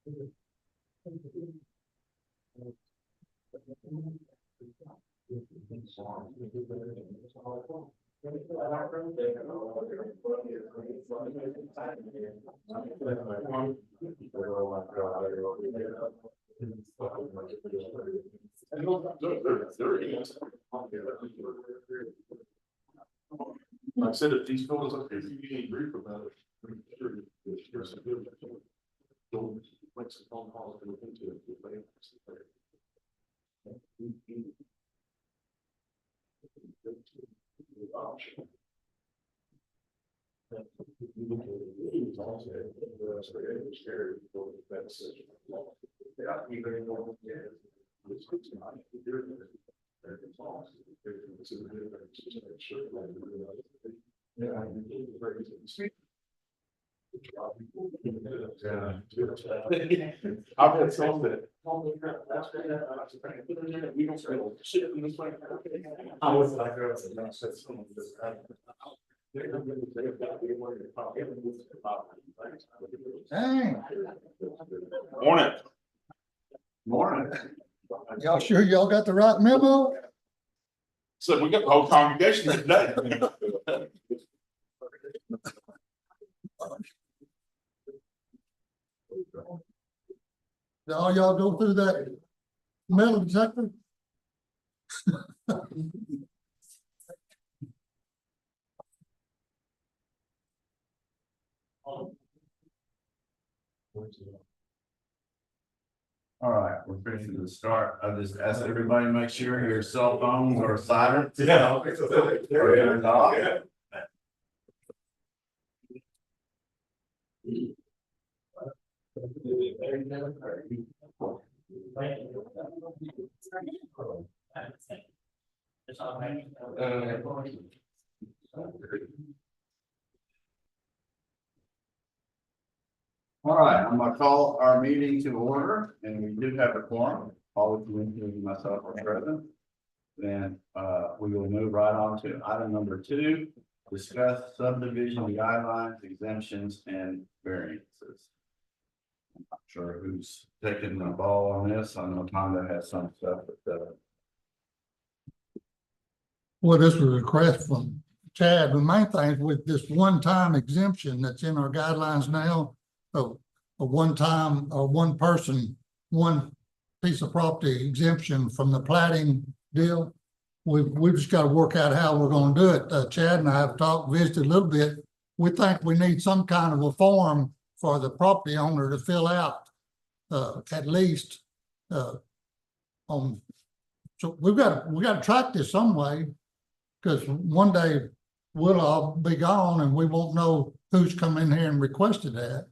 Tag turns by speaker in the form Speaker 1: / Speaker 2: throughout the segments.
Speaker 1: I said if these photos up here, you need brief about it. Here's some good. Don't make some phone calls and look into it. I've had some that. We don't spell shit in this way. I was like, I said some of this.
Speaker 2: Dang.
Speaker 1: Morning.
Speaker 2: Morning. Y'all sure y'all got the right memo?
Speaker 1: So we got the whole congregation today.
Speaker 2: Did all y'all go through that metal detector?
Speaker 3: All right, we're fixing to start. I just asked everybody to make sure your cell phones are silent.
Speaker 1: Yeah.
Speaker 3: Or turned off. All right, I'm gonna call our meeting to order, and we do have a quorum, all of you, including myself, are present. Then, we will move right on to item number 2, discuss subdivision guidelines, exemptions, and variances. I'm not sure who's taking the ball on this. I know Tonda has some stuff, but,
Speaker 2: Well, this was a request from Chad. The main thing is with this one-time exemption that's in our guidelines now, a one-time or one person, one piece of property exemption from the plating deal. We've just got to work out how we're going to do it. Chad and I have talked, visited a little bit. We think we need some kind of a form for the property owner to fill out, at least, on. So we got to track this some way, because one day we'll all be gone and we won't know who's come in here and requested that.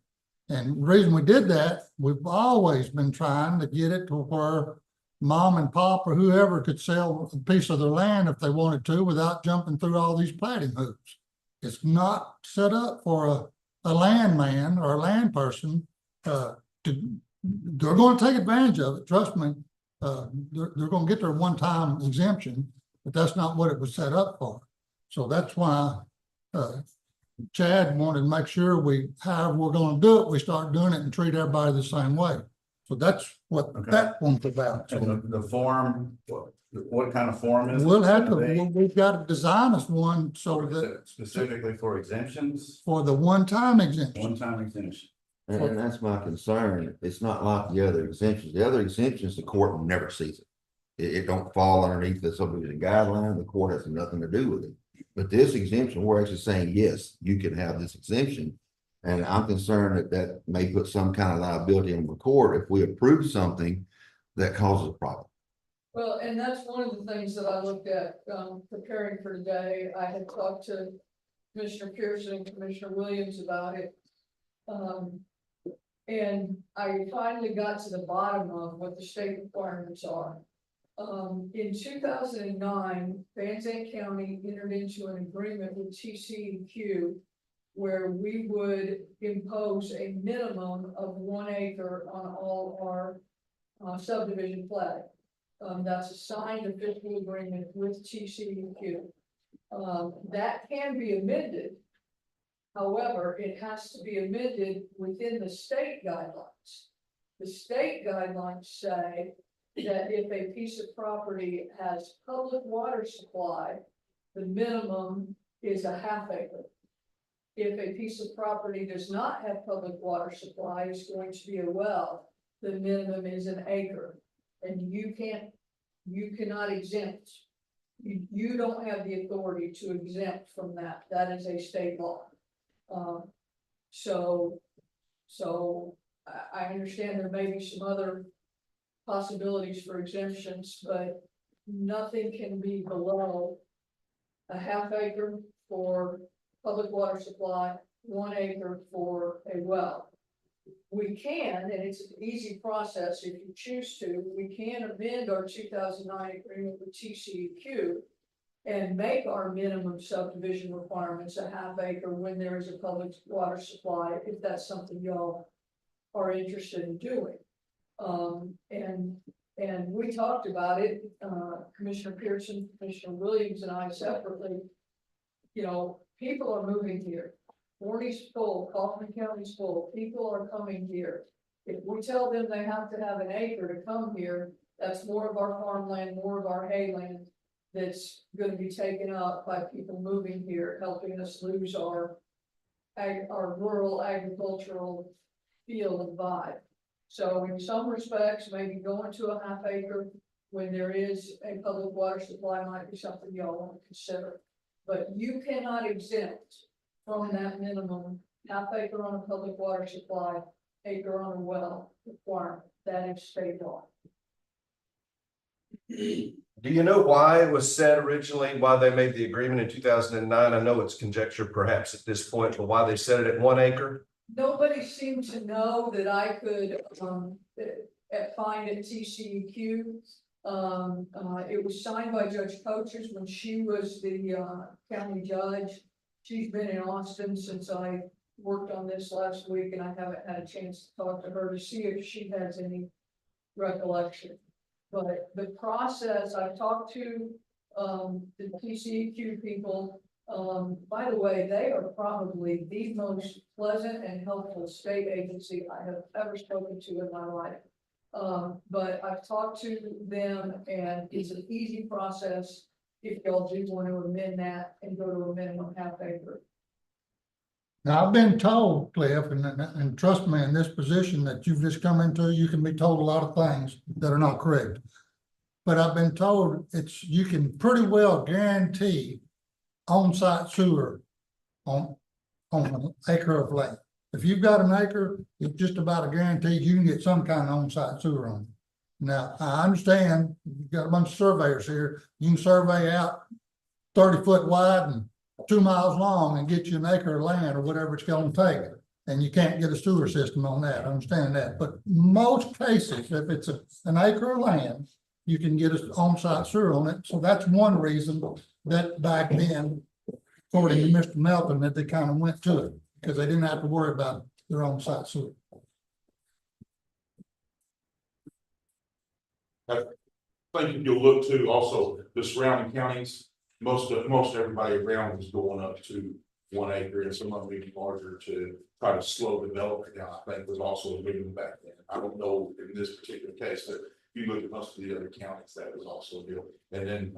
Speaker 2: And the reason we did that, we've always been trying to get it to where mom and pop or whoever could sell a piece of their land if they wanted to without jumping through all these plating hoops. It's not set up for a landman or a land person they're going to take advantage of it. Trust me, they're going to get their one-time exemption, but that's not what it was set up for. So that's why Chad wanted to make sure however we're going to do it, we start doing it and treat everybody the same way. So that's what that one's about. So
Speaker 3: and the form, what kind of form is it?
Speaker 2: we'll have to, we've got to design us one so that
Speaker 3: Specifically for exemptions,
Speaker 2: for the one-time exemption.
Speaker 3: one-time exemption.
Speaker 4: And that's my concern. It's not like the other exemptions. The other exemptions, the court never sees it. It don't fall underneath the subdivision guideline. The court has nothing to do with it. But this exemption, we're actually saying, yes, you can have this exemption. And I'm concerned that that may put some kind of liability on the court if we approve something that causes a problem.
Speaker 5: Well, and that's one of the things that I looked at preparing for today. I had talked to Commissioner Pearson and Commissioner Williams about it. And I finally got to the bottom of what the state requirements are. In 2009, Van Zandt County entered into an agreement with TCEQ where we would impose a minimum of 1 acre on all our subdivision plat. That's a signed official agreement with TCEQ. That can be amended. However, it has to be amended within the state guidelines. The state guidelines say that if a piece of property has public water supply, the minimum is a half acre. If a piece of property does not have public water supply, it's going to be a well, the minimum is an acre. And you cannot exempt. You don't have the authority to exempt from that. That is a state law. So I understand there may be some other possibilities for exemptions, but nothing can be below a half acre for public water supply, 1 acre for a well. We can, and it's an easy process if you choose to, we can amend our 2009 agreement with TCEQ and make our minimum subdivision requirements a half acre when there is a public water supply, if that's something y'all are interested in doing. And we talked about it, Commissioner Pearson, Commissioner Williams and I separately. You know, people are moving here. Forney's full, Kaufman County's full, people are coming here. If we tell them they have to have an acre to come here, that's more of our farmland, more of our hayland that's gonna be taken up by people moving here, helping us lose our rural agricultural feel and vibe. So in some respects, maybe going to a half acre when there is a public water supply might be something y'all want to consider. But you cannot exempt from that minimum, half acre on a public water supply, acre on a well requirement. That is state law.
Speaker 6: Do you know why it was set originally, why they made the agreement in 2009? I know it's conjecture perhaps at this point, but why they set it at 1 acre?
Speaker 5: Nobody seemed to know that I could, find at TCEQ. It was signed by Judge Coaches when she was the, county judge. She's been in Austin since I worked on this last week, and I haven't had a chance to talk to her to see if she has any recollection. But the process, I've talked to, the TCEQ people. By the way, they are probably the most pleasant and helpful state agency I have ever spoken to in my life. But I've talked to them, and it's an easy process if y'all do want to amend that and go to a minimum half acre.
Speaker 2: Now, I've been told, Cliff, and trust me, in this position that you've just come into, you can be told a lot of things that are not correct. But I've been told you can pretty well guarantee on-site sewer on an acre of land. If you've got an acre, it's just about a guarantee you can get some kind of on-site sewer on it. Now, I understand you've got a bunch of surveyors here. You can survey out 30 foot wide and 2 miles long and get you an acre of land or whatever it's going to take. And you can't get a sewer system on that. I understand that. But most cases, if it's an acre of land, you can get an on-site sewer on it. So that's one reason that back then, according to Mr. Melton, that they kind of went to it because they didn't have to worry about their on-site sewer.
Speaker 1: I think you'll look to also the surrounding counties, most everybody around is going up to 1 acre, and some of them even larger to try to slow development down. I think was also a reason back then. I don't know in this particular case, but if you look at most of the other counties, that was also a deal. And then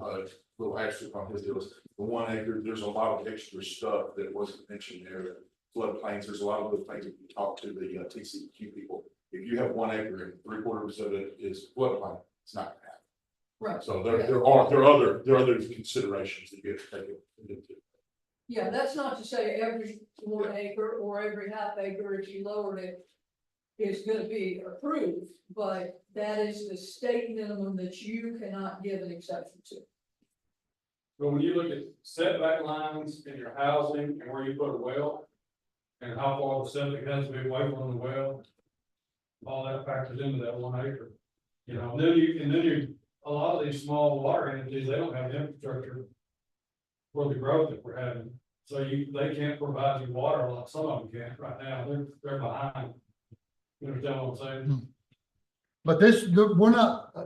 Speaker 1: little extra on his deal is the 1 acre, there's a lot of extra stuff that wasn't mentioned there. Floodplains, there's a lot of other things that you talk to the TCEQ people. If you have 1 acre and 3/4 of it is floodplain, it's not gonna happen.
Speaker 5: Right.
Speaker 1: So there are other considerations that you have to take into.
Speaker 5: Yeah, that's not to say every 1 acre or every half acre, if you lowered it, is gonna be approved, but that is the state minimum that you cannot give an exception to.
Speaker 7: But when you look at setback lines in your housing and where you put a well, and how far the septic has to be away from the well, all that factors into that 1 acre. You know, and then you, a lot of these small water entities, they don't have the infrastructure for the growth that we're having. So they can't provide you water like some of them can right now. They're behind. You understand what I'm saying?
Speaker 2: But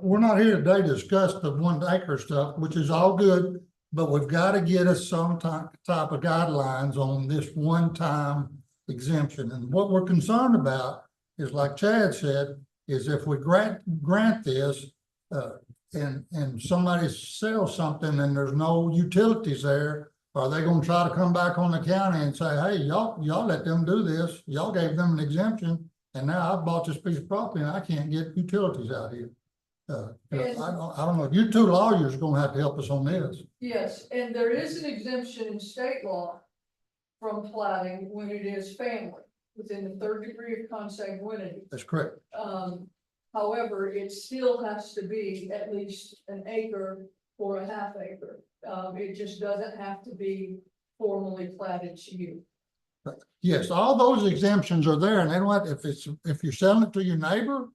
Speaker 2: we're not here today to discuss the 1 acre stuff, which is all good, but we've got to get us some type of guidelines on this one-time exemption. And what we're concerned about is, like Chad said, is if we grant this, and somebody sells something and there's no utilities there, are they gonna try to come back on the county and say, hey, y'all let them do this, y'all gave them an exemption, and now I've bought this piece of property and I can't get utilities out here. I don't know, you two lawyers are gonna have to help us on this.
Speaker 5: Yes, and there is an exemption in state law from plating when it is family, within the third degree of consanguinity.
Speaker 2: That's correct.
Speaker 5: However, it still has to be at least an acre or a half acre. It just doesn't have to be formally platted to you.
Speaker 2: Yes, all those exemptions are there, and then what, if you're selling it to your neighbor,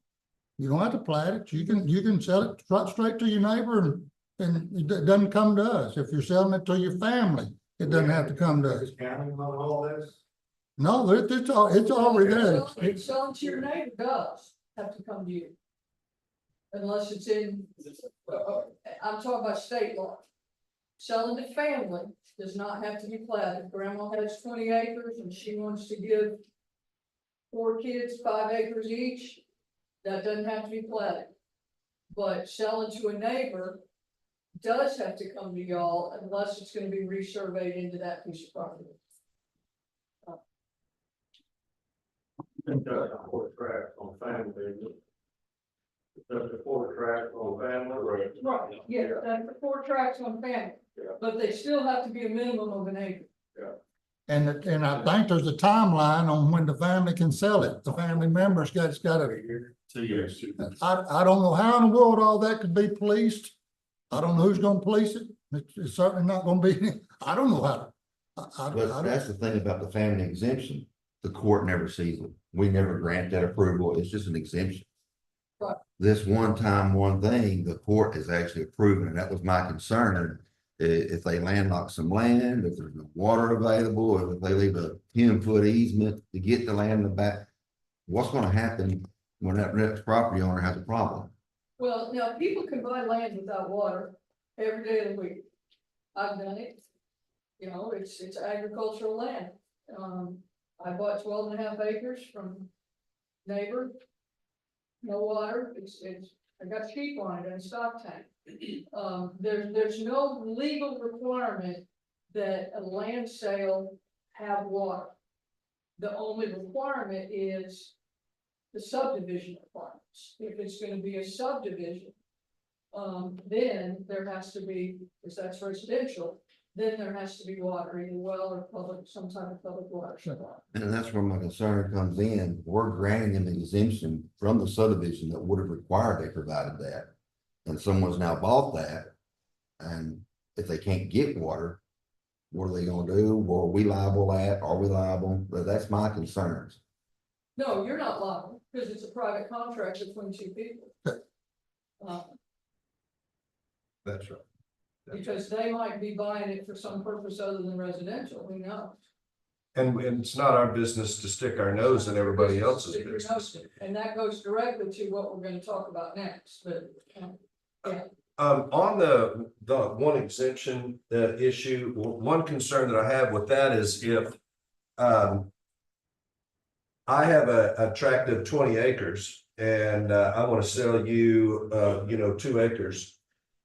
Speaker 2: you don't have to plat it, you can sell it straight to your neighbor, and it doesn't come to us. If you're selling it to your family, it doesn't have to come to us.
Speaker 3: County on all this?
Speaker 2: No, it's already there.
Speaker 5: Selling to your neighbor does have to come to you. Unless it's in, I'm talking about state law. Selling to family does not have to be platted. Grandma has 20 acres and she wants to give 4 kids 5 acres each. That doesn't have to be platted. But selling to a neighbor does have to come to y'all unless it's gonna be resurveyed into that piece of property.
Speaker 7: Track on family. That's the 4 track on family, right?
Speaker 5: Right, yeah, that's the 4 tracks on family,
Speaker 7: Yeah.
Speaker 5: but they still have to be a minimum of an acre.
Speaker 2: And I think there's a timeline on when the family can sell it. The family members it's got a,
Speaker 1: 2 years.
Speaker 2: I don't know how in the world all that could be policed. I don't know who's gonna police it. It's certainly not gonna be, I don't know how. I
Speaker 4: But
Speaker 2: don't.
Speaker 4: that's the thing about the family exemption. The court never sees it. We never grant that approval. It's just an exemption.
Speaker 5: Right.
Speaker 4: This one time, one thing, the court is actually approving, and that was my concern. If they landlock some land, if there's no water available, or if they leave a 10-foot easement to get the land in the back, what's gonna happen when that next property owner has a problem?
Speaker 5: Well, now, people can buy land without water every day of the week. I've done it. You know, it's agricultural land. I bought 12.5 acres from neighbor. No water, I got sheep on it and stock tank. There's no legal requirement that a land sale have water. The only requirement is the subdivision requirements. If it's gonna be a subdivision, then there has to be, because that's residential, then there has to be water, either well or public, some type of public water supply.
Speaker 4: And that's where my concern comes in. We're granting them an exemption from the subdivision that would have required they provided that. And someone's now bought that. And if they can't get water, what are they gonna do? Are we liable at? Are we liable? But that's my concerns.
Speaker 5: No, you're not liable, because it's a private contract between 2 people.
Speaker 6: That's right.
Speaker 5: Because they might be buying it for some purpose other than residential, who knows?
Speaker 6: And it's not our business to stick our nose in everybody else's
Speaker 5: Stick your nose
Speaker 6: business.
Speaker 5: in. And that goes directly to what we're gonna talk about next, but, yeah.
Speaker 6: On the one exemption, issue, one concern that I have with that is if, I have a tract of 20 acres and, I want to sell you, 2 acres.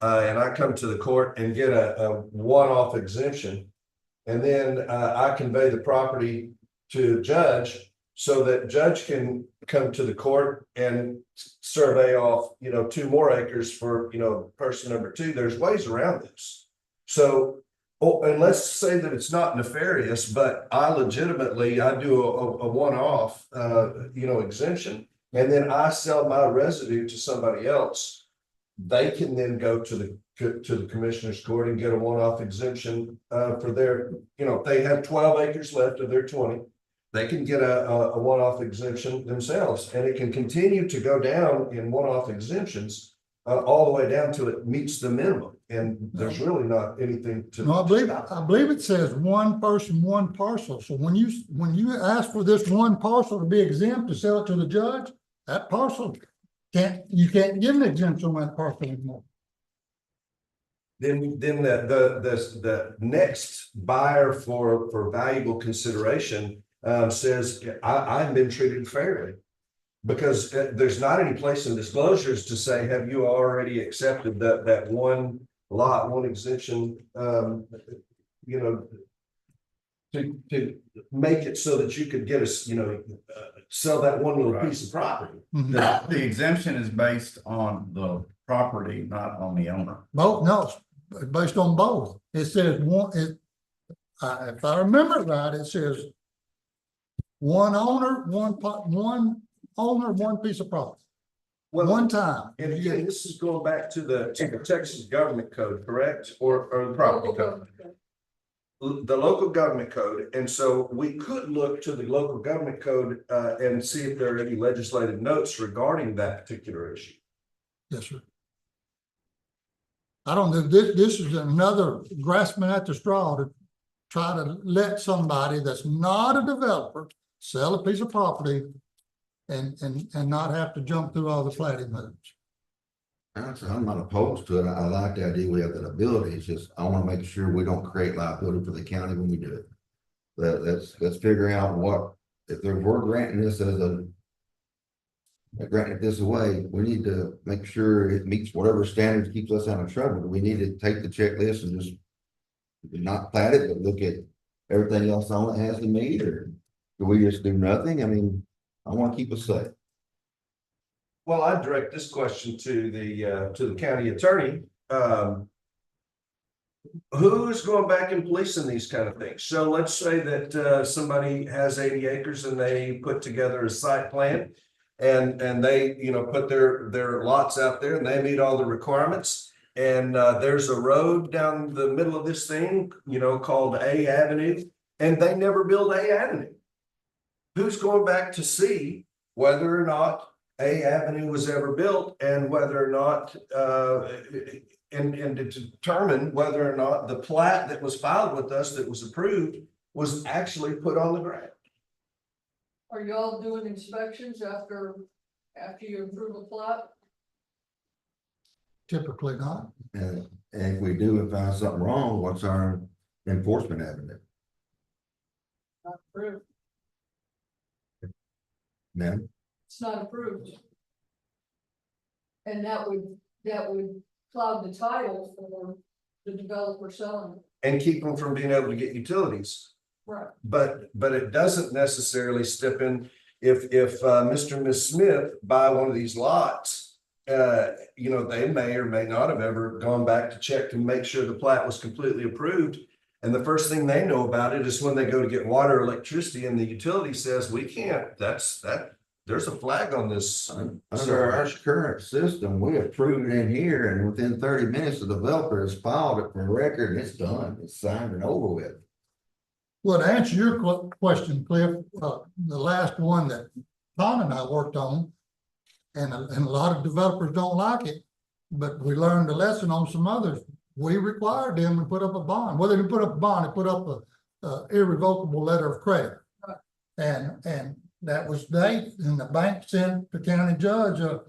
Speaker 6: And I come to the court and get a one-off exemption. And then, I convey the property to a judge so that judge can come to the court and survey off, 2 more acres for, person number 2. There's ways around this. So, and let's say that it's not nefarious, but I do a one-off, exemption, and then I sell my residue to somebody else. They can then go to the commissioner's court and get a one-off exemption, for their, if they have 12 acres left of their 20. They can get a one-off exemption themselves, and it can continue to go down in one-off exemptions all the way down till it meets the minimum, and there's really not anything to.
Speaker 2: No, I believe it says one person, one parcel. So when you ask for this one parcel to be exempt to sell it to the judge, that parcel you can't give an exemption on that parcel anymore.
Speaker 6: Then the next buyer for valuable consideration says, I've been treated fairly. Because there's not any place in disclosures to say, have you already accepted that one lot, one exemption, you know, to make it so that you could get us, sell that one little piece of property.
Speaker 2: Mhm.
Speaker 3: The exemption is based on the property, not on the owner.
Speaker 2: Both, no, it's based on both. It says if I remember it right, it says one owner, one piece of property,
Speaker 6: Well,
Speaker 2: one time.
Speaker 6: and again, this is going back to the Texas government code, correct? Or the property code? The local government code, and so we could look to the local government code and see if there are any legislative notes regarding that particular issue.
Speaker 2: Yes, sir. I don't know, this is another grasping at the straw to try to let somebody that's not a developer sell a piece of property and not have to jump through all the plating hoops.
Speaker 4: I'm not opposed to it. I like the idea we have that ability. It's just, I want to make sure we don't create liability for the county when we do it. Let's figure out what, if we're granting this as granting it this away, we need to make sure it meets whatever standards keeps us out of trouble. Do we need to take the checklist and just not plat it, but look at everything else on it has to meet, or do we just do nothing? I mean, I want to keep us safe.
Speaker 6: Well, I direct this question to the county attorney. Who's going back and policing these kind of things? So let's say that somebody has 80 acres and they put together a site plan and they, put their lots out there and they meet all the requirements. And there's a road down the middle of this thing, called A Avenue, and they never build A Avenue. Who's going back to see whether or not A Avenue was ever built and whether or not, and to determine whether or not the plat that was filed with us that was approved was actually put on the ground?
Speaker 5: Are y'all doing inspections after you approve a plot?
Speaker 2: Typically not.
Speaker 4: And if we do and find something wrong, what's our enforcement avenue?
Speaker 5: Not approved.
Speaker 4: Ma'am?
Speaker 5: It's not approved. And that would cloud the title for the developer selling it.
Speaker 6: And keep them from being able to get utilities.
Speaker 5: Right.
Speaker 6: But it doesn't necessarily step in if Mr. and Ms. Smith buy one of these lots. They may or may not have ever gone back to check to make sure the plat was completely approved. And the first thing they know about it is when they go to get water or electricity and the utility says, we can't, there's a flag on this.
Speaker 4: Under our current system, we approve it in here, and within 30 minutes, the developer has filed it for record and it's done. It's signed and over with.
Speaker 2: Well, to answer your question, Cliff, the last one that Tom and I worked on, and a lot of developers don't like it, but we learned a lesson on some others. We required them to put up a bond. Well, they didn't put up a bond, they put up a irrevocable letter of credit. And that was date, and the bank sent the county judge a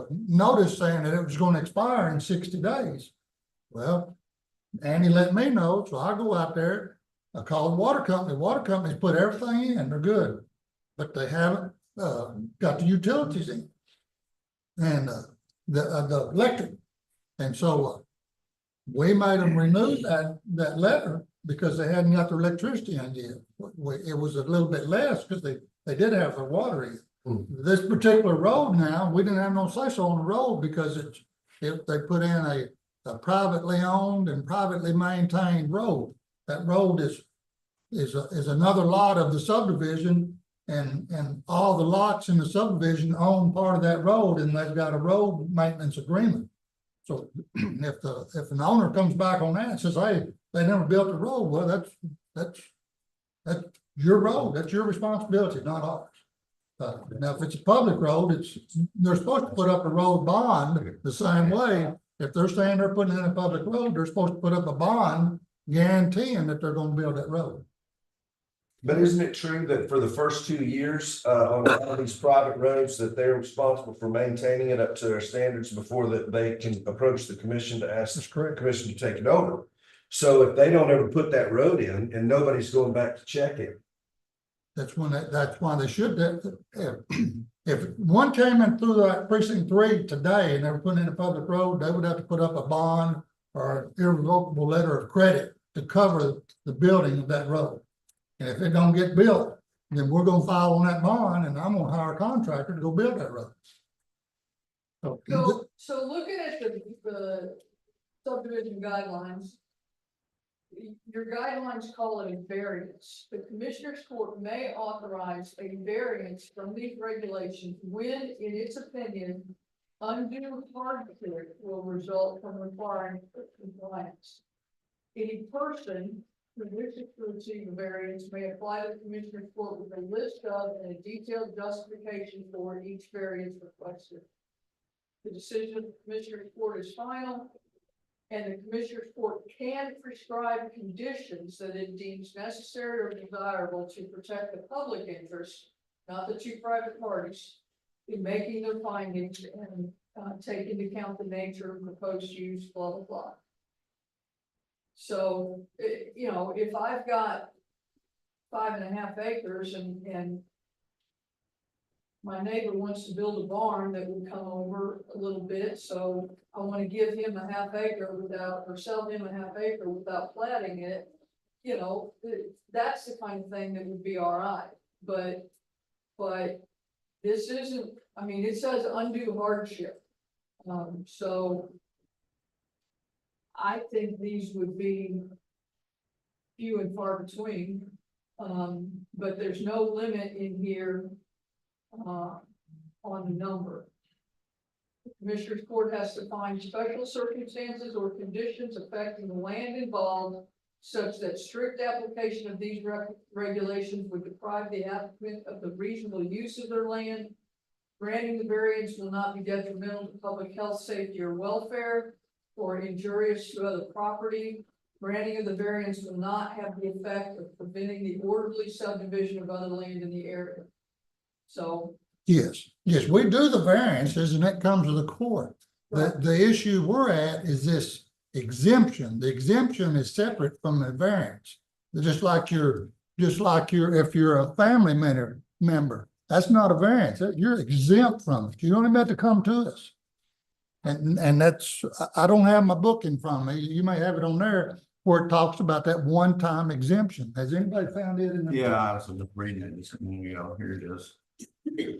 Speaker 2: notice saying that it was going to expire in 60 days. Well, Andy let me know, so I go out there, I called the water company. Water companies put everything in, they're good, but they haven't got the utilities in and the electric. And so we made them renew that letter because they hadn't got their electricity in yet. It was a little bit less because they did have their water in. This particular road now, we didn't have no say-so on the road because they put in a privately owned and privately maintained road. That road is another lot of the subdivision, and all the lots in the subdivision own part of that road, and they've got a road maintenance agreement. So if an owner comes back on that and says, hey, they never built the road, well, that's your road, that's your responsibility, not ours. Now, if it's a public road, they're supposed to put up a road bond the same way. If they're saying they're putting in a public road, they're supposed to put up a bond guaranteeing that they're going to build that road.
Speaker 6: But isn't it true that for the first 2 years on all these private roads that they're responsible for maintaining it up to their standards before that they can approach the commission to ask the commission to take it over? So if they don't ever put that road in and nobody's going back to check it,
Speaker 2: That's why they should, if one came in through that precinct 3 today and they were putting in a public road, they would have to put up a bond or irrevocable letter of credit to cover the building of that road. And if it don't get built, then we're gonna file on that bond and I'm gonna hire a contractor to go build that road.
Speaker 5: So looking at the subdivision guidelines. Your guidelines call it a variance. The commissioner's court may authorize a variance from these regulations when, in its opinion, undue hardship will result from requiring compliance. Any person who wishes to receive a variance may apply to the commissioner's court with a list of and a detailed justification for each variance requested. The decision of the commissioner's court is final, and the commissioner's court can prescribe conditions that it deems necessary or desirable to protect the public interest, not the two private parties, in making their findings and take into account the nature of proposed use, blah, blah, blah. So, you know, if I've got 5.5 acres and my neighbor wants to build a barn that would come over a little bit, so I want to give him a 1/2 acre without, or sell him a 1/2 acre without platting it. You know, that's the kind of thing that would be all right, but this isn't, I mean, it says undue hardship. So I think these would be few and far between, but there's no limit in here on the number. The Commissioner's Court has to find special circumstances or conditions affecting the land involved such that strict application of these regulations would deprive the applicant of the reasonable use of their land. Granting the variance will not be detrimental to public health, safety, or welfare, or injurious to other property. Granting of the variance will not have the effect of preventing the orderly subdivision of other land in the area. So.
Speaker 2: Yes, we do the variances and that comes to the court. The issue we're at is this exemption. The exemption is separate from the variance. Just like if you're a family member, that's not a variance. You're exempt from it. You don't even have to come to us. And that's, I don't have my book in front of me. You may have it on there where it talks about that one-time exemption. Has anybody found it in the?
Speaker 3: Yeah, I was just reading it this morning, here it is.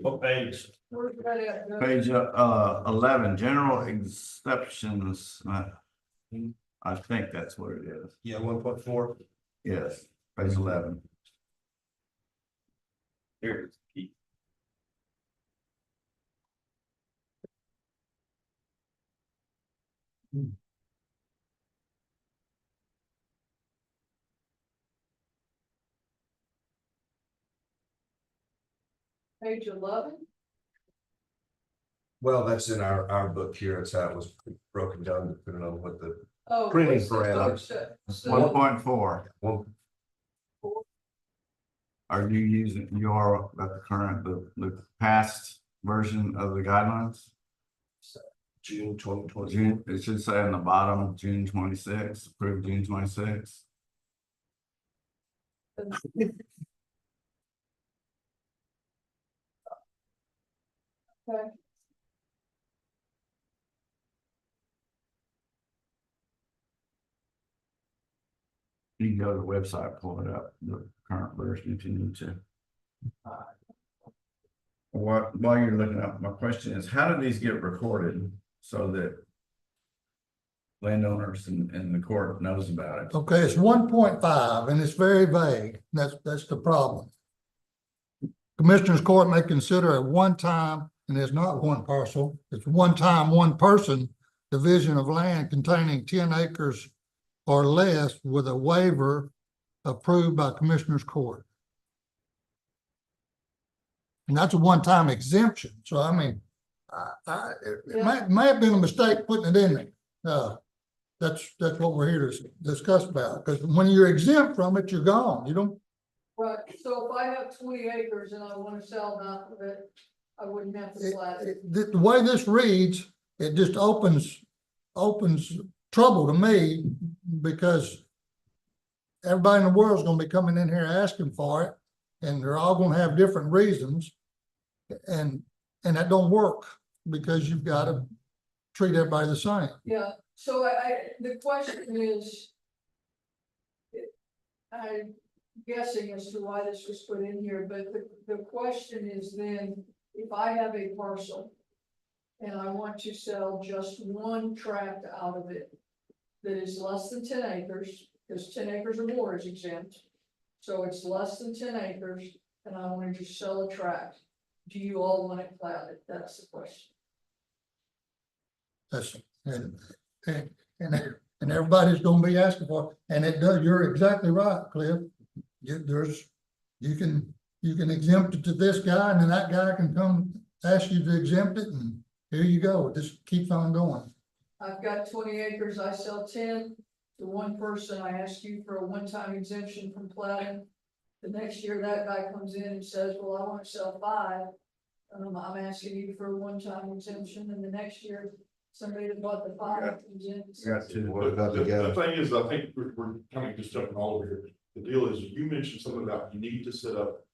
Speaker 3: What page?
Speaker 5: Where's that at? Doug?
Speaker 3: Page 11, general exceptions. I think that's what it is.
Speaker 6: Yeah, 1.4.
Speaker 3: Yes, page 11.
Speaker 6: Here.
Speaker 5: Page 11.
Speaker 6: Well, that's in our book here. It's how it was broken down depending on what the
Speaker 5: Oh,
Speaker 6: Printing
Speaker 5: what's the
Speaker 6: parameters.
Speaker 5: subset?
Speaker 3: 1.4.
Speaker 6: one.
Speaker 3: Are you using your the current the past version of the guidelines?
Speaker 6: June 2020.
Speaker 3: June, it should say on the bottom, June 26, approved June 26.
Speaker 5: Okay.
Speaker 3: You can go to the website, pull it up, the current version if you need to. While you're looking up, my question is, how do these get recorded so that landowners and the court knows about it?
Speaker 2: Okay, it's 1.5 and it's very vague. That's the problem. Commissioner's Court may consider a one-time, and there's not one parcel, it's one-time, one-person division of land containing 10 acres or less with a waiver approved by Commissioner's Court. And that's a one-time exemption. So I mean, it may have been a mistake putting it in there. That's what we're here to discuss about, because when you're exempt from it, you're gone. You don't.
Speaker 5: Right, so if I have 20 acres and I want to sell half of it, I wouldn't have to plat it.
Speaker 2: The way this reads, it just opens trouble to me, because everybody in the world is going to be coming in here asking for it. and they're all gonna have different reasons. And that don't work, because you've gotta treat everybody the same.
Speaker 5: Yeah, so the question is. I'm guessing as to why this was put in here, but the question is then, if I have a parcel. And I want to sell just one tract out of it. That is less than 10 acres, because 10 acres or more is exempt. So it's less than 10 acres, and I want to just sell a tract. Do you all want it platted? That's the question.
Speaker 2: That's, and everybody's gonna be asking for, it. And it does, you're exactly right, Cliff. You can exempt it to this guy, and then that guy can come ask you to exempt it, and here you go, it just keeps on going.
Speaker 5: I've got 20 acres, I sell 10 to one person, I ask you for a one-time exemption from platting. The next year, that guy comes in and says, well, I want to sell 5. I'm asking you for a one-time exemption, and the next year, somebody that bought the 5 comes in. and says,
Speaker 3: Got to.
Speaker 4: What about
Speaker 1: The
Speaker 4: the guy?
Speaker 1: thing is, I think we're kind of just jumping all over here. The deal is, you mentioned something about you need to set up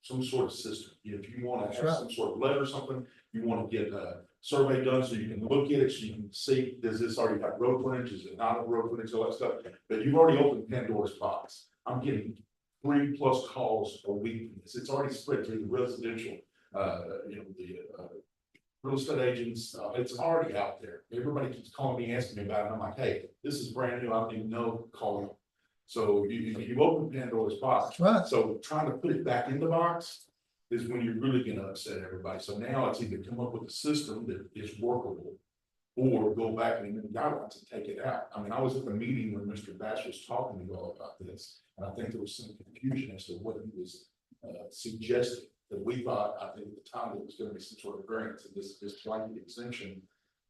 Speaker 1: some sort of system. If you want to
Speaker 2: That's
Speaker 1: have
Speaker 2: right.
Speaker 1: some sort of letter or something, you want to get a survey done so you can look at it, so you can see, does this already have road frontage, is it not a road frontage, all that stuff. But you've already opened Pandora's box. I'm getting 3+ calls a week. It's already spread through the residential, the real estate agents. It's already out there. Everybody keeps calling me, asking me about it. I'm like, hey, this is brand new. I don't even know, call me. So you open Pandora's box.
Speaker 2: That's right.
Speaker 1: So trying to put it back in the box is when you're really gonna upset everybody. So now it's either come up with a system that is workable, or go back and amend guidelines and take it out. I mean, I was at the meeting when Mr. Bass was talking to you all about this, and I think there was some confusion as to what he was suggesting. That we thought, I think at the time, it was gonna be some sort of variance, and this blanket exemption.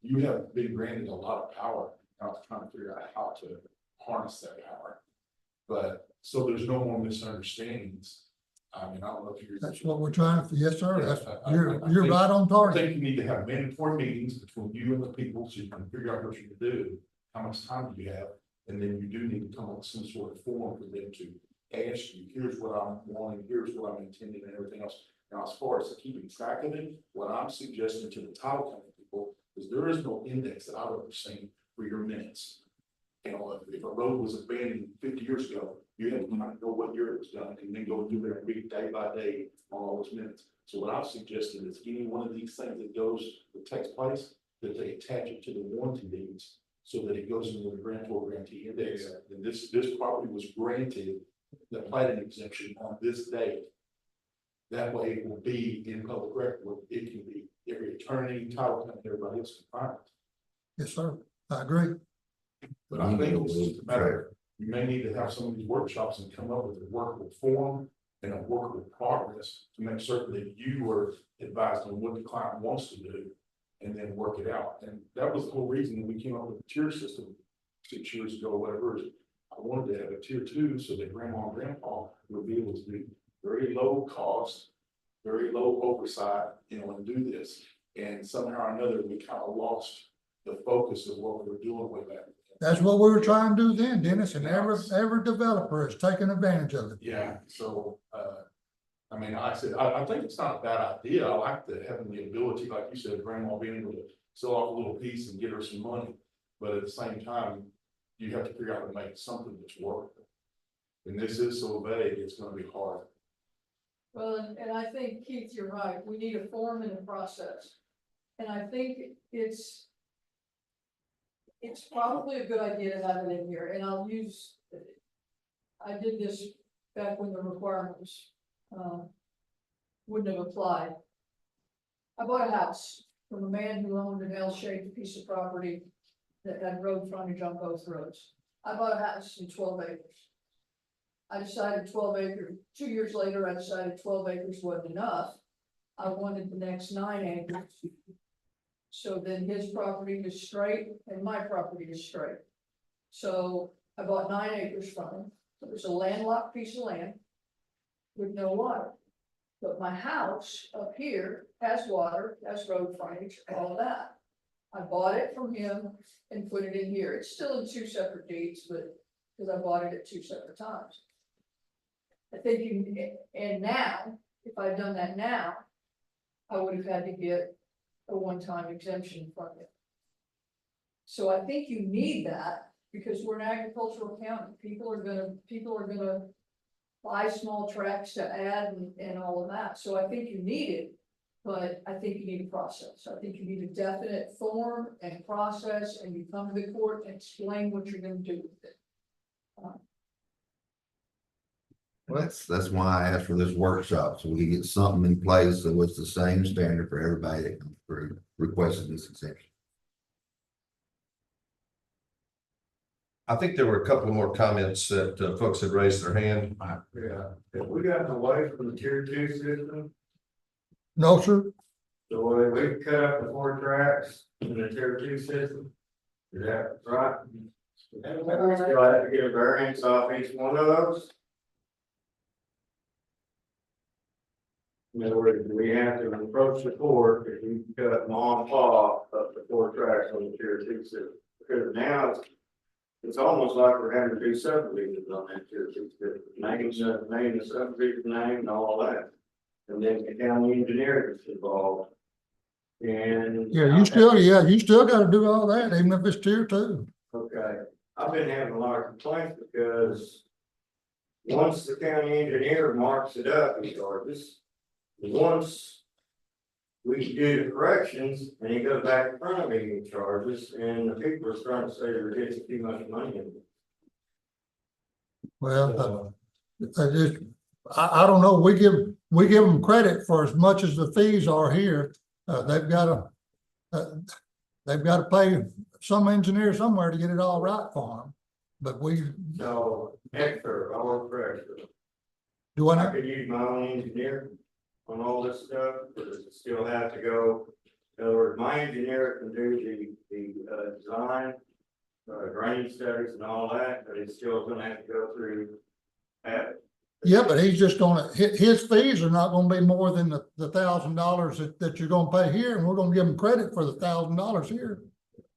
Speaker 1: You have been granted a lot of power. I was trying to figure out how to harness that power. But so there's no more misunderstandings. I mean, I don't know if you're.
Speaker 2: That's what we're trying to, yes, sir, that's,
Speaker 1: I
Speaker 2: you're
Speaker 1: think-
Speaker 2: right on
Speaker 1: I
Speaker 2: target.
Speaker 1: think you need to have mandatory meetings between you and the people, so you can figure out what you can do, how much time do you have? And then you do need to come up with some sort of form for them to ask you, here's what I'm wanting, here's what I'm intending, and everything else. Now, as far as keeping track of it, what I'm suggesting to the title company people is there is no index that I've ever seen for your minutes. You know, if a road was abandoned 50 years ago, you had to know what year it was done, and then go through there and read day by day on all those minutes. So what I've suggested is any one of these things that takes place, that they attach it to the warranty deeds, so that it goes into the grantor grantee index. And this property was granted the plating exemption on this date. That way it will be in public record. It can be every attorney, title company, everybody else can find it.
Speaker 2: Yes, sir, I agree.
Speaker 1: But I think it's just a matter, you may need to have some of these workshops and come up with a workable form and a workable progress to make certain that you were advised on what the client wants to do, and then work it out. And that was the whole reason that we came up with the tier system 6 years ago, whatever. I wanted to have a tier 2 so that grandma and grandpa would be able to do very low cost, very low oversight, and do this. And somehow or another, we kind of lost the focus of what we were doing way back.
Speaker 2: That's what we were trying to do then, Dennis, and every developer is taking advantage of it.
Speaker 1: Yeah, so, I mean, like I said, I think it's not a bad idea. I like having the ability, like you said, grandma being able to sell off a little piece and get her some money. But at the same time, you have to figure out how to make something that's workable. And this is so vague, it's gonna be hard.
Speaker 5: Well, and I think, Keith, you're right, we need a form and a process. And I think it's probably a good idea to have it in here, and I did this back when the requirements, wouldn't have applied. I bought a house from a man who owned an L-shaped piece of property that had road frontage on both roads. I bought a house in 12 acres. I decided 12 acres, 2 years later, I decided 12 acres wasn't enough. I wanted the next 9 acres. So then his property is straight and my property is straight. So I bought 9 acres from him. It was a landlocked piece of land with no water. But my house up here has water, has road frontage, all of that. I bought it from him and put it in here. It's still in 2 separate deeds, but because I bought it at 2 separate times. I think you, and now, if I'd done that now, I would have had to get a one-time exemption from it. So I think you need that, because we're an agricultural county, people are gonna buy small tracts to add and all of that, so I think you need it. But I think you need a process, I think you need a definite form and process, and you come to the court and explain what you're gonna do with it.
Speaker 4: Well, that's why I asked for this workshop, so we can get something in place so it's the same standard for everybody that comes through requesting this exemption.
Speaker 6: I think there were a couple more comments that folks had raised their hand.
Speaker 8: Yeah, if we got away from the tier 2 system,
Speaker 2: No, sir.
Speaker 8: so we cut up the 4 tracks in the tier 2 system. Is that right? Do I have to get a variance off each one of those? In other words, do we have to approach the court if we cut mom and pop up the 4 tracks on the tier 2 system? Because now it's almost like we're having to do subdivisions on that tier 2 system, name the subdivision name and all that. And then the county engineer gets involved. And.
Speaker 2: Yeah, you still gotta do all that, even if it's tier 2.
Speaker 8: Okay, I've been having a lot of complaints because once the county engineer marks it up, he charges. Once we do the corrections and he goes back in front of me, he charges, and the people are starting to say they're getting too much money in it.
Speaker 2: Well, I don't know, we give them credit for as much as the fees are here. They've gotta pay some engineer somewhere to get it all right for them. But
Speaker 8: So, extra, I work for extra.
Speaker 2: do
Speaker 8: I
Speaker 2: I,
Speaker 8: could use my own engineer on all this stuff, but it still have to go. In other words, my engineer can do the design, drainage studies and all that, but it's still gonna have to go through.
Speaker 2: yeah, but he's just gonna, his fees are not gonna be more than the $1,000 that you're gonna pay here, and we're gonna give him credit for the $1,000 here.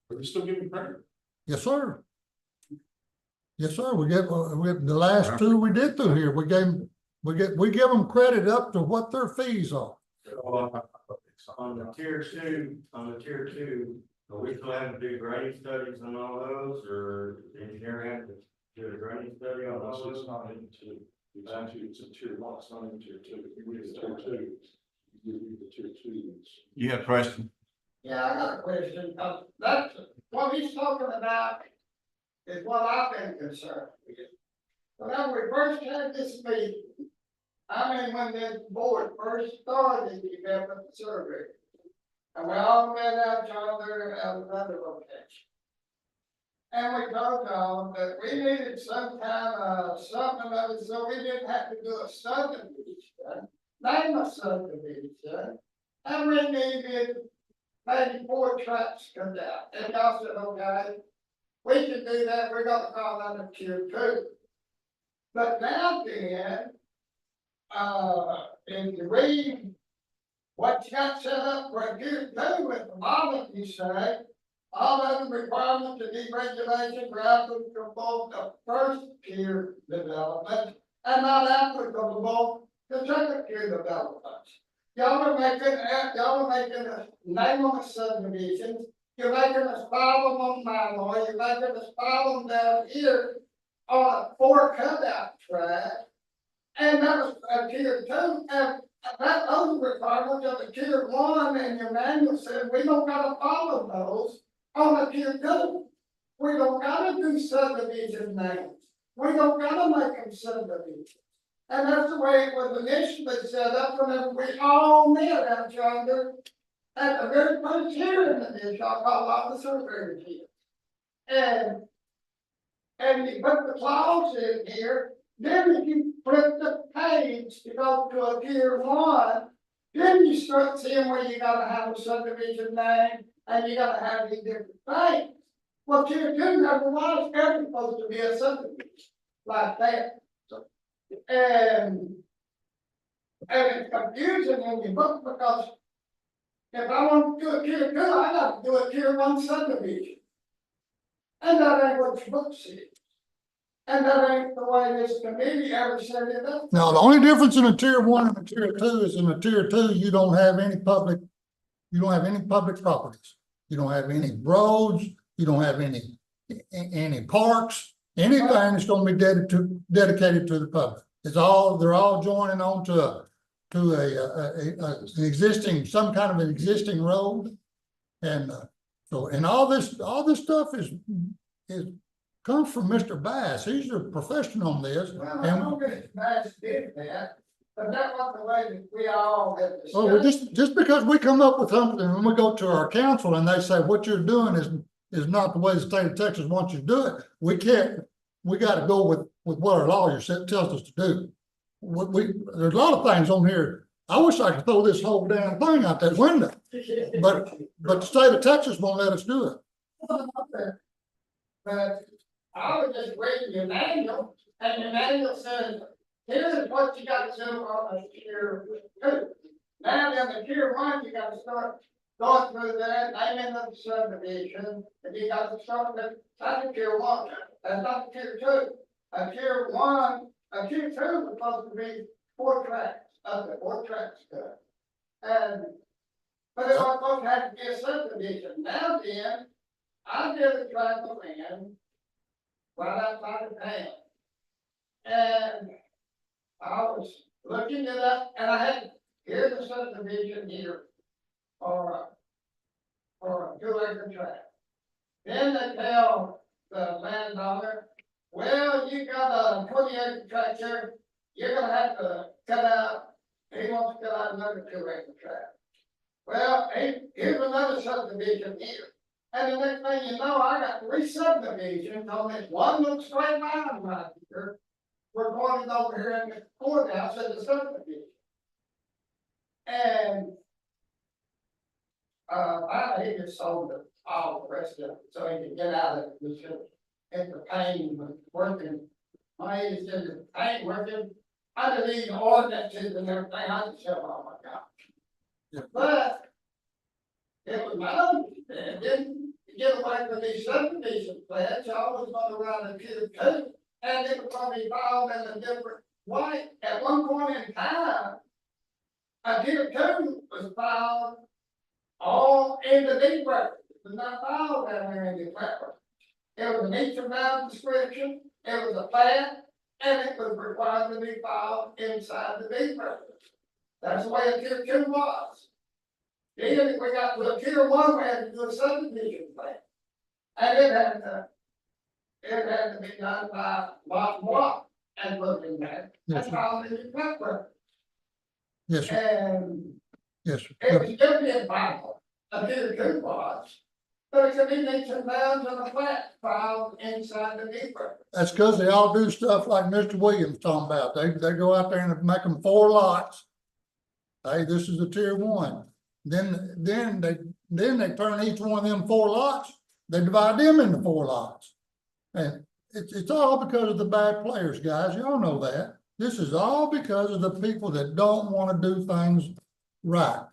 Speaker 1: Are you still giving credit?
Speaker 2: Yes, sir. Yes, sir. We the last 2 we did through here, we give them credit up to what their fees are.
Speaker 8: On the tier 2, are we still having to do drainage studies on all those, or the engineer have to do a drainage study on all
Speaker 1: It's
Speaker 8: those?
Speaker 1: not into, it's in tier 1, it's not in tier 2. If you read the tier 2, you read the tier 2.
Speaker 3: You have a question?
Speaker 9: Yeah, I got a question, that's, what he's talking about is what I've been concerned with. Whenever we first had this meeting, I mean, when this board first started the development survey, and we all met out yonder at another location. And we told y'all that we needed some kind of something of it, so we didn't have to do a subdivision, name a subdivision, and we needed maybe 4 tracks cut out, and y'all said, okay, we can do that, we're gonna call that a tier 2. But now then, if you read what you got set up for a tier 2 with the bottom, you say, all other requirements and deregulation are applicable to first tier development and not applicable to second tier developments. Y'all are making us name on subdivisions, you're making us file them on my law, you're making us file them down here on a 4 cutout track. And that was a tier 2, and that those requirements of the tier 1, and your manual said, we don't gotta follow those on a tier 2. We don't gotta do subdivision names, we don't gotta make them subdivisions. And that's the way it was initially set up whenever we all met out yonder at the very first hearing of this, y'all call out the surveyor here. And you put the clause in here, then if you flip the page to go to a tier 1, then you start seeing where you gotta have a subdivision name and you gotta have these different things. Well, tier 2 number 1 is ever supposed to be a subdivision like that. And it's confusing when you look, because if I want to do a tier 2, I got to do a tier 1 subdivision. And that ain't what your book says. And that ain't the way this committee ever set it up.
Speaker 2: Now, the only difference in a tier one and a tier two is in a tier two, you don't have any public properties. You don't have any roads, you don't have any parks, anything that's gonna be dedicated to the public. They're all joining on to an existing, some kind of an existing road. And and all this stuff is comes from Mr. Bass. He's a professional on this.
Speaker 9: Well, I don't get it, nice did that, but that wasn't the way that we all had discussed.
Speaker 2: Oh, well, just because we come up with something and we go to our council and they say what you're doing is not the way the state of Texas wants you to do it, we gotta go with what our lawyer tells us to do. There's a lot of things on here. I wish I could throw this whole damn thing out that window, but the state of Texas won't let us do it.
Speaker 9: But I was just reading your manual, and your manual says, here's what you gotta do on a tier two. Now, then the tier one, you gotta start going through that, naming the subdivision, and you gotta start with, that's a tier one, that's not tier two. A tier one, a tier two is supposed to be 4 tracks, up to 4 tracks good. And, but it was supposed to have to be a subdivision. Now then, I did a tract of land right outside of town. And I was looking it up, and I had, here's a subdivision here for a 2-acre tract. Then they tell the landowner, well, you got a 20-acre tract here, you're gonna have to cut out, he wants to cut out another 2-acre tract. Well, here's another subdivision here. And the next thing you know, I got 3 subdivisions on this one little straight line right here. Recorded over here in the courthouse as a subdivision. And he just sold all the rest of it, so he could get out of it, because if the pain was working. My age said the pain working, I deleted the ordinances and everything, I just said, oh my God.
Speaker 2: Yeah.
Speaker 9: But it was my understanding, to get away from these subdivision plans, I was going around a tier two, and it was going to be filed in a different way. At one point in time, a tier two was filed all in the deed record. It was not filed down there in the record. It was an each and down description, it was a plat, and it was required to be filed inside the deed record. That's the way a tier two was. Then we got to a tier one, we had to do a subdivision plan. And it had to be done by block and looking at,
Speaker 2: Yes,
Speaker 9: and
Speaker 2: sir.
Speaker 9: filed in the record.
Speaker 2: Yes, sir.
Speaker 9: And
Speaker 2: Yes, sir.
Speaker 9: it was still being filed, a tier two was. But it could be leaps and bounds on a plat filed inside the deed record.
Speaker 2: That's because they all do stuff like Mr. Williams talking about. They go out there and make them 4 lots. Hey, this is a tier one. Then they turn each one of them 4 lots, they divide them into 4 lots. And it's all because of the bad players, guys. Y'all know that. This is all because of the people that don't want to do things right.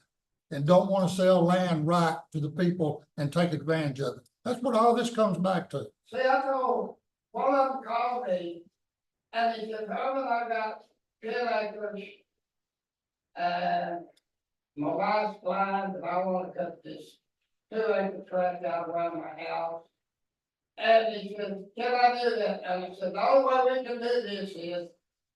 Speaker 2: And don't want to sell land right to the people and take advantage of it. That's what all this comes back to.
Speaker 9: See, I told, one of them called me, and he said, Herman, I got 10 acres. And my wife's blind, and I wanna cut this 2-acre tract out around my house. And he said, can I do that? And I said, the only way we can do this is,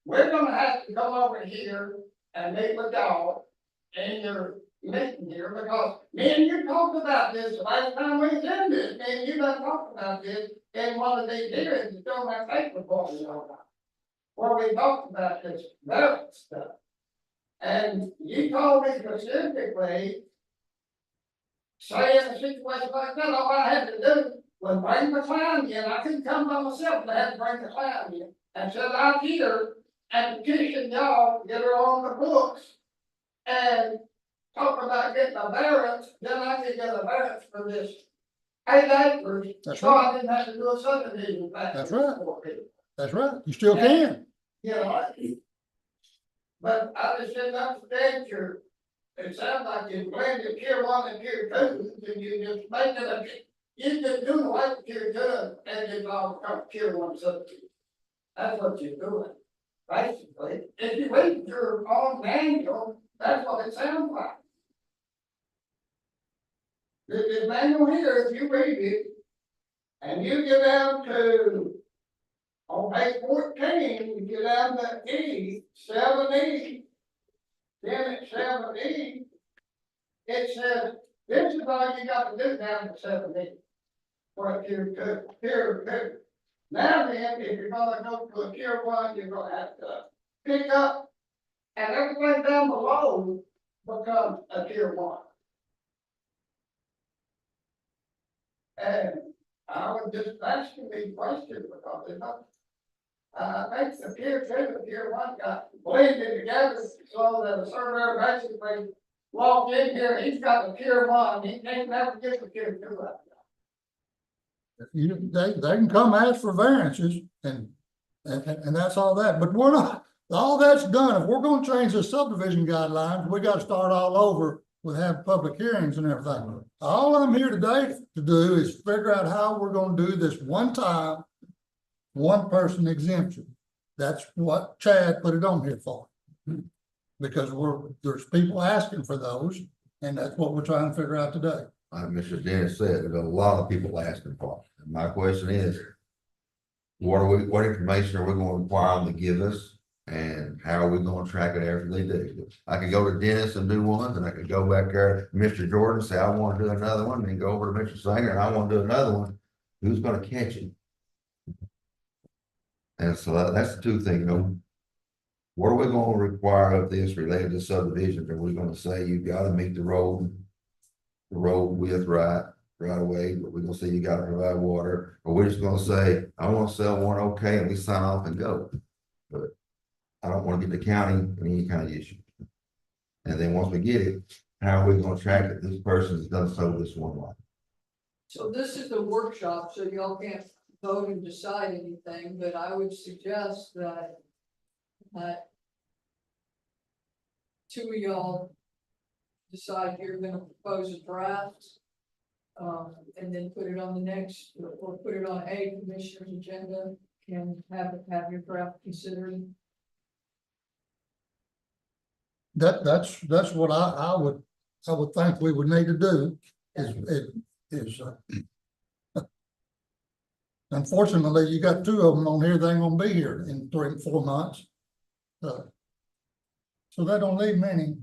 Speaker 9: we're gonna have to come over here and meet with y'all in your meeting here, because me and you talked about this the last time we did this, me and you done talked about this in one of these hearings, it's on that paper for me, where we talked about this very stuff. And you told me specifically, say in a situation like that, all I had to do was bring the client in. I couldn't come by myself, but I had to bring the client in. And said, I'm here and petition y'all, get her on the books. And talk about getting a variance, then I could get a variance for this 8 acres.
Speaker 2: That's
Speaker 9: So
Speaker 2: right.
Speaker 9: I didn't have to do a subdivision back.
Speaker 2: That's
Speaker 9: and
Speaker 2: right.
Speaker 9: forth.
Speaker 2: That's right. You still can.
Speaker 9: You know, but I just didn't understand it sounds like you blended tier one and tier two, and you just make it you just do like tier two, and it's all become tier one subdivision. That's what you're doing. Basically, if you read your own manual, that's what it sounds like. The manual here, if you read it, and you get down to, on page 14, you get down to E, 7E, then at 7E, it says, this is all you got to do down to 7E. For a tier 2. Now then, if you're gonna go to a tier 1, you're gonna have to pick up, and everything down below becomes a tier 1. And I was just asking these questions because it's not. I think the tier 2 and tier 1 got blended together so that a surveyor basically walked in here, he's got the tier 1, he can't never get the tier 2 up.
Speaker 2: They can come ask for variances and that's all that, but we're not, all that's done. If we're gonna change the subdivision guidelines, we gotta start all over with have public hearings and everything. All I'm here today to do is figure out how we're gonna do this one time, one person exemption. That's what Chad put it on here for. Because there's people asking for those, and that's what we're trying to figure out today.
Speaker 4: Like Mr. Dennis said, there's a lot of people asking for it. And my question is, what information are we gonna require them to give us? And how are we gonna track it after they do? I could go to Dennis and do one, and I could go back there, to Mr. Jordan, say, I wanna do another one, and then go over to Mr. Singer, and I wanna do another one. Who's gonna catch it? And so that's the two things, what are we gonna require of this related to subdivisions? Are we gonna say you gotta meet the road width right away, but we're gonna say you gotta provide water, or we're just gonna say, I wanna sell one, okay, and we sign off and go. But I don't wanna get the county in any kind of issue. And then once we get it, how are we gonna track it? This person's done sold this one lot.
Speaker 5: So this is the workshop, so y'all can't vote and decide anything, but I would suggest that two of y'all decide you're gonna propose a draft, and then put it on the next, or put it on a commissioner's agenda and have your draft considered.
Speaker 2: That's what I would think we would need to do is unfortunately, you got two of them on here, they ain't gonna be here in 3 or 4 months. So they don't leave many.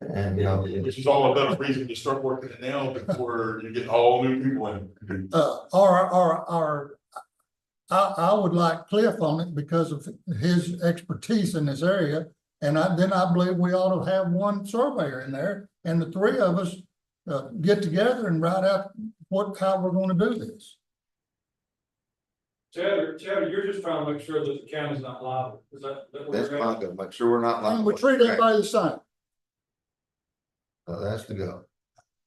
Speaker 4: And,
Speaker 1: Which is all about a reason to start working it now before you get all new people in.
Speaker 2: I would like Cliff on it because of his expertise in this area. And then I believe we ought to have one surveyor in there and the three of us get together and write out how we're gonna do this.
Speaker 7: Chad, you're just trying to make sure that the county's not liable. Is that what
Speaker 4: that's
Speaker 7: you're
Speaker 4: not
Speaker 7: at?
Speaker 4: gonna make sure we're not.
Speaker 2: And we treat everybody the same.
Speaker 4: That's the go.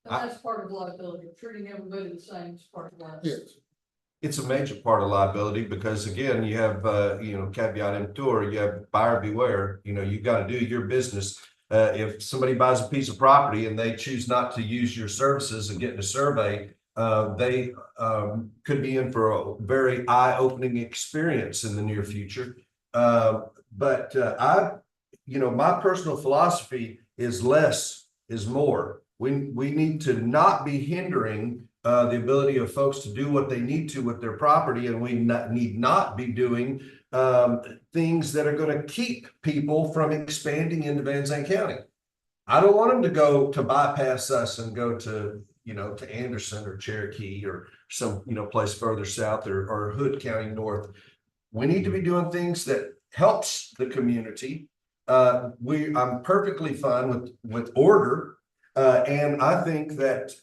Speaker 5: And that's part of liability, treating everybody the same is part of liability.
Speaker 2: Yes.
Speaker 6: It's a major part of liability because again, you have, caveat emptor, you have buyer beware, you got to do your business. If somebody buys a piece of property and they choose not to use your services and get in a survey, they could be in for a very eye-opening experience in the near future. But my personal philosophy is less is more. We need to not be hindering the ability of folks to do what they need to with their property, and we need not be doing things that are going to keep people from expanding into Van Zandt County. I don't want them to go to bypass us and go to to Anderson or Cherokee or some place further south or Hood County north. We need to be doing things that helps the community. I'm perfectly fine with order, and I think that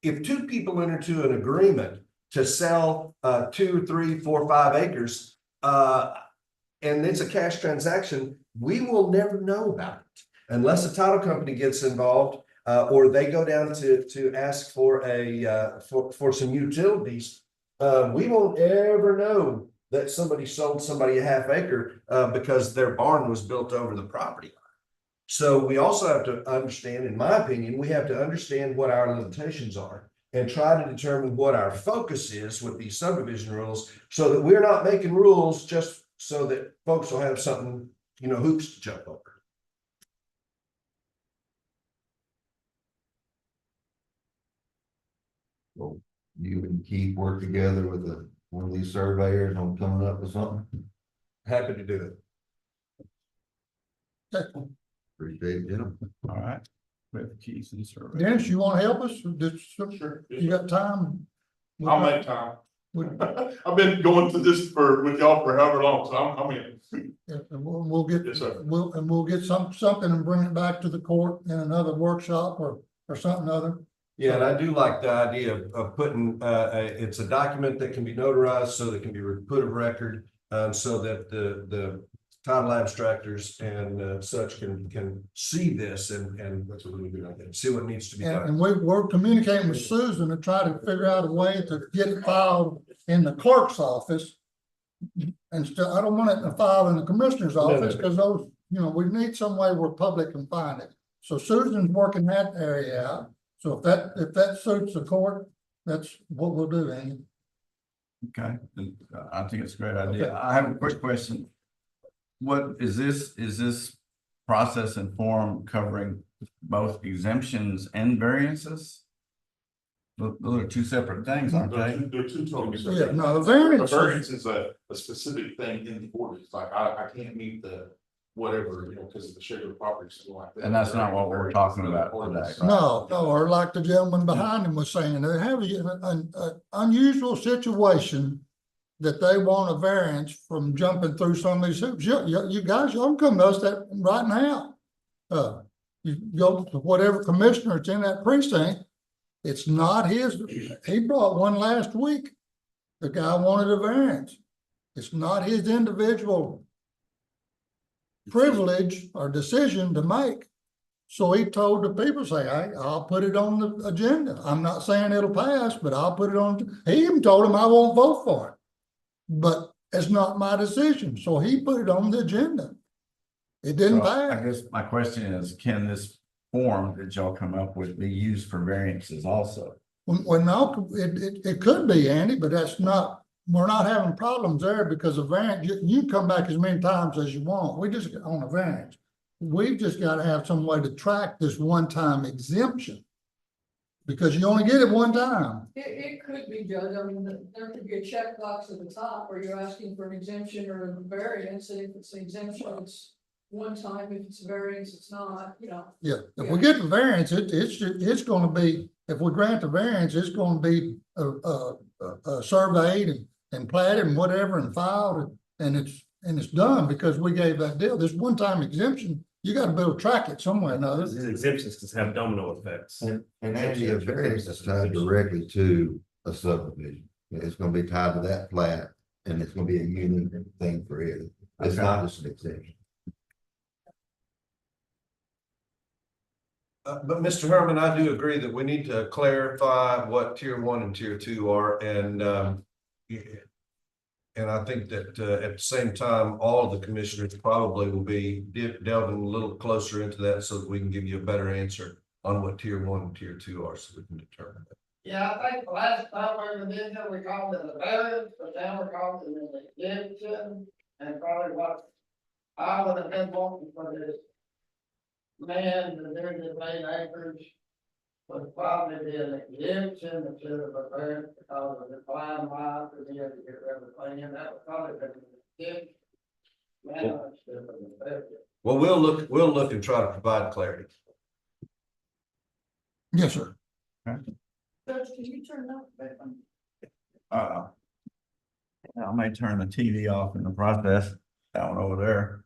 Speaker 6: if two people enter into an agreement to sell 2, 3, 4, 5 acres, and it's a cash transaction, we will never know about it unless a title company gets involved, or they go down to ask for for some utilities. We won't ever know that somebody sold somebody a half acre because their barn was built over the property line. So we also have to understand, in my opinion, we have to understand what our limitations are. and try to determine what our focus is with these subdivision rules, so that we're not making rules just so that folks will have something, you know, hoops to jump over.
Speaker 4: So you and Keith work together with one of these surveyors on coming up with something.
Speaker 6: Happy to do it.
Speaker 4: Appreciate it, gentlemen.
Speaker 3: All right. With keys and survey.
Speaker 2: Dennis, you wanna help us?
Speaker 1: Sure.
Speaker 2: You got time?
Speaker 1: I'll make time.
Speaker 2: We-
Speaker 1: I've been going through this with y'all for however long, so I'm in.
Speaker 2: Yeah, and we'll get,
Speaker 1: Yes, sir.
Speaker 2: we'll get something and bring it back to the court in another workshop or something other.
Speaker 6: Yeah, and I do like the idea of putting, it's a document that can be notarized, so that it can be put of record. So that the title abstractors and such can see this and
Speaker 1: That's a really good idea.
Speaker 6: see what needs to be
Speaker 2: And,
Speaker 6: done.
Speaker 2: and we're communicating with Susan to try to figure out a way to get it filed in the clerk's office. And still, I don't want it in the file in the commissioner's office, because those, we need some way where public can find it. So Susan's working that area out. So if that suits the court, that's what we'll do, Andy.
Speaker 3: Okay, I think it's a great idea.
Speaker 2: Okay.
Speaker 3: I have a quick question. What is this process and form covering both exemptions and variances? Those are two separate things, aren't they?
Speaker 1: They're two totally
Speaker 2: Yeah,
Speaker 1: separate.
Speaker 2: no, the
Speaker 1: A
Speaker 2: variance,
Speaker 1: variance is a specific thing in the ordinance, like I can't meet the whatever, because of the shape of the property, something like that.
Speaker 3: And that's not what we're talking about today.
Speaker 2: no, or like the gentleman behind him was saying, they have an unusual situation that they want a variance from jumping through some of these hoops. You guys, y'all come to us that right now. You go to whatever commissioner it's in that precinct, it's not his, he brought one last week. The guy wanted a variance. It's not his individual privilege or decision to make. So he told the people, say, I'll put it on the agenda. I'm not saying it'll pass, but I'll put it on. He even told him I won't vote for it. But it's not my decision. So he put it on the agenda. It didn't
Speaker 3: So I
Speaker 2: pass.
Speaker 3: guess my question is, can this form that y'all come up with be used for variances also?
Speaker 2: Well, no, it could be, Andy, but that's not, we're not having problems there because of variance. You come back as many times as you want. We just on a variance. We've just got to have some way to track this one-time exemption. Because you only get it one time.
Speaker 5: It could be, Judge, I mean, there could be a checkbox at the top where you're asking for an exemption or a variance, and if it's an exemption, it's one time, if it's a variance, it's not,
Speaker 2: Yeah, if we get the variance, it's gonna be, if we grant the variance, it's gonna be surveyed and platted and whatever and filed and it's done because we gave that deal. This one-time exemption, you gotta be able to track it somewhere or another.
Speaker 10: These exemptions can have domino effects.
Speaker 4: And actually, a variance is tied directly to a subdivision. It's gonna be tied to that plat and it's gonna be a unique thing for it. It's not just an exemption.
Speaker 6: But Mr. Herman, I do agree that we need to clarify what tier 1 and tier 2 are, and I think that at the same time, all of the commissioners probably will be delving a little closer into that so that we can give you a better answer on what tier 1 and tier 2 are, so we can determine that.
Speaker 9: Yeah, I think the last time we did that, we called it a variance, but now we're calling it an exemption. And probably what I would have been wanting for this land, and there's the 8 acres, would probably be an exemption instead of a variance because of the climb line to be able to get everything in. That would probably be an exemption. Now instead of a variance.
Speaker 6: Well, we'll look and try to provide clarity.
Speaker 2: Yes, sir.
Speaker 5: Judge, can you turn that back on?
Speaker 3: I may turn the TV off in the process. That one over there.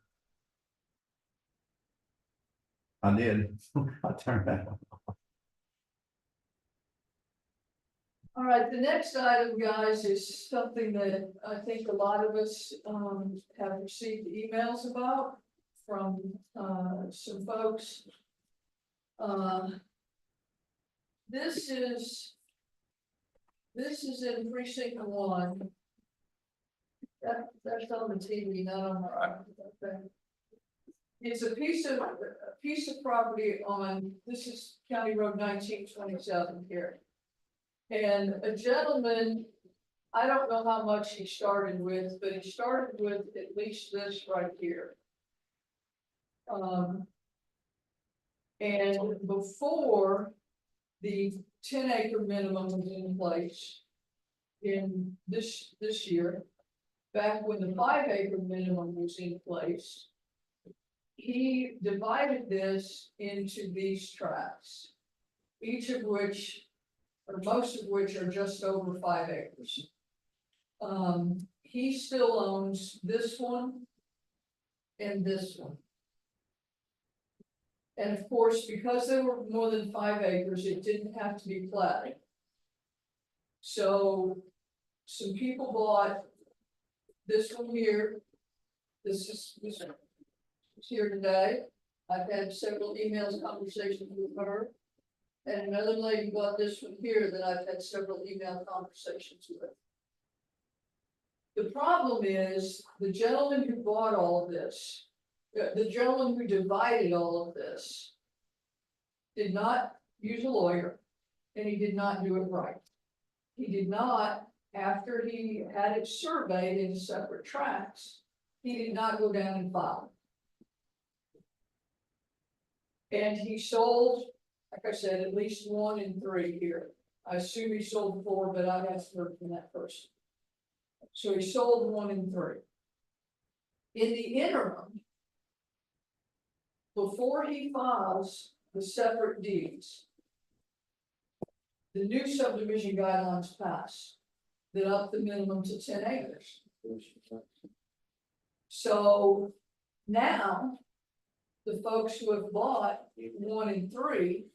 Speaker 3: I did. I turned that off.
Speaker 5: All right, the next item, guys, is something that I think a lot of us, have received emails about from, some folks. This is in precinct 1. That's on the TV, not on the. Okay. It's a piece of property on, this is County Road 1927 here. And a gentleman, I don't know how much he started with, but he started with at least this right here. And before the 10-acre minimum was in place in this year, back when the 5-acre minimum was in place, he divided this into these tracts, each of which, or most of which are just over 5 acres. He still owns this one and this one. And of course, because they were more than 5 acres, it didn't have to be platted. So some people bought this one here. This is here today. I've had several emails, conversations with her. And another lady bought this one here that I've had several email conversations with. The problem is the gentleman who bought all of this, the gentleman who divided all of this, did not use a lawyer, and he did not do it right. He did not, after he had it surveyed in separate tracts, he did not go down and file. And he sold, like I said, at least 1 in 3 here. I assume he sold 4, but I haven't heard from that person. So he sold 1 in 3. In the interim, before he files the separate deeds, the new subdivision guidelines pass that up the minimum to 10 acres. So now the folks who have bought 1 in 3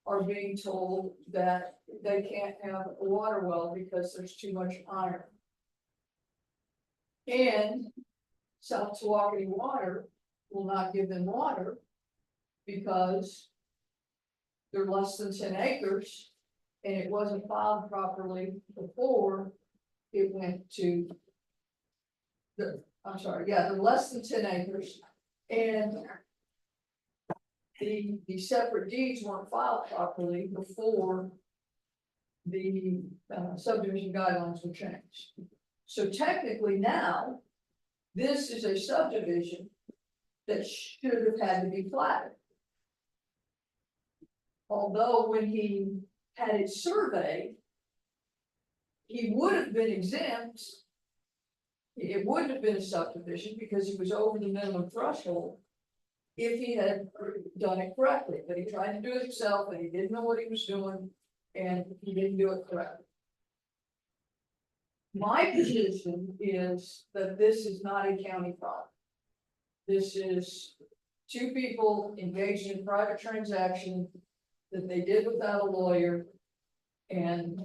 Speaker 5: are being told that they can't have a water well because there's too much iron. And South Tawakoni Water will not give them water because they're less than 10 acres and it wasn't filed properly before it went to they're less than 10 acres and the separate deeds weren't filed properly before the subdivision guidelines were changed. So technically now, this is a subdivision that should have had to be platted. Although when he had it surveyed, he would have been exempt. It wouldn't have been a subdivision because he was over the minimum threshold if he had done it correctly, but he tried to do it himself and he didn't know what he was doing and he didn't do it correctly. My position is that this is not a county problem. This is 2 people engaged in a private transaction that they did without a lawyer and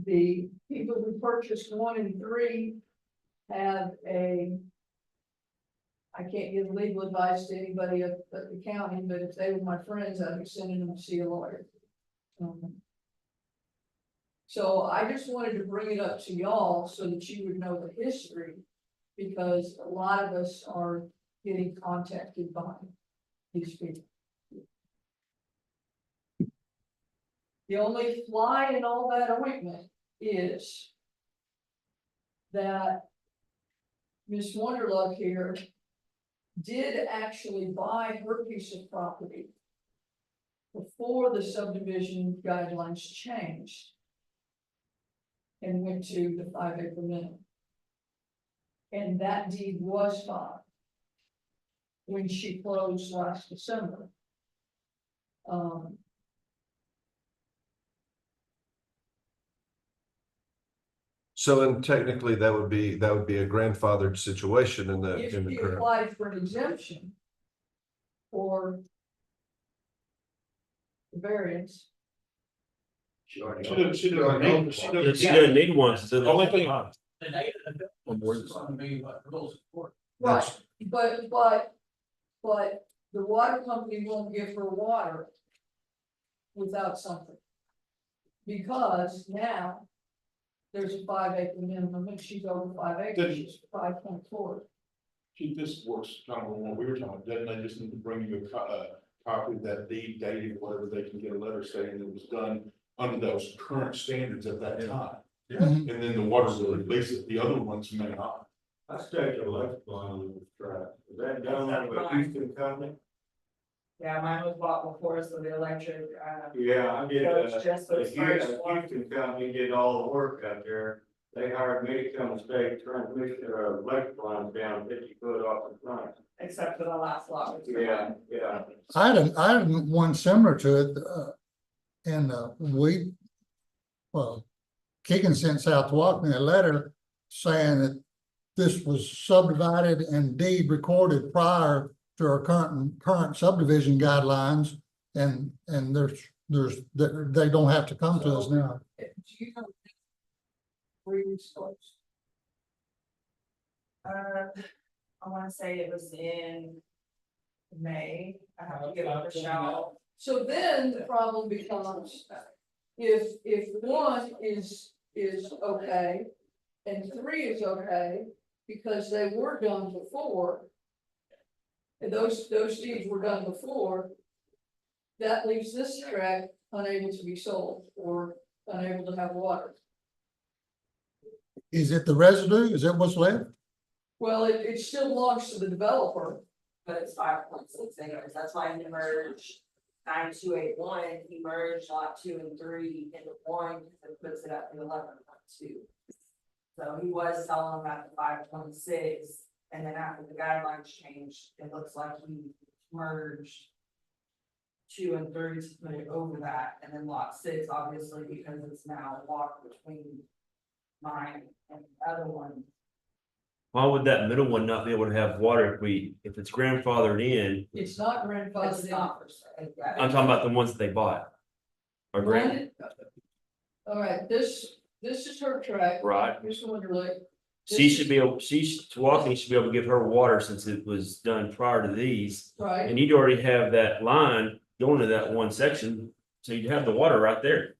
Speaker 5: the people who purchased 1 in 3 have I can't give legal advice to anybody at the county, but if they were my friends, I'd be sending them to see a lawyer. So I just wanted to bring it up to y'all so that you would know the history, because a lot of us are getting contacted by these people. The only fly in all that ointment is that Miss Wonderluck here did actually buy her piece of property before the subdivision guidelines changed and went to the 5-acre minimum. And that deed was filed when she closed last December.
Speaker 6: So, and technically that would be a grandfathered situation in the
Speaker 5: If
Speaker 6: current.
Speaker 5: he applied for an exemption or variance,
Speaker 1: She doesn't
Speaker 10: need one. So
Speaker 1: The only thing-
Speaker 5: right, but the water company won't give her water without something. Because now there's a 5-acre minimum and she's over 5 acres, she's 5.4.
Speaker 1: This works kind of on what we were talking about, doesn't they just need to bring you copy of that deed dated, whatever, they can get a letter saying it was done under those current standards at that time.
Speaker 2: Mhm.
Speaker 1: And then the water will release it, the other ones may not.
Speaker 8: I stayed your electric line on the track. Is that done out of a Houston company?
Speaker 11: Yeah, mine was bought before, so the electric,
Speaker 8: Yeah, I did,
Speaker 11: So it's just
Speaker 8: a
Speaker 11: those first
Speaker 8: Houston company did all the work out there. They hired me to come and stake transmission or electric lines down 50 foot off the front.
Speaker 11: except for the last lot. which is
Speaker 8: Yeah,
Speaker 11: mine.
Speaker 8: yeah.
Speaker 2: I had one similar to it, and, well, Keegan sent South Walkeny a letter saying that this was subdivided and deed recorded prior to our current subdivision guidelines, and they don't have to come to us now.
Speaker 5: Do you know? Where you start?
Speaker 11: I wanna say it was in May, I have to give it a shout.
Speaker 5: So then the problem becomes, if one is okay, and three is okay, because they were done before. And those deeds were done before. That leaves this tract unable to be sold or unable to have water.
Speaker 2: Is it the residue? Is that what's left?
Speaker 5: Well, it still belongs to the developer.
Speaker 11: But it's 5.6 acres, that's why he merged 9281, he merged lot 2 and 3 into one, because it puts it at the 11.2. So he was selling them at the 5.6, and then after the guidelines changed, it looks like he merged 2 and 3 to put it over that, and then lot 6, obviously, because it's now locked between mine and the other one.
Speaker 10: Why would that middle one not be able to have water if it's grandfathered in?
Speaker 5: It's not grandfathered
Speaker 11: It's
Speaker 5: in.
Speaker 11: not for sale.
Speaker 10: I'm talking about the ones that they bought. Or grand,
Speaker 5: All right, this is her tract.
Speaker 10: right?
Speaker 5: Here's the Winter Lake.
Speaker 10: She should be able, Walking should be able to give her water since it was done prior to these.
Speaker 5: Right,
Speaker 10: And you'd already have that line going to that one section, so you'd have the water right there.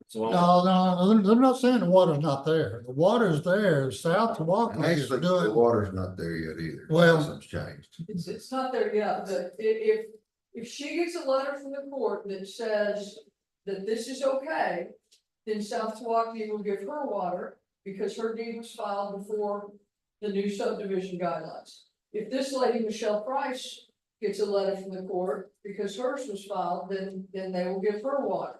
Speaker 10: So
Speaker 2: No, they're not saying the water's not there. The water's there. South Walkeny is
Speaker 4: Actually, the
Speaker 2: doing,
Speaker 4: water's not there yet either.
Speaker 2: Well-
Speaker 4: Something's changed.
Speaker 5: it's not there yet, but if she gets a letter from the court that says that this is okay, then South Walkeny will give her water because her deed was filed before the new subdivision guidelines. If this lady, Michelle Price, gets a letter from the court because hers was filed, then they will give her water.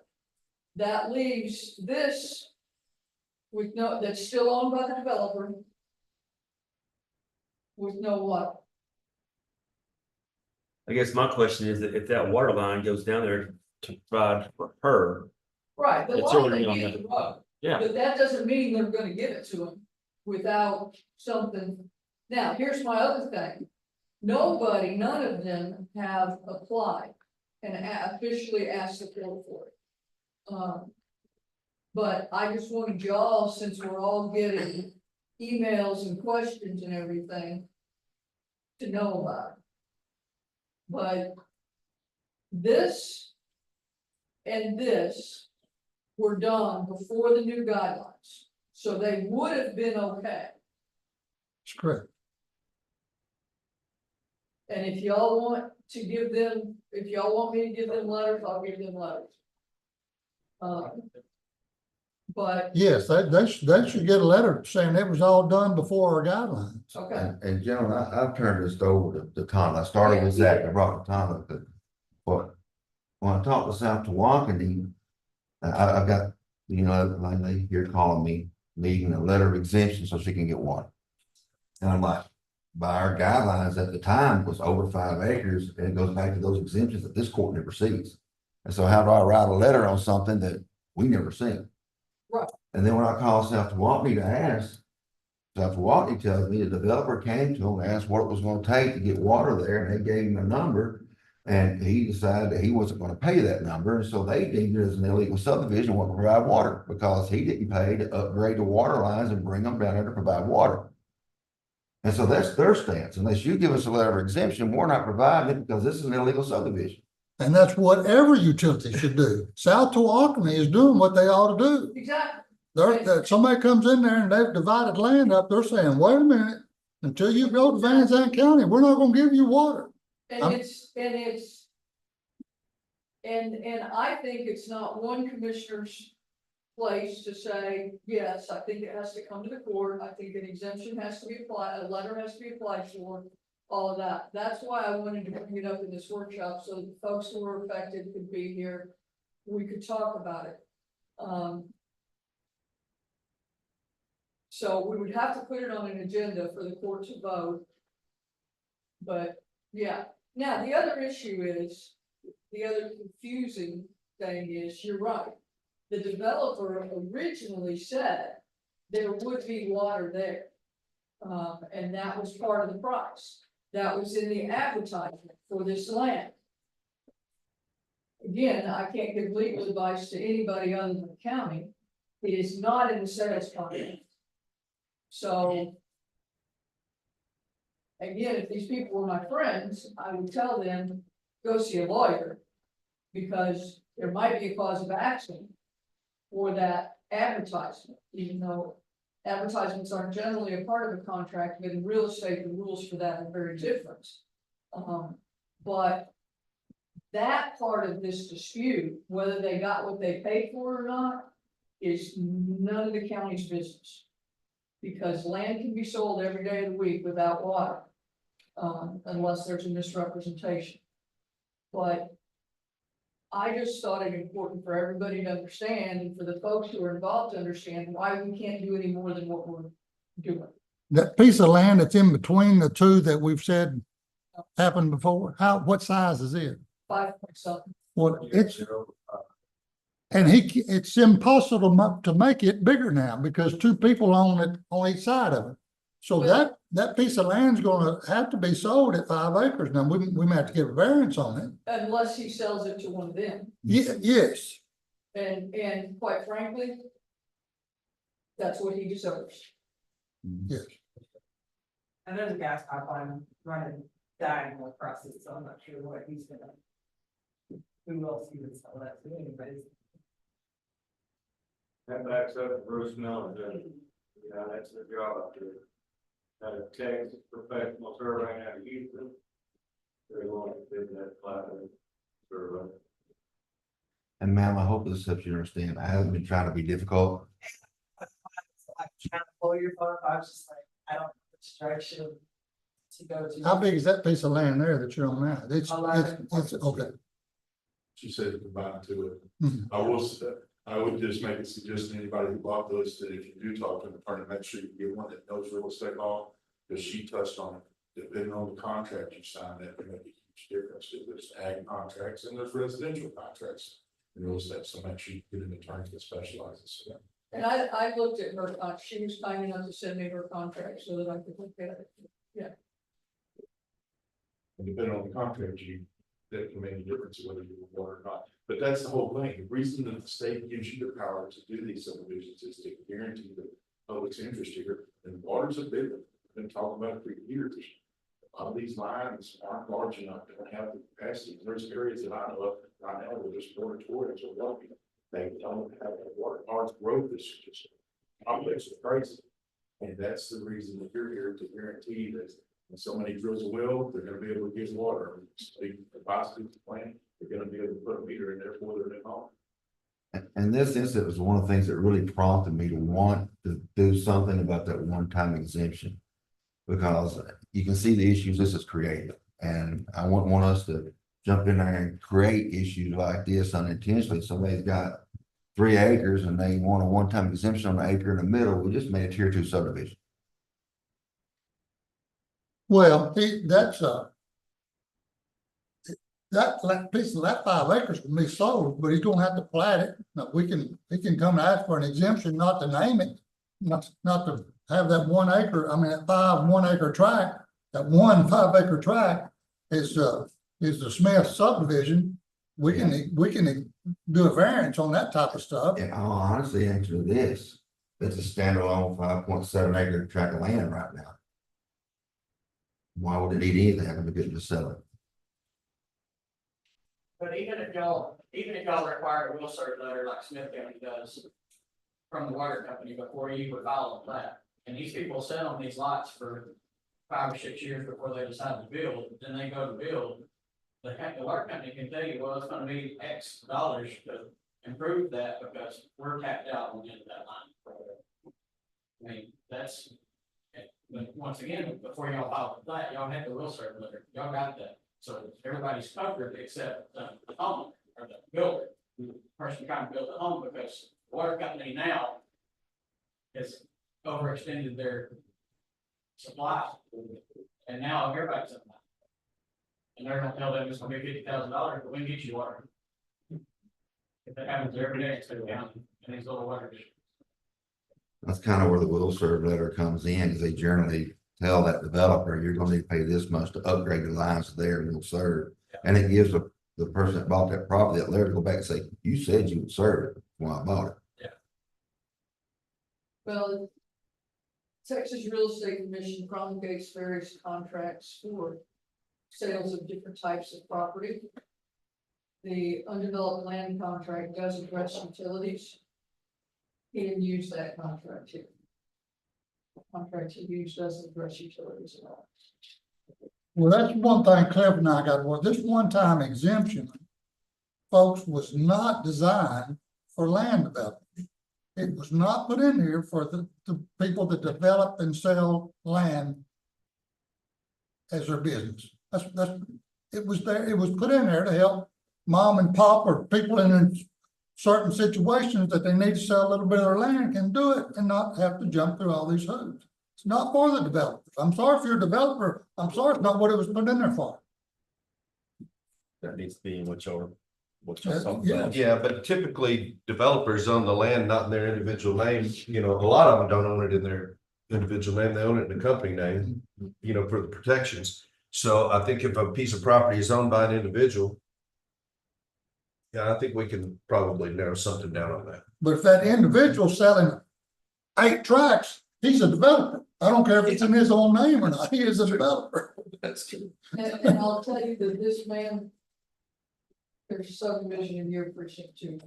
Speaker 5: That leaves this with no, that's still owned by the developer with no water.
Speaker 10: I guess my question is that if that water line goes down there to provide for her,
Speaker 5: Right, the
Speaker 10: It's
Speaker 5: law
Speaker 10: already
Speaker 5: they
Speaker 10: on
Speaker 5: get
Speaker 10: the-
Speaker 5: the road,
Speaker 10: yeah.
Speaker 5: but that doesn't mean they're gonna give it to them without something. Now, here's my other thing. Nobody, none of them have applied and officially asked the court for it. But I just wanted y'all, since we're all getting emails and questions and everything, to know about it. But this and this were done before the new guidelines, so they would have been okay.
Speaker 2: it's correct.
Speaker 5: And if y'all want to give them, if y'all want me to give them letters, I'll give them letters. But,
Speaker 2: Yes, they should get a letter saying it was all done before our guidelines.
Speaker 5: okay,
Speaker 4: And gentlemen, I've turned this over to Tom. I started with Zach, I brought Tom up, but when I talked to South Walkeny, I've got, like they here calling me, needing a letter of exemption so she can get water. And I'm like, by our guidelines at the time was over 5 acres, and it goes back to those exemptions that this court never sees. And so how do I write a letter on something that we never seen?
Speaker 5: Right.
Speaker 4: And then when I call South Walkeny to ask, South Walkeny tells me the developer came to him and asked what it was gonna take to get water there, and they gave him a number. And he decided that he wasn't gonna pay that number, and so they deemed it as an illegal subdivision, wanting to provide water, because he didn't pay to upgrade the water lines and bring them down there to provide water. And so that's their stance. Unless you give us a letter of exemption, we're not providing it because this is an illegal subdivision.
Speaker 2: And that's what every utility should do. South Walkeny is doing what they ought to do.
Speaker 5: exactly.
Speaker 2: Somebody comes in there and they've divided land up, they're saying, wait a minute, until you go to Van Zandt County, we're not gonna give you water.
Speaker 5: And it's And I think it's not one commissioner's place to say, yes, I think it has to come to the court, I think an exemption has to be applied, a letter has to be applied for, all of that. That's why I wanted to bring it up in this workshop, so the folks who were affected could be here, we could talk about it. So we would have to put it on an agenda for the court to vote. But, yeah, now, the other issue is, the other confusing thing is, you're right. The developer originally said there would be water there. And that was part of the price. That was in the advertisement for this land. Again, I can't give legal advice to anybody other than the county. It is not in the sales contract. So. Again, if these people were my friends, I would tell them, go see a lawyer. Because there might be a cause of action for that advertisement, even though advertisements aren't generally a part of the contract, but in real estate, the rules for that are very different. But that part of this dispute, whether they got what they paid for or not, is none of the county's business. Because land can be sold every day of the week without water, unless there's a misrepresentation. But I just thought it important for everybody to understand, and for the folks who are involved to understand why we can't do any more than what we're doing.
Speaker 2: That piece of land that's in between the two that we've said happened before, what size is it?
Speaker 5: 5 point something.
Speaker 2: Well, and it's impossible to make it bigger now because two people own it on each side of it. So that piece of land's gonna have to be sold at 5 acres. Now, we may have to give a variance on it.
Speaker 5: Unless he sells it to one of them.
Speaker 2: Yes.
Speaker 5: And quite frankly, that's what he deserves.
Speaker 2: Yes.
Speaker 11: And there's a gas pipeline running diagonal across it, so I'm not sure what he's gonna. Who else he would sell that to anyways.
Speaker 8: That backs up to Bruce Miller, that's the job up there. Texas professional survey out of Houston. They're going to do that platinum survey.
Speaker 4: And ma'am, I hope this helps you understand. I haven't been trying to be difficult.
Speaker 11: I'm trying to pull your phone, I was just like, I don't know which direction to go to.
Speaker 2: How big is that piece of land there that you're on now? It's okay.
Speaker 1: She said to combine to it.
Speaker 2: Mhm.
Speaker 1: I would just make a suggestion to anybody who bought those, that if you do talk to an attorney, make sure you get one that knows real estate law, because she touched on it. Depending on the contract you sign, that can make a huge difference. There's ag contracts and there's residential contracts in real estate, so make sure you get an attorney that specializes in that.
Speaker 5: And I looked at her, she was kind enough to send me her contract so that I could look at it. Yeah.
Speaker 1: And depending on the contract, that can make a difference whether you want or not. But that's the whole thing. The reason that the state gives you the power to do these subdivisions is to guarantee the public's interest here. And water's a big one. We've been talking about it for years. A lot of these lines aren't large enough to have the capacity. There's areas that I know of right now where there's moratoriums are working. They don't have that water. Large growth is just complex and crazy. And that's the reason that you're here, to guarantee that when somebody drills a well, they're gonna be able to get water. The capacity plant, they're gonna be able to put a meter in there for their home.
Speaker 4: And this incident was one of the things that really prompted me to want to do something about that one-time exemption. Because you can see the issues this has created, and I wouldn't want us to jump in there and create issues like this unintentionally. Somebody's got 3 acres and they want a one-time exemption on an acre in the middle. We just made a tier 2 subdivision.
Speaker 2: Well, that's that piece of that 5 acres can be sold, but he's gonna have to plat it. Now, he can come and ask for an exemption not to name it, not to have that 1 acre, I mean, that 1 acre tract, that 5 acre tract is the Smith subdivision. We can do a variance on that type of stuff.
Speaker 4: And I'll honestly answer this, it's a standalone 5.7 acre tract of land right now. Why would it need anything? I'm gonna get to sell it.
Speaker 12: But even if y'all require a will serve letter like Smith County does from the water company before you would file a plat, and these people sit on these lots for 5 or 6 years before they decide to build, then they go to build, the water company can tell you, well, it's gonna be X dollars to improve that because we're tapped out on the end of that line. I mean, that's, but once again, before y'all file the plat, y'all had the will serve letter, y'all got that. So everybody's covered except the home or the builder, the person trying to build the home, because the water company now has overextended their supply. And now everybody's up. And they're gonna tell them it's gonna be $50,000, but we can get you water. If that happens every day, it's gonna down in these little water districts.
Speaker 4: That's kind of where the will serve letter comes in, because they generally tell that developer, you're gonna need to pay this much to upgrade the lines to their will serve. And it gives the person that bought that property that letter to go back and say, you said you would serve it when I bought it.
Speaker 5: Well, Texas Real Estate Commission promulgates various contracts for sales of different types of property. The undeveloped land contract does address utilities. He didn't use that contract here. The contract he used doesn't address utilities at all.
Speaker 2: Well, that's one thing Cliff and I got, well, this one-time exemption, folks, was not designed for land development. It was not put in here for the people that develop and sell land as their business. It was there, it was put in there to help mom and pop or people in certain situations that they need to sell a little bit of their land can do it and not have to jump through all these hoops. It's not for the developers. I'm sorry if you're a developer. I'm sorry, it's not what it was put in there for.
Speaker 10: That needs to be in what y'all
Speaker 2: Yeah,
Speaker 10: talking
Speaker 2: yeah.
Speaker 10: about.
Speaker 6: Yeah, but typically developers own the land, not in their individual name. You know, a lot of them don't own it in their individual name. They own it in the company name, you know, for the protections. So I think if a piece of property is owned by an individual, yeah, I think we can probably narrow something down on that.
Speaker 2: But if that individual selling 8 tracks, he's a developer. I don't care if it's in his own name or not. He is a developer.
Speaker 6: That's true.
Speaker 5: And I'll tell you that this man, there's a subdivision in your precinct too.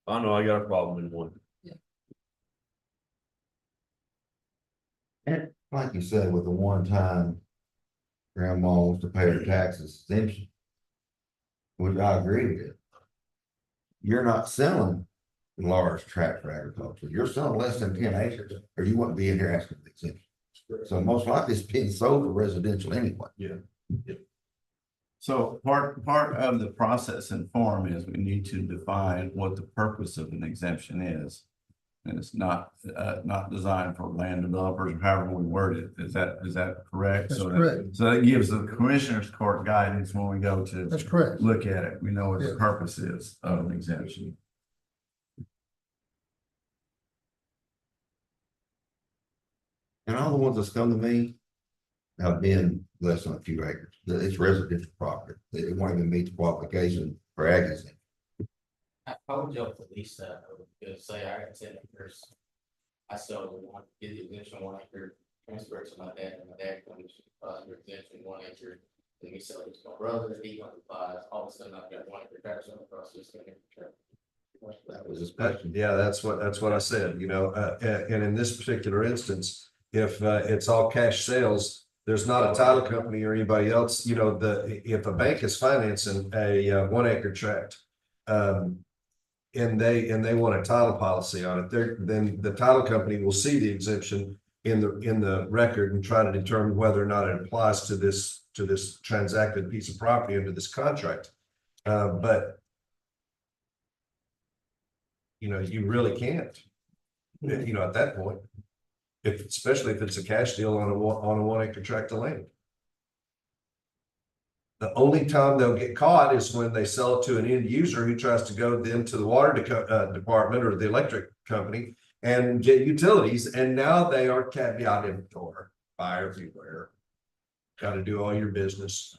Speaker 10: I know I got a problem in one.
Speaker 4: And like you said, with the one-time grandma wants to pay her taxes exemption, which I agree with it. You're not selling large tract for agriculture. You're selling less than 10 acres, or you wouldn't be in here asking for the exemption. So most likely it's being sold for residential anyway.
Speaker 3: So part of the process and form is we need to define what the purpose of an exemption is. And it's not designed for land developers, or however we word it. Is that correct?
Speaker 2: That's
Speaker 3: So
Speaker 2: correct.
Speaker 3: So that gives the commissioners court guidance when we go to
Speaker 2: That's correct.
Speaker 3: look at it. We know what the
Speaker 2: Yeah.
Speaker 3: purpose is of an exemption.
Speaker 4: And all the ones that's come to me have been less than a few acres. It's residential property. It won't even meet the qualification for ag exemption.
Speaker 12: How would y'all police that? Because say I got 10 acres. I still want to get the exemption 1 acre, transfer it to my dad, and my dad comes, exemption 1 acre. Then we sell it to my brother, he applies, all of a sudden I've got 1 acre tax on the process.
Speaker 4: That was his question.
Speaker 6: Yeah, that's what I said, you know, and in this particular instance, if it's all cash sales, there's not a title company or anybody else, you know, if a bank is financing a 1 acre tract, and they want a title policy on it, then the title company will see the exemption in the record and try to determine whether or not it applies to this transacted piece of property under this contract. But you know, you really can't, you know, at that point, especially if it's a cash deal on a 1 acre tract of land. The only time they'll get caught is when they sell it to an end user who tries to go then to the water department or the electric company and get utilities. And now they are caveat emptor, buyer beware. Got to do all your business.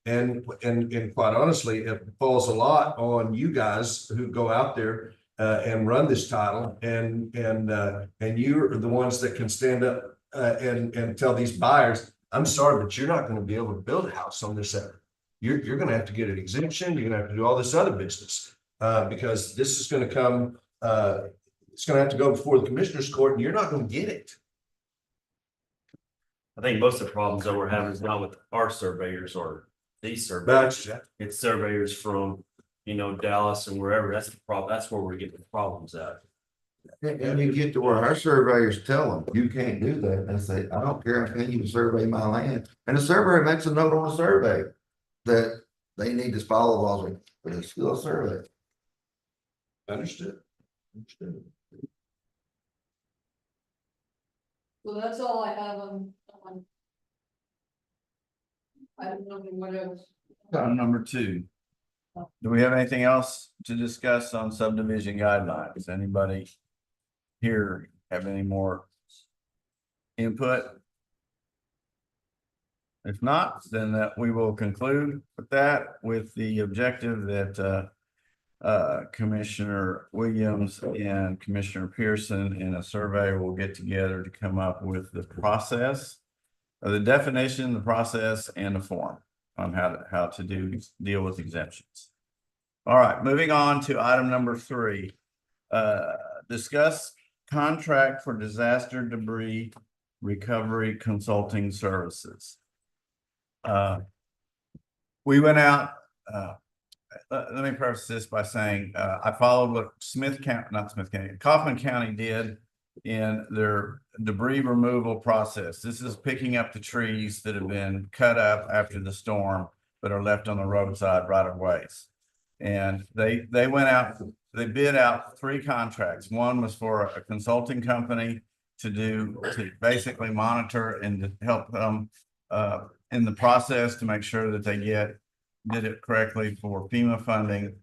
Speaker 6: And quite honestly, it falls a lot on you guys who go out there and run this title, and you're the ones that can stand up and tell these buyers, I'm sorry, but you're not going to be able to build a house on this area. You're going to have to get an exemption. You're going to have to do all this other business because this is going to come. It's going to have to go before the commissioner's court, and you're not going to get it.
Speaker 10: I think most of the problems that we're having is not with our surveyors or these surveys.
Speaker 6: Gotcha.
Speaker 10: It's surveyors from, Dallas and wherever. That's the problem. That's where we're getting the problems at.
Speaker 4: And you get to where our surveyors tell them, you can't do that, and they say, I don't care, I can't even survey my land, and the surveyor makes a note on the survey. That they need to follow the laws, but it's still a survey.
Speaker 6: Understood.
Speaker 5: So that's all I have on. I don't know what else.
Speaker 3: Item number 2. Do we have anything else to discuss on subdivision guidelines? Anybody here have any more input? If not, then we will conclude with that, with the objective that Commissioner Williams and Commissioner Pearson and a surveyor will get together to come up with the process, the definition, the process, and the form on how to deal with exemptions. All right, moving on to item number 3. Discuss contract for disaster debris recovery consulting services. We went out, let me preface this by saying, I followed what Kaufman County did in their debris removal process. This is picking up the trees that have been cut up after the storm, but are left on the roadside right of ways. And they went out, they bid out 3 contracts. One was for a consulting company to basically monitor and to help them in the process to make sure that they did it correctly for FEMA funding.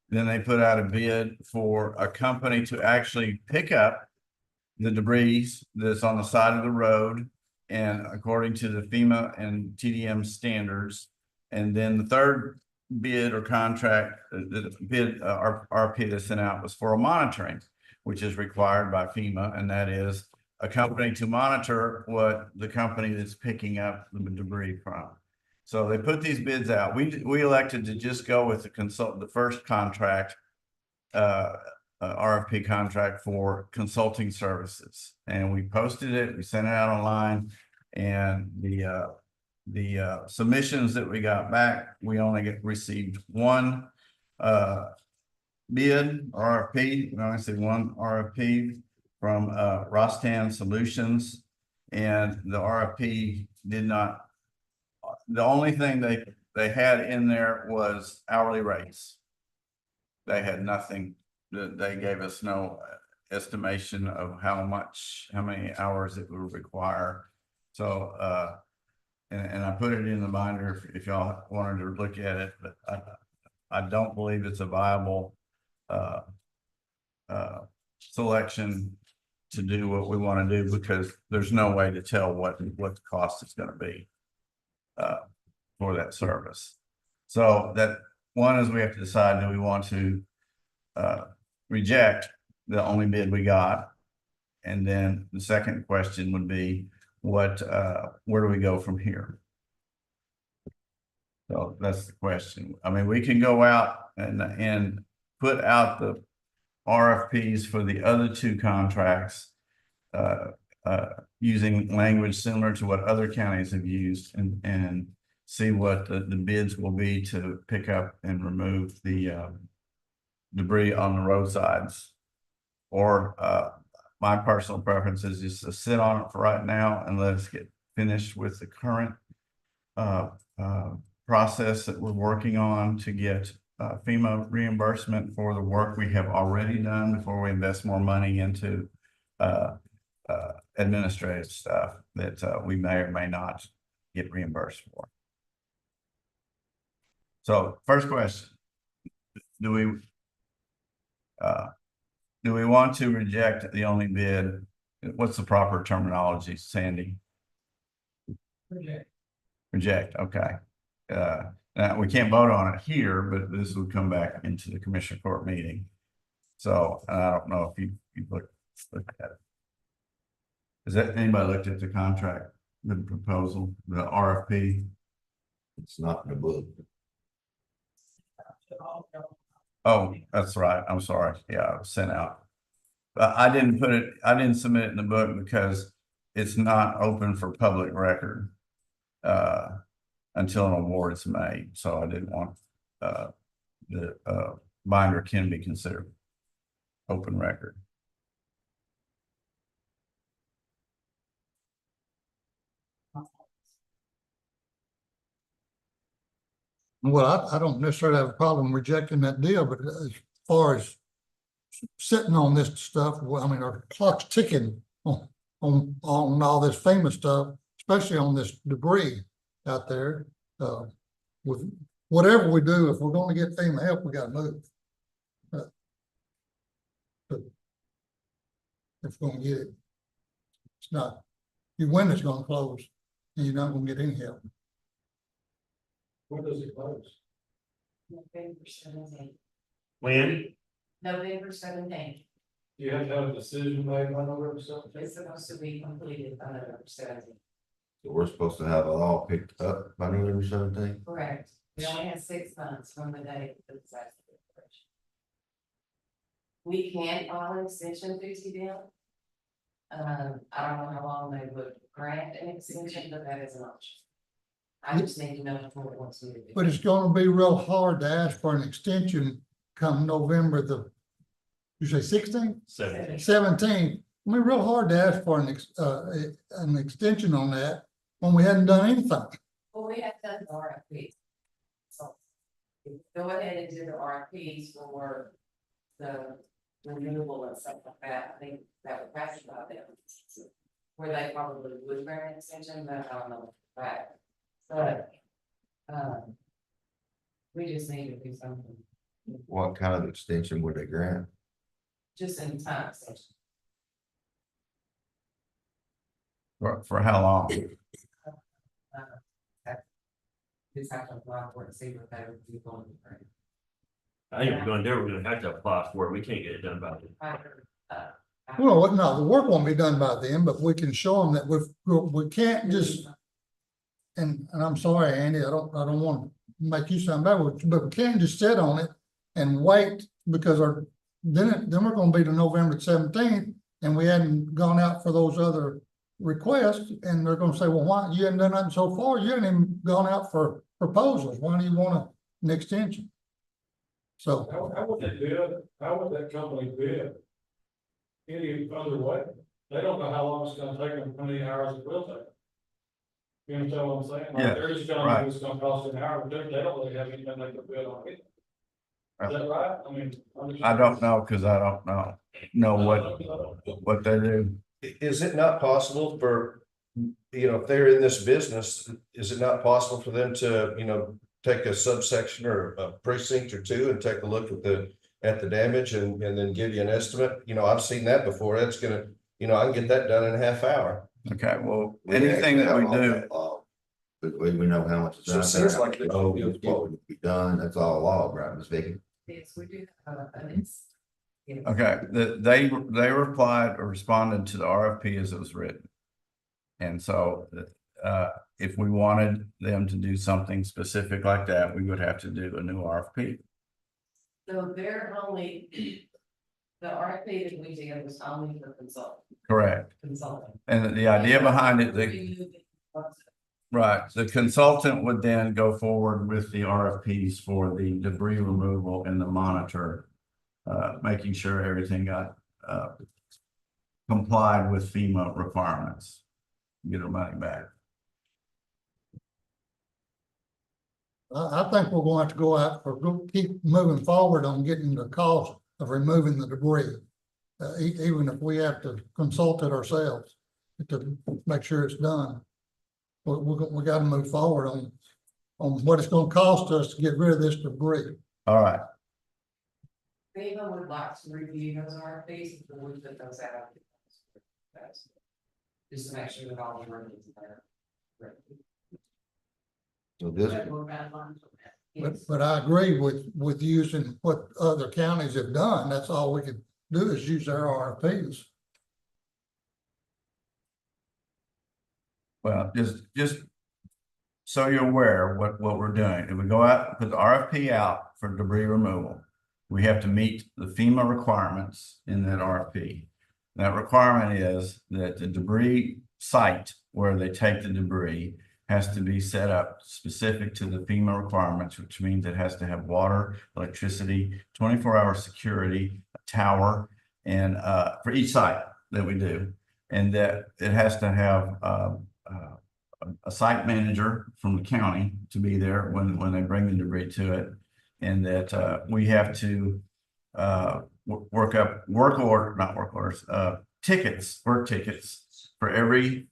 Speaker 3: Then they put out a bid for a company to actually pick up the debris that's on the side of the road and according to the FEMA and TDM standards. And then the third bid or contract, the bid RFP that sent out was for a monitoring, which is required by FEMA, and that is a company to monitor what the company that's picking up the debris from. So they put these bids out. We elected to just go with the first contract, RFP contract for consulting services, and we posted it. We sent it out online, and the submissions that we got back, we only received one bid RFP. We only see one RFP from Rostan Solutions, and the RFP did not. The only thing they had in there was hourly rates. They had nothing. They gave us no estimation of how many hours it would require. So and I put it in the binder if y'all wanted to look at it, but I don't believe it's a viable selection to do what we want to do, because there's no way to tell what the cost is going to be for that service. So that one is we have to decide, do we want to reject the only bid we got? And then the second question would be, where do we go from here? So that's the question. I mean, we can go out and put out the RFPs for the other 2 contracts using language similar to what other counties have used, and see what the bids will be to pick up and remove the debris on the roadsides. Or my personal preference is just to sit on it for right now and let us get finished with the current process that we're working on to get FEMA reimbursement for the work we have already done before we invest more money into administrative stuff that we may or may not get reimbursed for. So first question, do we want to reject the only bid? What's the proper terminology, Sandy? Reject, okay. Now we can't vote on it here, but this would come back into the commissioner court meeting. So I don't know if you look at it. Has anybody looked at the contract, the proposal, the RFP?
Speaker 4: It's not in the book.
Speaker 3: Oh, that's right. I'm sorry. Yeah, it was sent out. But I didn't submit it in the book because it's not open for public record. until an award is made, so I didn't want, the, binder can be considered open record.
Speaker 2: Well, I don't necessarily have a problem rejecting that deal, but as far as sitting on this stuff, well, I mean, our clock's ticking on all this famous stuff, especially on this debris out there. With whatever we do, if we're gonna get FEMA help, we gotta move. But if we're gonna get it, it's not, your window's gonna close and you're not gonna get any help.
Speaker 7: When does it close?
Speaker 11: November 17th.
Speaker 10: When?
Speaker 11: November 17th.
Speaker 7: You have to have a decision made by November 17th?
Speaker 11: It's supposed to be completed by November 17th.
Speaker 4: So we're supposed to have it all picked up by November 17th.
Speaker 11: Correct. We only have 6 months from the date of the disaster declaration. We can file an extension through TDM. I don't know how long they would grant an extension, but that is an option. I just need to know what it wants me to do.
Speaker 2: But it's gonna be real hard to ask for an extension come November you say 16th? 17th. I mean, real hard to ask for an extension on that when we hadn't done anything.
Speaker 11: Well, we have done the RFPs. So go ahead and do the RFPs for the renewable and stuff like that. I think that would pass by them. Where they probably would grant an extension, but I don't know that. But we just need to do something,
Speaker 4: What kind of extension would they grant?
Speaker 11: just in time extension.
Speaker 3: For how long?
Speaker 11: Just have to apply for it and see what they would be going to bring.
Speaker 10: I think we're gonna do, we're gonna have to apply for it. We can't get it done by then.
Speaker 2: Well, no, the work won't be done by then, but we can show them that we can't just, and I'm sorry, Andy, I don't want to make you sound bad, but we can't just sit on it and wait because then we're gonna be to November 17th and we hadn't gone out for those other requests and they're gonna say, well, why, you haven't done nothing so far, you haven't even gone out for proposals, why do you want an extension? So.
Speaker 7: How would they bid? How would that company bid? Any other way? They don't know how long it's gonna take them, how many hours it will take. You understand what I'm saying? Like,
Speaker 3: Yeah,
Speaker 7: they're just telling
Speaker 3: right.
Speaker 7: you it's gonna cost an hour, but they don't really have anything they can bid on it. Is that right? I mean.
Speaker 3: I don't know, because I don't know what they do.
Speaker 6: Is it not possible for, if they're in this business, is it not possible for them to, take a subsection or a precinct or two and take a look at the damage and then give you an estimate? I've seen that before. That's gonna, I can get that done in a half hour.
Speaker 3: Okay, well, anything that we do,
Speaker 4: But we know how much.
Speaker 6: So it seems like they should be
Speaker 4: What would be done, that's all law, right, Ms. Vicky?
Speaker 11: Yes, we do have an
Speaker 3: okay, they replied or responded to the RFP as it was written. And so, if we wanted them to do something specific like that, we would have to do a new RFP.
Speaker 11: So they're only, the RFP that we did was only for
Speaker 3: Correct.
Speaker 11: consulting.
Speaker 3: And the idea behind it, right, the consultant would then go forward with the RFPs for the debris removal and the monitor, making sure everything got complied with FEMA requirements. Get our money back.
Speaker 2: I think we're going to have to go out keep moving forward on getting the cost of removing the debris. Even if we have to consult it ourselves to make sure it's done. We got to move forward on what it's going to cost us to get rid of this debris.
Speaker 3: All right.
Speaker 11: FEMA would like to review those RFPs before we put those out. Just to make sure that all the money is there.
Speaker 4: So this,
Speaker 2: But I agree with using what other counties have done. That's all we could do is use their RFPs.
Speaker 3: Well, just so you're aware of what we're doing. If we go out, put the RFP out for debris removal, we have to meet the FEMA requirements in that RFP. That requirement is that the debris site where they take the debris has to be set up specific to the FEMA requirements, which means it has to have water, electricity, 24-hour security, a tower, and for each site that we do. And that it has to have a site manager from the county to be there when they bring the debris to it. And that we have to work tickets for every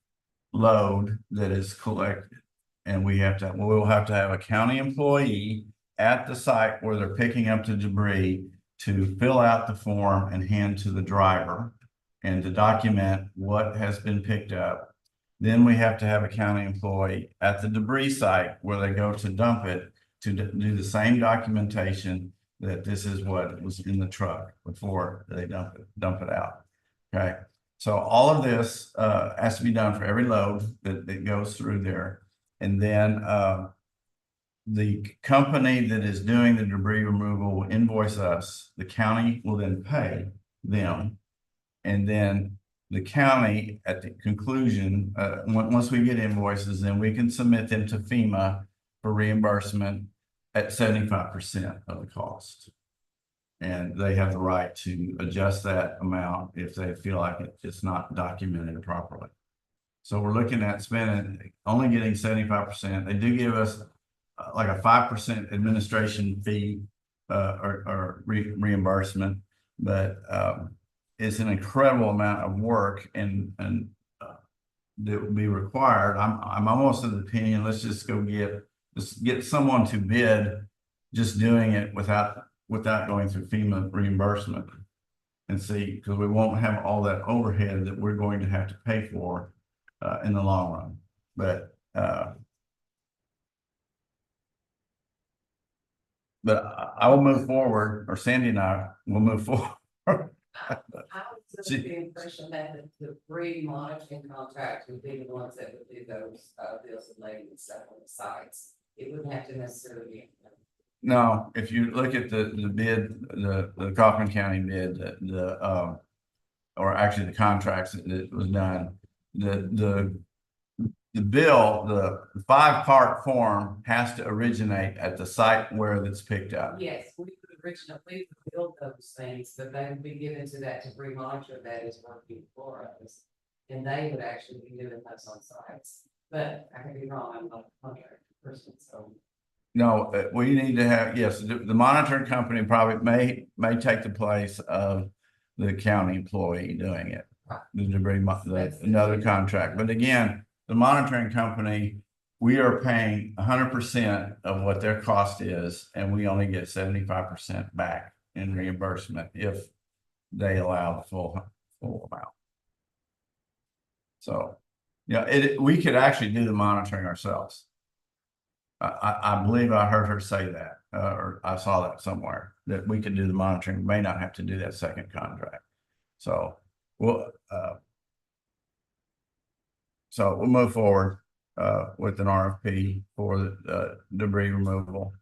Speaker 3: load that is collected. And we'll have to have a county employee at the site where they're picking up the debris to fill out the form and hand to the driver and to document what has been picked up. Then we have to have a county employee at the debris site where they go to dump it to do the same documentation that this is what was in the truck before they dump it out. Okay, so all of this has to be done for every load that goes through there. And then the company that is doing the debris removal will invoice us. The county will then pay them. And then the county, at the conclusion, once we get invoices, then we can submit them to FEMA for reimbursement at 75% of the cost. And they have the right to adjust that amount if they feel like it's not documented properly. So we're looking at only getting 75%. They do give us like a 5% administration fee or reimbursement, but it's an incredible amount of work and that would be required. I'm almost of the opinion, let's just go get someone to bid just doing it without going through FEMA reimbursement and see, because we won't have all that overhead that we're going to have to pay for in the long run. But I will move forward, or Sandy and I will move forward.
Speaker 11: I was under the impression that the debris monitoring contract would be the ones that would do those bills and levies and stuff on the sites. It wouldn't have to necessarily be.
Speaker 3: No, if you look at the bid, the Kaufman County bid, or actually the contracts that was done, the bill, the 5-part form has to originate at the site where it's picked up.
Speaker 11: Yes, we would originally build those things, but they would be given to that debris monitor that is working for us. And they would actually be doing those on sites, but I could be wrong, I'm not a contract person, so.
Speaker 3: No, we need to have, yes, the monitoring company probably may take the place of the county employee doing it. The debris, another contract, but again, the monitoring company, we are paying 100% of what their cost is, and we only get 75% back in reimbursement if they allow the full amount. So, yeah, we could actually do the monitoring ourselves. I believe I heard her say that, or I saw that somewhere, that we could do the monitoring, may not have to do that second contract. So we'll move forward with an RFP for the debris removal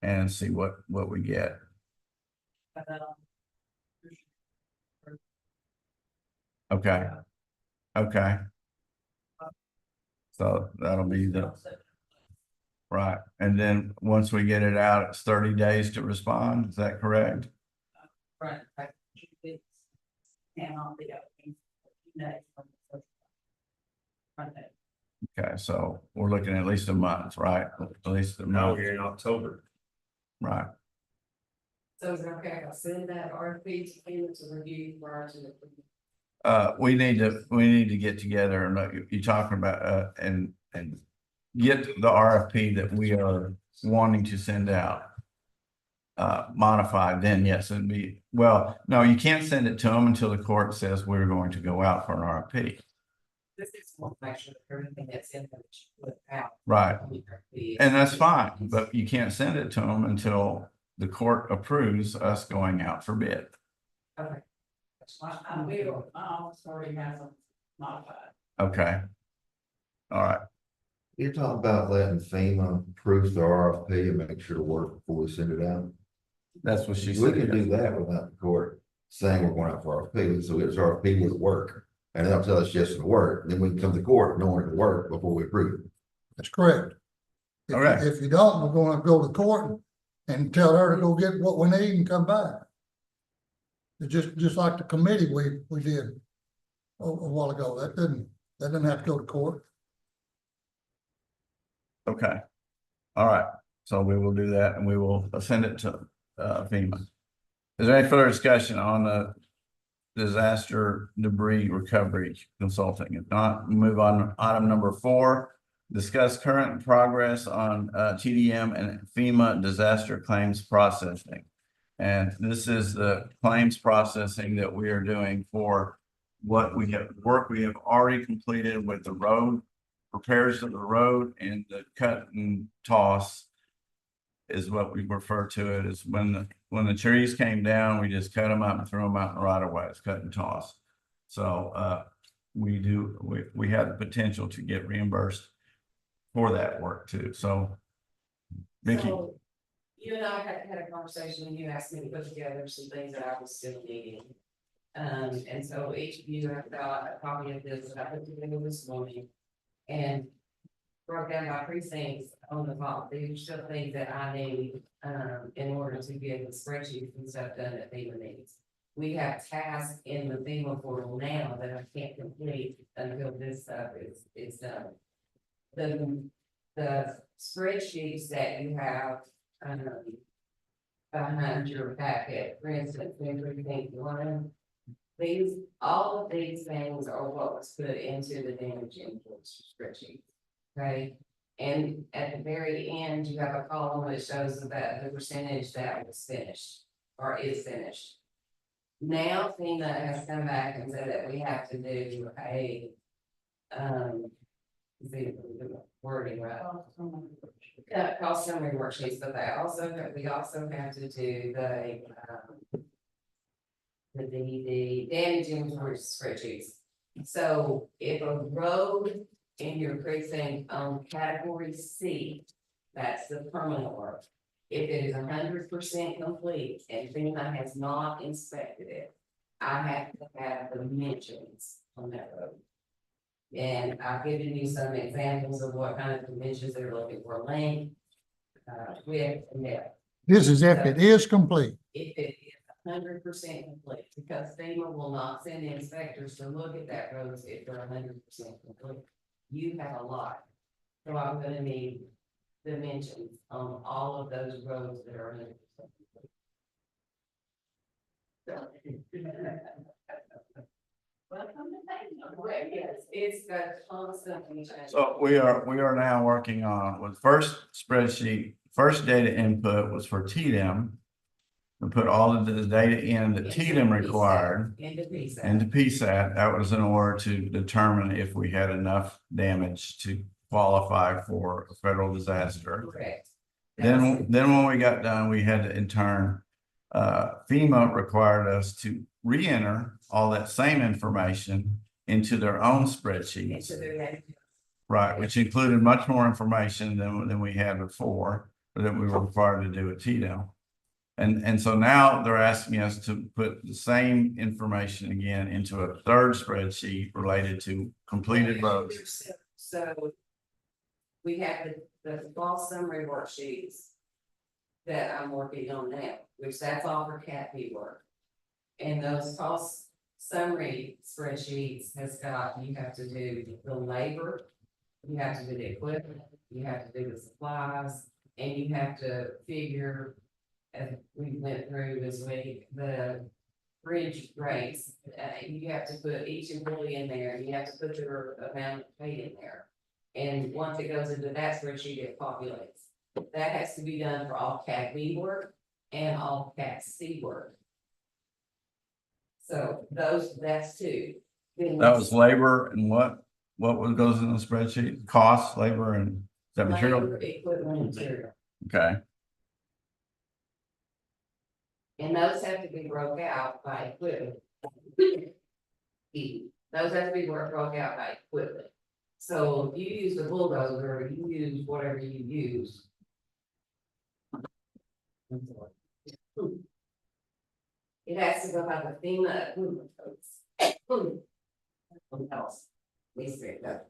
Speaker 3: and see what we get. Okay. Okay. So that'll be right. And then once we get it out, it's 30 days to respond. Is that correct?
Speaker 11: Right. And I'll be up.
Speaker 3: Okay, so we're looking at least a month, right? At least a
Speaker 10: Now
Speaker 3: month,
Speaker 10: we're in October.
Speaker 3: right?
Speaker 11: So is it okay if I send that RFP to him to review prior to the?
Speaker 3: We need to get together and you talking about and get the RFP that we are wanting to send out modified. Then yes, it'd be, well, no, you can't send it to them until the court says we're going to go out for an RFP.
Speaker 11: This is one measure of everything that's in there without.
Speaker 3: Right. And that's fine, but you can't send it to them until the court approves us going out for bid.
Speaker 11: Okay. I will, I almost already have them modified.
Speaker 3: Okay. All right.
Speaker 4: You're talking about letting FEMA approve the RFP and make sure to work before we send it out.
Speaker 3: That's what she
Speaker 4: We
Speaker 3: said.
Speaker 4: can do that without the court saying we're going out for RFP. So it's RFP will work. And they'll tell us yes, it'll work. Then we can come to court knowing it'll work before we approve it.
Speaker 2: That's correct. If,
Speaker 3: Okay.
Speaker 2: if you don't, we're gonna go to court and tell her to go get what we need and come back. It's just like the committee we did a while ago. That didn't have to go to court.
Speaker 3: Okay. All right, so we will do that and we will send it to FEMA. Is there any further discussion on the disaster debris recovery consulting? If not, move on to item number 4. Discuss current progress on TDM and FEMA disaster claims processing. And this is the claims processing that we are doing for what we have already completed with the road, repairs of the road, and the cut and toss is what we refer to it as. When the trees came down, we just cut them up and threw them out in the right of way. It's cut and toss. So we have the potential to get reimbursed for that work too. So Vicky.
Speaker 11: So, you and I had a conversation, and you asked me to put together some things that I was still needing. And so each of you have got a copy of this that I put together this morning. And broke down by precincts on the top. These are still things that I need, in order to get the spreadsheets and stuff done that FEMA needs. We have tasks in the FEMA portal now that I can't complete until this stuff is done. The spreadsheets that you have, behind your packet, for instance, in precinct 1, all of these things are what was put into the damage inventory spreadsheet. Okay, and at the very end, you have a column that shows that the percentage that was finished or is finished. Now FEMA has come back and said that we have to do a, the wording right. Cost summary worksheets, but we also have to do the damage inventory spreadsheets. So if a road in your precinct on category C, that's the permanent work. If it is 100% complete and FEMA has not inspected it, I have to have the dimensions on that road. And I've given you some examples of what kind of dimensions they're looking for: length, width, and depth.
Speaker 2: This is if it is complete.
Speaker 11: If it is 100% complete, because FEMA will not send inspectors to look at that road if they're 100% complete. You have a lot, so I'm gonna need dimensions on all of those roads that are 100% complete. Yes, it's got constantly changing.
Speaker 3: So we are now working on, with first spreadsheet, first data input was for TDM. We put all of the data in that TDM required into PSAT. That was in order to determine if we had enough damage to qualify for a federal disaster.
Speaker 11: Correct.
Speaker 3: Then when we got done, we had to in turn, FEMA required us to re-enter all that same information into their own spreadsheets. Right, which included much more information than we had before, but that we were required to do at TDM. And so now they're asking us to put the same information again into a third spreadsheet related to completed roads.
Speaker 11: So we have the fall summary worksheets that I'm working on now, which that's all for CAT-B work. And those cost summary spreadsheets has got, you have to do the labor, you have to do the equipment, you have to do the supplies, and you have to figure, as we went through this week, the bridge rates. You have to put each employee in there, and you have to put their amount paid in there. And once it goes into that spreadsheet, it populates. That has to be done for all CAT-B work and all CAT-C work. So that's 2. Then
Speaker 3: That was labor and what goes in the spreadsheet? Cost, labor, and is that material?
Speaker 11: labor, equipment, and material.
Speaker 3: Okay,
Speaker 11: And those have to be broke out by equipment. Those have to be broke out by equipment. So if you use the bulldozer, you use whatever you use. It has to go by the FEMA equipment codes. Something else. They say that.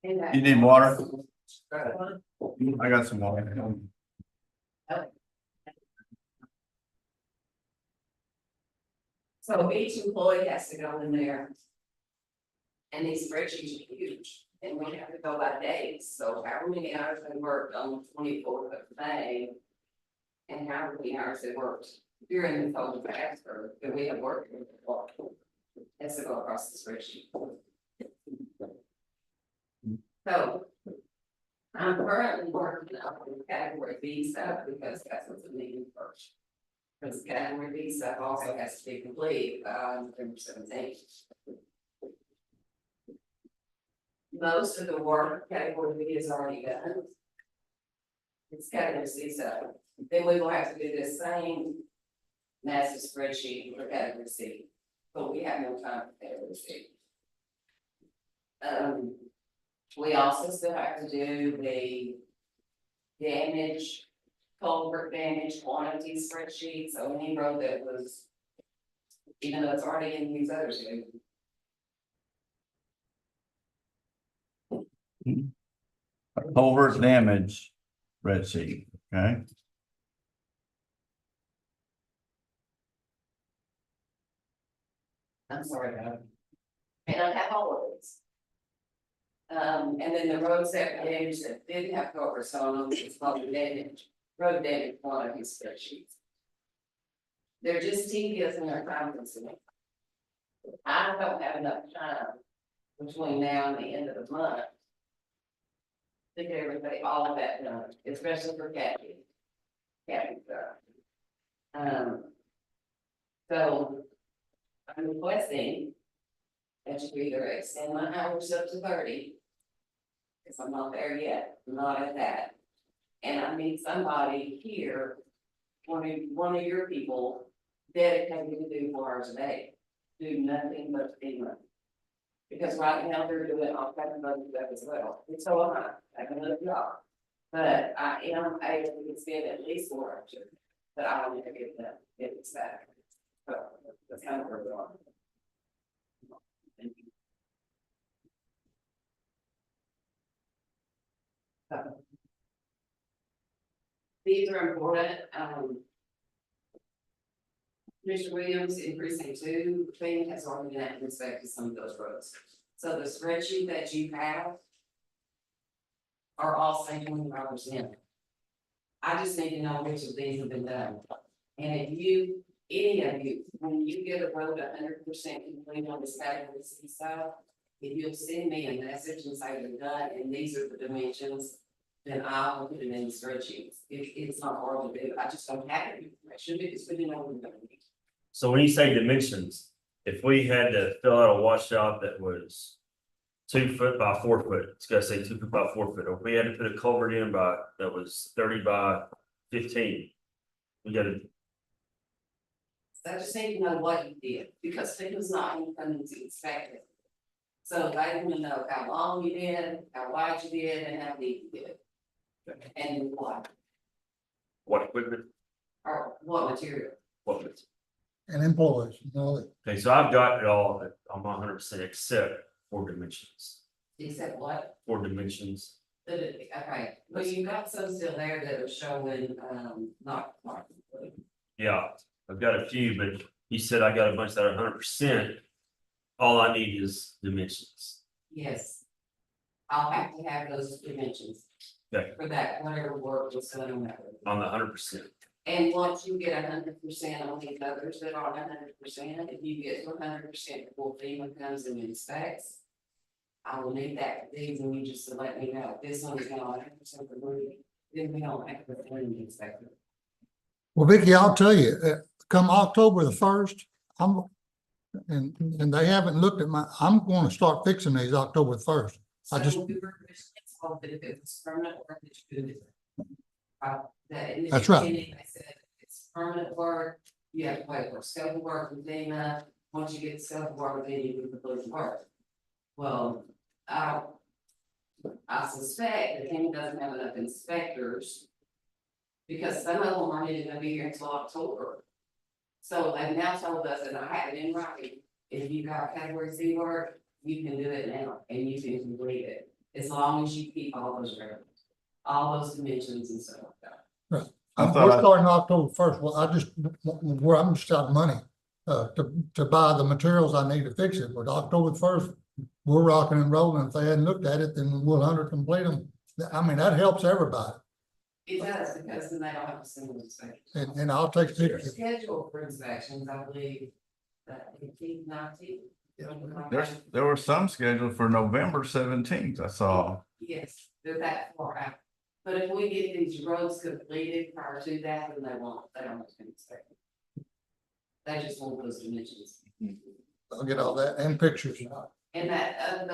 Speaker 3: You need water? I got some water.
Speaker 11: So each employee has to go in there. And these spreadsheets are huge, and we have to go by days, so however many hours they worked on the 24th of May. And however many hours they worked during the whole transfer that we have worked with. Has to go across the spreadsheet. So. I'm currently working on the category B stuff because that's what's needed first. Because category B stuff also has to be complete, November 17th. Most of the work category B is already done. It's category C stuff. Then we will have to do the same master spreadsheet for category C, but we have no time for category C. We also still have to do the damage, culvert damage quantity spreadsheet, so any road that was, even though it's already in these other two.
Speaker 3: Culvert damage spreadsheet, okay?
Speaker 11: I'm sorry about it. And I have all of these. And then the roads that were damaged that didn't have culverts on them, it's called the damage, road damage quantity spreadsheets. They're just tedious and they're time consuming. I don't have enough time between now and the end of the month to get everybody, all of that done, especially for Kathy. Kathy's stuff. So I'm requesting that you either extend my hours up to 30. Because I'm not there yet, I'm not at that. And I need somebody here, one of your people dedicated to do 4 hours a day. Do nothing but FEMA. Because right now they're doing all kinds of other stuff as well. And so am I have another job. But I am able to spend at least 4 hours, but I don't ever get that, get this back. So that's kind of where we are. Thank you. These are important, Mr. Williams in precinct 2, thing has already been inspected some of those roads. So the spreadsheet that you have are all saying $20 in. I just need to know which of these have been done. And if you, any of you, when you get a road 100% complete on this category C side, if you'll send me a message and say they're done and these are the dimensions, then I'll put it in the spreadsheets. It's not hard to do. I just don't have it. Should be, it's really not.
Speaker 10: So when you say dimensions, if we had to fill out a wash job that was 2 foot by 4 foot, it's gotta say 2 foot by 4 foot, or if we had to put a culvert in by, that was 30 by 15. We gotta,
Speaker 11: So I just need to know what you did, because FEMA's not even coming to inspect it. So I want to know how long you did, how wide you did, and how deep you did. And
Speaker 10: what equipment,
Speaker 11: or what material.
Speaker 10: what was.
Speaker 2: And employees, you know,
Speaker 10: Okay, so I've got it all, I'm 100% except 4 dimensions,
Speaker 11: You said what?
Speaker 10: 4 dimensions.
Speaker 11: Okay, well, you got some still there that are showing, not.
Speaker 10: Yeah, I've got a few, but he said I got a bunch that are 100%. All I need is dimensions.
Speaker 11: Yes. I'll have to have those dimensions.
Speaker 10: Okay.
Speaker 11: For that, whatever work was done on that.
Speaker 10: On the 100%.
Speaker 11: And once you get 100% on these others that are 100%, if you get to 100% before FEMA comes and inspects. I will need that, these, and you just to let me know, this one is not 100% approved, then we don't have to put an inspector.
Speaker 2: well, Vicky, I'll tell you, come October the 1st, and they haven't looked at I'm gonna start fixing these October 1st. I just.
Speaker 11: So we were told that if it was permanent work, that you could. That in the
Speaker 2: That's right.
Speaker 11: beginning, they said it's permanent work, you have to wait for scope of work with FEMA, once you get the scope of work, then you can complete the work. Well, I suspect that FEMA doesn't have enough inspectors. Because some of them aren't even gonna be here until October. So they've now told us, and I have it in writing, if you got category C work, you can do it now and you can complete it. as long as you keep all those records, all those dimensions and stuff like that.
Speaker 2: We're starting October first. Well, I'm just out of money, to buy the materials I need to fix it. But October first, we're rocking and rolling. If they hadn't looked at it, then we'll complete them. I mean, that helps everybody.
Speaker 11: It does, because then they don't have a single inspection.
Speaker 2: And I'll take
Speaker 11: Your
Speaker 2: pictures.
Speaker 11: schedule for inspections, I believe, that 18th, 19th.
Speaker 3: There were some scheduled for November 17th, I saw.
Speaker 11: Yes, they're that far out. But if we get these roads completed prior to that, then they don't have to inspect. They just want those dimensions.
Speaker 2: I'll get all that and pictures.
Speaker 11: And that,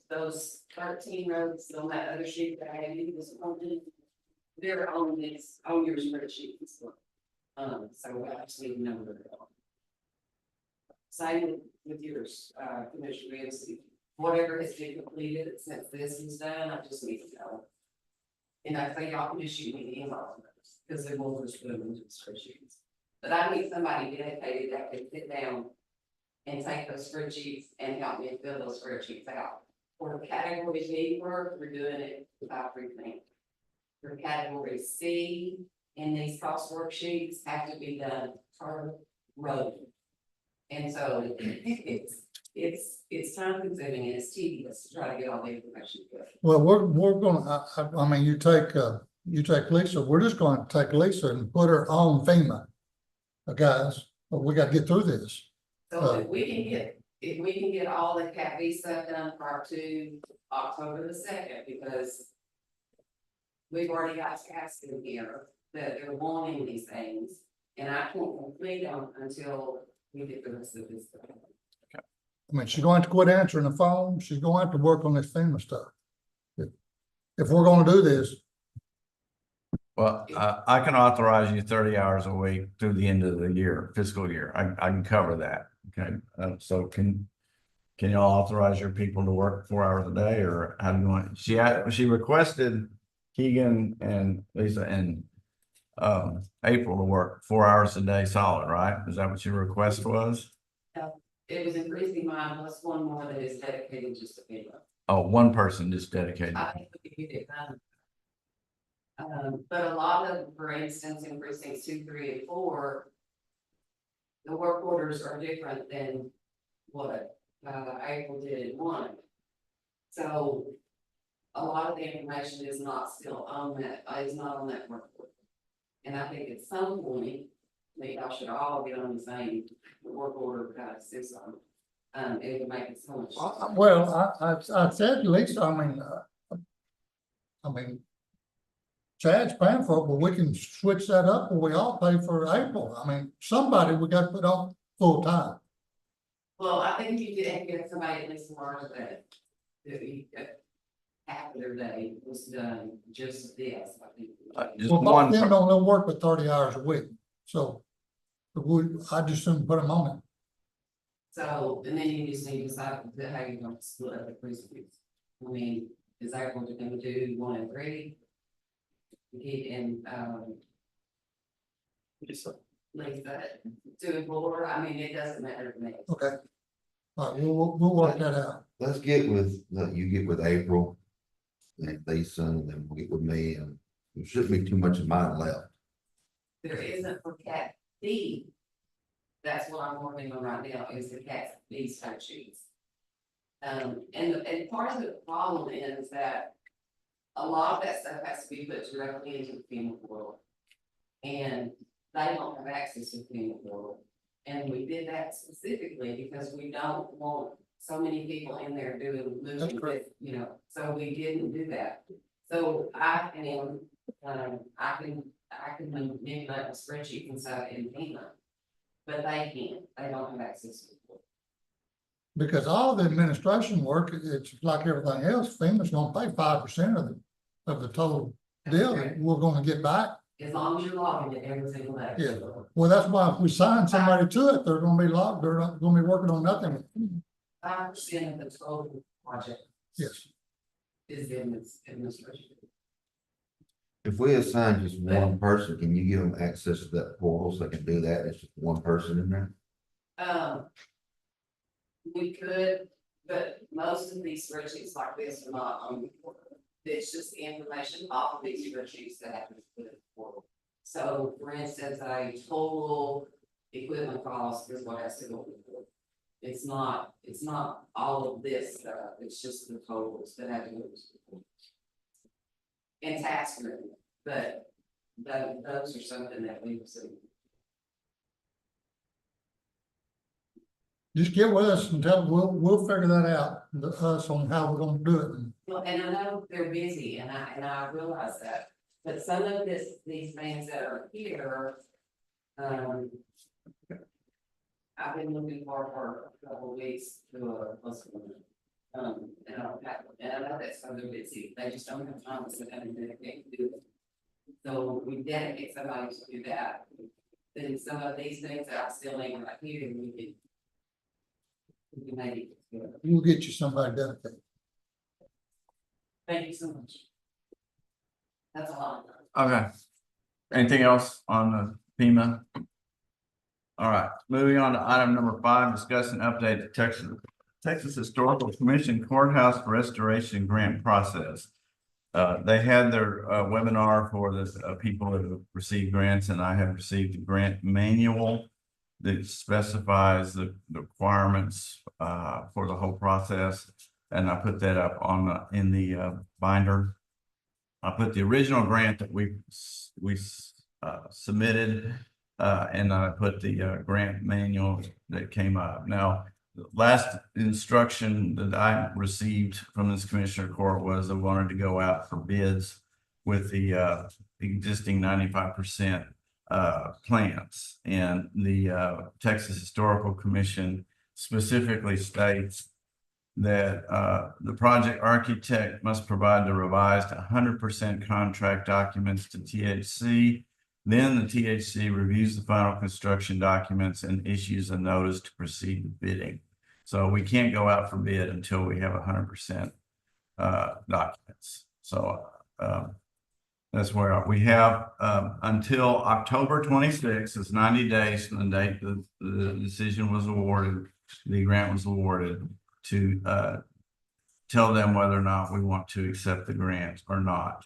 Speaker 11: those 13 roads on that other sheet that I had you this morning, they're on your spreadsheet. So I just need to know where they're on. Same with yours, Commissioner Ramsey. Whatever has been completed since this is done, I just need to know. And I think y'all can just shoot me the email, because they will just put them into the spreadsheets. But I need somebody dedicated that can sit down and take those spreadsheets and help me fill those spreadsheets out. For category B work, we're doing it without pre-plan. For category C, and these cost worksheets have to be done per road. And so it's time consuming and it's tedious to try to get all the information.
Speaker 2: Well, we're gonna, I mean, you take Lisa, we're just gonna take Lisa and put her on FEMA. Guys, but we gotta get through this.
Speaker 11: So if we can get all the Cat B stuff done prior to October the 2nd, because we've already got tasks in here that they're wanting these things, and I can't complete them until we get the rest of this stuff.
Speaker 2: I mean, she's going to quit answering the phone. She's going to have to work on this FEMA stuff. If we're gonna do this,
Speaker 3: Well, I can authorize you 30 hours a week through the end of the year, fiscal year. I can cover that. Okay, so can y'all authorize your people to work 4 hours a day, or how do you want? She requested Keegan and Lisa and April to work 4 hours a day solid, right? Is that what your request was?
Speaker 11: It was increasing mine, plus one more that is dedicated just to FEMA.
Speaker 3: Oh, one person just dedicated.
Speaker 11: I think we could get it done. But a lot of, for instance, in precincts 2, 3, and 4, the work orders are different than what April did in 1. So a lot of the information is not still on that, is not on that work order. And I think at some point, that y'all should all get on the same work order kind of system. It would make it so much.
Speaker 2: well, I said Lisa, I mean, Chad's paying for it, but we can switch that up where we all pay for April. I mean, somebody we got to put on full time.
Speaker 11: Well, I think you did get somebody at least more that half of their day was done just this. I think.
Speaker 3: Just
Speaker 2: Well,
Speaker 3: one.
Speaker 2: them don't work with 30 hours a week, so I just shouldn't put them on it.
Speaker 11: So, and then you just need to decide how you're going to split up the precincts. I mean, is that what you're going to do 1 and 3? And, like that, 2 and 4, I mean, it doesn't matter to me.
Speaker 2: Okay. All right, we'll work that out.
Speaker 4: Let's get with, you get with April and Lisa, and then we'll get with me, and there shouldn't be too much of mine left.
Speaker 11: There isn't for Cat B. That's what I'm working on right now, is the Cat B type sheets. And part of the problem is that a lot of that stuff has to be put directly into the FEMA portal. And they don't have access to the FEMA portal. And we did that specifically because we don't want so many people in there doing moving with, so we didn't do that. So I can manipulate the spreadsheet inside in FEMA, but they can't. They don't have access to it.
Speaker 2: Because all the administration work, it's like everything else, FEMA's gonna pay 5% of the total deal that we're gonna get back.
Speaker 11: As long as you're logging it every single day.
Speaker 2: Yeah, well, that's why if we sign somebody to it, they're gonna be logged, they're not gonna be working on nothing.
Speaker 11: 5% of the total project
Speaker 2: Yes,
Speaker 11: is in this administration.
Speaker 4: If we assign just one person, can you give them access to that portal so they can do that? It's just one person in there?
Speaker 11: We could, But most of these spreadsheets like this are not on the portal. It's just the information off of these spreadsheets that have to be put in the portal. So for instance, a total equipment cost is what has to go in the portal. It's not all of this stuff, it's just the totals that have to go in the portal. And tax revenue, but those are something that we see.
Speaker 2: Just get with us and tell, we'll figure that out, us on how we're gonna do it.
Speaker 11: Well, and I know they're busy and I realize that, but some of these things that are here. I've been looking for a couple of weeks to and I don't have, and I know that some of them busy, they just don't have time to sit down and dedicate to do it. So we dedicate somebody to do that. Then some of these things that I'm still laying right here, we can maybe.
Speaker 2: We'll get you somebody dedicated.
Speaker 11: Thank you so much. That's a lot.
Speaker 3: Okay. Anything else on the FEMA? All right, moving on to item number 5, discuss and update the Texas Historical Commission Courthouse Restoration Grant Process. They had their webinar for the people that have received grants, and I have received a grant manual that specifies the requirements for the whole process, and I put that up on in the binder. I put the original grant that we submitted, and I put the grant manual that came up. Now, the last instruction that I received from this commissioner court was I wanted to go out for bids with the existing 95% plans, and the Texas Historical Commission specifically states that the project architect must provide the revised 100% contract documents to THC. Then the THC reviews the final construction documents and issues a notice to proceed with bidding. So we can't go out for bid until we have 100% documents. So that's where we have until October 26th. It's 90 days from the date the decision was awarded, the grant was awarded, to tell them whether or not we want to accept the grant or not.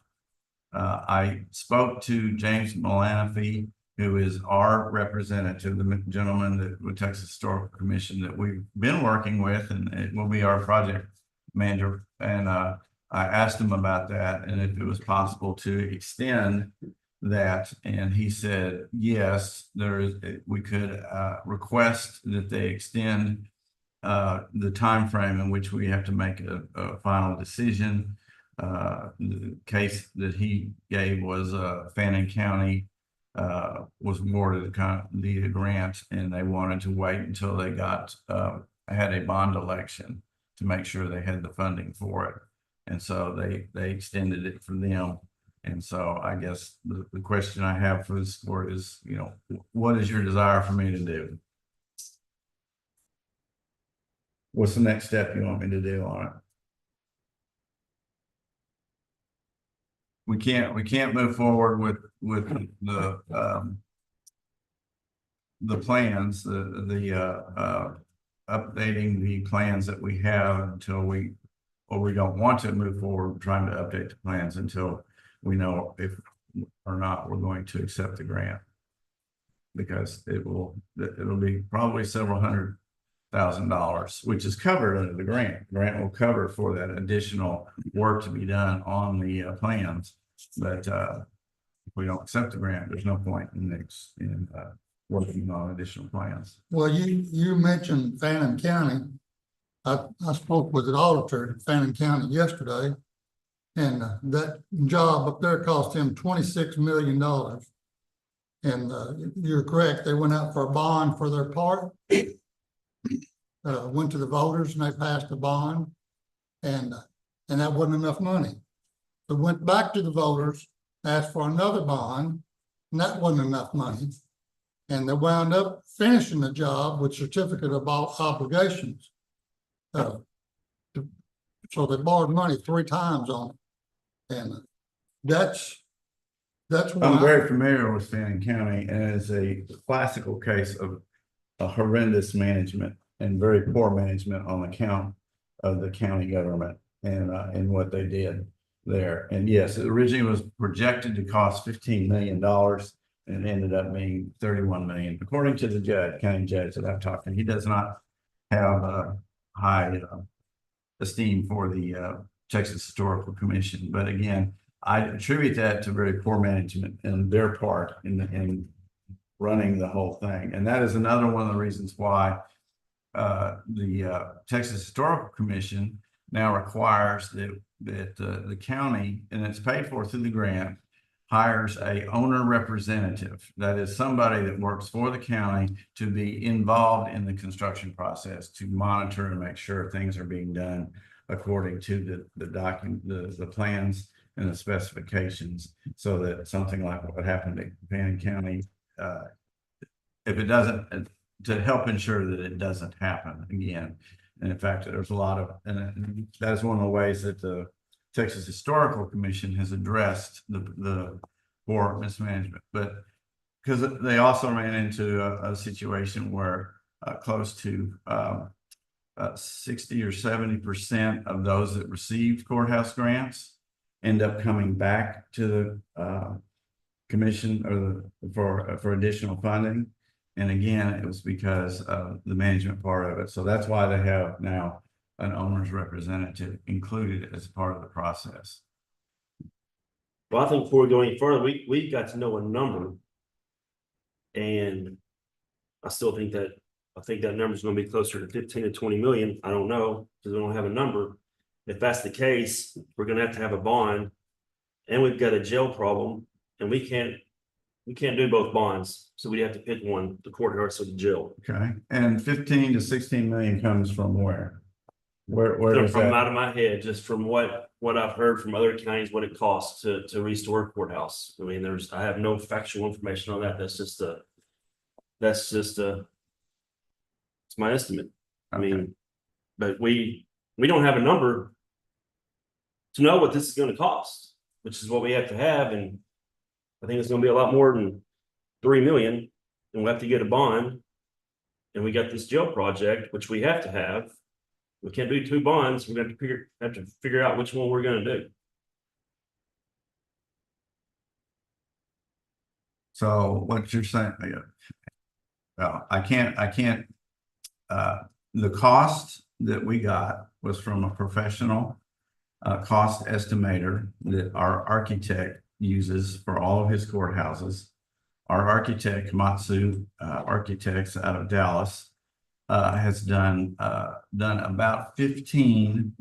Speaker 3: I spoke to James Malanafi, who is our representative, the gentleman that with Texas Historical Commission that we've been working with, and it will be our project manager. And I asked him about that and if it was possible to extend that, and he said yes, we could request that they extend the time frame in which we have to make a final decision. The case that he gave was Fannin County was awarded the grant, and they wanted to wait until they had a bond election to make sure they had the funding for it, and so they extended it for them. And so I guess the question I have for this board is, what is your desire for me to do? What's the next step you want me to do on it? We can't move forward with the plans, updating the plans that we have until we don't want to move forward trying to update the plans until we know if or not we're going to accept the grant, because it'll be probably several $100,000, which is covered under the grant. Grant will cover for that additional work to be done on the plans. But if we don't accept the grant, there's no point in working on additional plans.
Speaker 2: Well, you mentioned Fannin County. I spoke with an auditor in Fannin County yesterday, and that job up there cost him $26 million. And you're correct, they went out for a bond for their part. Went to the voters and they passed a bond, and that wasn't enough money. They went back to the voters, asked for another bond, and that wasn't enough money. And they wound up finishing the job with certificate of obligations. So they borrowed money 3 times on it. And that's why
Speaker 3: I'm very familiar with Fannin County, and it's a classical case of a horrendous management and very poor management on the of the county government and what they did there. And yes, it originally was projected to cost $15 million and it ended up being 31 million, according to the judge, county judge that I've talked to. He does not have high esteem for the Texas Historical Commission. But again, I attribute that to very poor management and their part in running the whole thing. And that is another one of the reasons why the Texas Historical Commission now requires that the county, and it's paid for through the grant, hires a owner representative. That is somebody that works for the county to be involved in the construction process, to monitor and make sure things are being done according to the plans and the specifications, so that something like what happened at Fannin County, if it doesn't, to help ensure that it doesn't happen again. And in fact, there's a lot of, and that's one of the ways that the Texas Historical Commission has addressed the poor mismanagement. But because they also ran into a situation where close to 60 or 70% of those that received courthouse grants end up coming back to the commission or for additional funding. And again, it was because of the management part of it. So that's why they have now an owner's representative included as part of the process.
Speaker 10: Well, I think before we go any further, we got to know a number. And I still think that, number is going to be closer to 15 to 20 million. I don't know, because we don't have a number. If that's the case, we're going to have a bond, and we've got a jail problem, and we can't do both bonds. So we have to pick one, the courthouse or the jail.
Speaker 3: Okay, and 15 to 16 million comes from where? Where does
Speaker 10: From
Speaker 3: that?
Speaker 10: out of my head, just from what I've heard from other counties, what it costs to restore a courthouse. I mean, I have no factual information on that. That's just it's my estimate. I mean, but we don't have a number to know what this is going to cost, which is what we have to have. And I think it's going to be a lot more than 3 million, and we'll have to get a bond. And we got this jail project, which we have to have. We can't do two bonds. We're going to have to figure out which one we're going to do.
Speaker 3: So what you're saying, well, I can't, the cost that we got was from a professional cost estimator that our architect uses for all of his courthouses. Our architect, Matsu Architects out of Dallas, has done about 15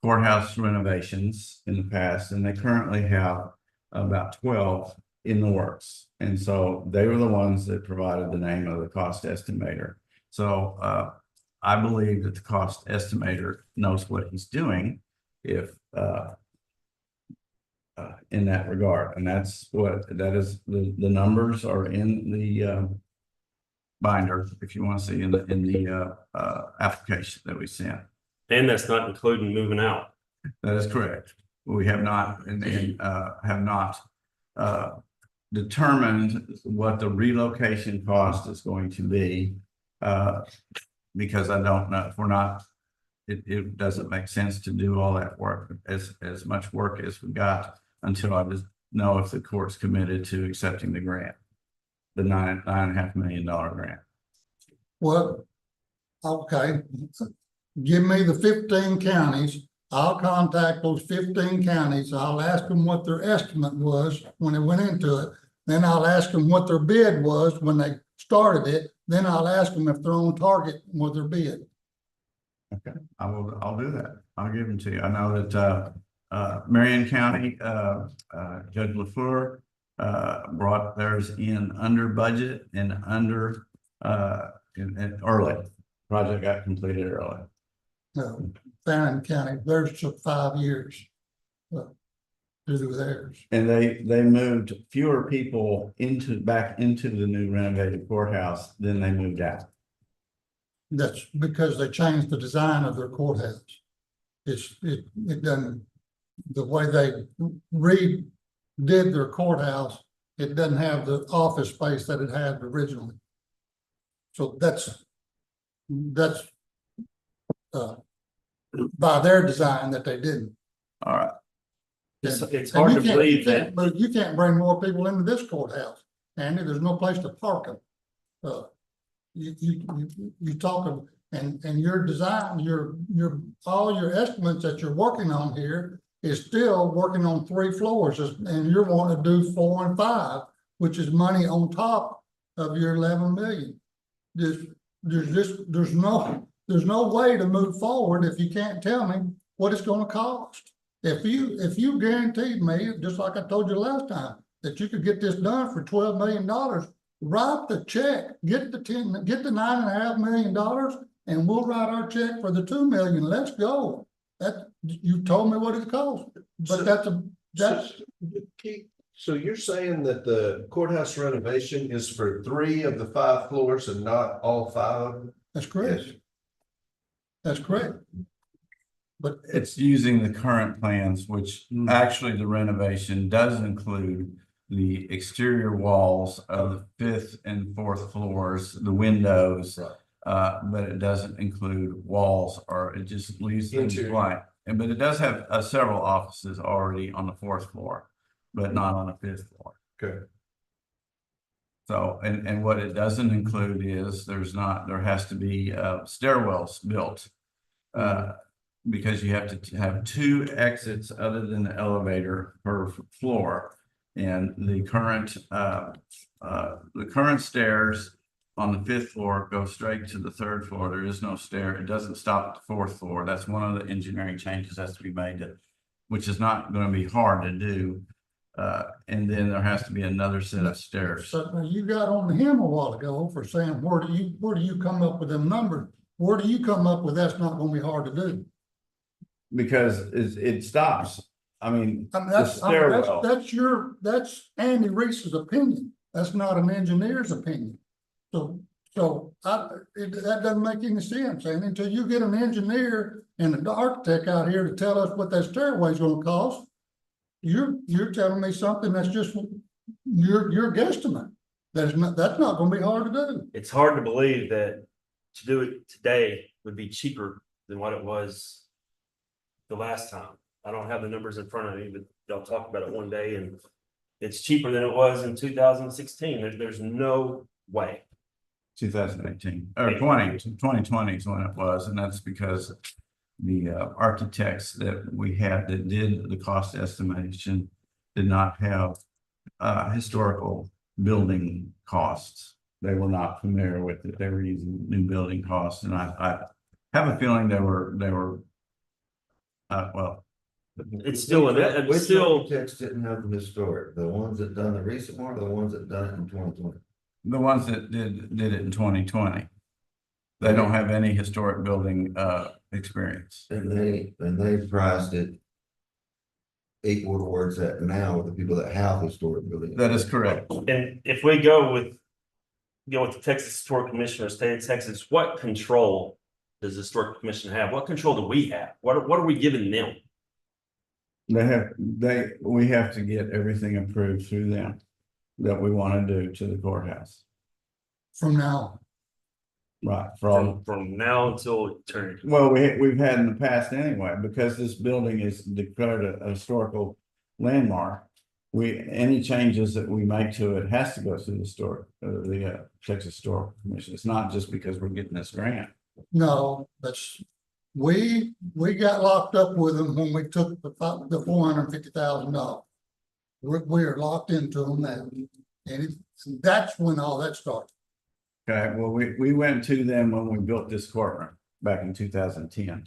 Speaker 3: courthouse renovations in the past, and they currently have about 12 in the works. And so they were the ones that provided the name of the cost estimator. So I believe that the cost estimator knows what he's doing if in that regard. And that's that is, the numbers are in the binder, if you want to see, in the application that we sent.
Speaker 10: And that's not including moving out.
Speaker 3: That is correct. We have not have not determined what the relocation cost is going to be, because I don't know if we're not. It doesn't make sense to do all that work, as much work as we got, until I just know if the court's committed to accepting the grant, the $9.5 million grant.
Speaker 2: Well, okay, give me the 15 counties. I'll contact those 15 counties. I'll ask them what their estimate was when they went into it. Then I'll ask them what their bid was when they started it. Then I'll ask them if they're on target with their bid.
Speaker 3: Okay, I'll do that. I'll give them to you. I know that Marion County, Judge LaFleur brought theirs in under budget and under and early. Project got completed early.
Speaker 2: Fannin County, theirs took 5 years to do theirs.
Speaker 3: And they moved fewer people back into the new renovated courthouse than they moved out.
Speaker 2: That's because they changed the design of their courthouse. It doesn't, the way they redid their courthouse, it doesn't have the office space that it had originally. So that's by their design that they didn't.
Speaker 13: All right.
Speaker 10: It's
Speaker 2: And
Speaker 10: hard
Speaker 2: you
Speaker 10: to
Speaker 2: can't-
Speaker 10: believe
Speaker 2: you can't-
Speaker 10: that,
Speaker 2: But you can't bring more people into this courthouse, Andy, there's no place to park them. You talk, and your design, all your estimates that you're working on here is still working on 3 floors, and you're wanting to do 4 and 5, which is money on top of your 11 million. There's no way to move forward if you can't tell me what it's gonna cost. If you guaranteed me, just like I told you last time, that you could get this done for $12 million, write the check, get the $9.5 million, and we'll write our check for the 2 million. Let's go. You told me what it cost, but that's.
Speaker 6: So you're saying that the courthouse renovation is for 3 of the 5 floors and not all 5?
Speaker 2: That's correct. That's correct. But
Speaker 13: It's using the current plans, which actually the renovation does include the exterior walls of the 5th and 4th floors, the windows. But it doesn't include walls, or it just leaves them blank. But it does have several offices already on the 4th floor, but not on the 5th floor.
Speaker 6: Okay.
Speaker 13: So, and what it doesn't include is there has to be stairwells built. Because you have to have 2 exits other than the elevator per floor. And the current stairs on the 5th floor go straight to the 3rd floor. There is no stair. It doesn't stop at the 4th floor. That's one of the engineering changes that has to be made, which is not going to be hard to do. And then there has to be another set of stairs.
Speaker 2: So you got on him a while ago for saying, where do you come up with them numbers? Where do you come up with that's not gonna be hard to do?
Speaker 13: Because it stops. I mean, the
Speaker 2: That's
Speaker 13: stairwell.
Speaker 2: that's Andy Reese's opinion. That's not an engineer's opinion. That doesn't make any sense. And until you get an engineer and an architect out here to tell us what that stairway is gonna cost, you're telling me something that's just your guesstimate. That's not gonna be hard to do.
Speaker 10: it's hard to believe that to do it today would be cheaper than what it was the last time. I don't have the numbers in front of me, but they'll talk about it one day, and it's cheaper than it was in 2016. There's no way.
Speaker 13: 2018 or 2020 is when it was, and that's because the architects that we had that did the cost estimation did not have historical building costs. They were not familiar with it. They were using new building costs, and I have a feeling they were well.
Speaker 10: It's still
Speaker 4: Which architects didn't have the historic, the ones that done the recent one, or the ones that done it in 2020?
Speaker 13: The ones that did it in 2020. They don't have any historic building experience.
Speaker 4: And they priced it equal to where it's at now with the people that have historic buildings.
Speaker 13: That is correct.
Speaker 10: And if we go with the Texas Historic Commission or state of Texas, what control does the Historic Commission have? What control do we have? What are we giving them?
Speaker 13: We have to get everything approved through them that we want to do to the courthouse.
Speaker 2: From now.
Speaker 13: Right,
Speaker 10: From now until eternity.
Speaker 13: well, we've had in the past anyway, because this building is declared a historical landmark. Any changes that we make to it has to go through the Texas Historical Commission. It's not just because we're getting this grant.
Speaker 2: No, we got locked up with them when we took the $450,000. We are locked into them now. And that's when all that started.
Speaker 13: Okay, well, we went to them when we built this courtroom back in 2010.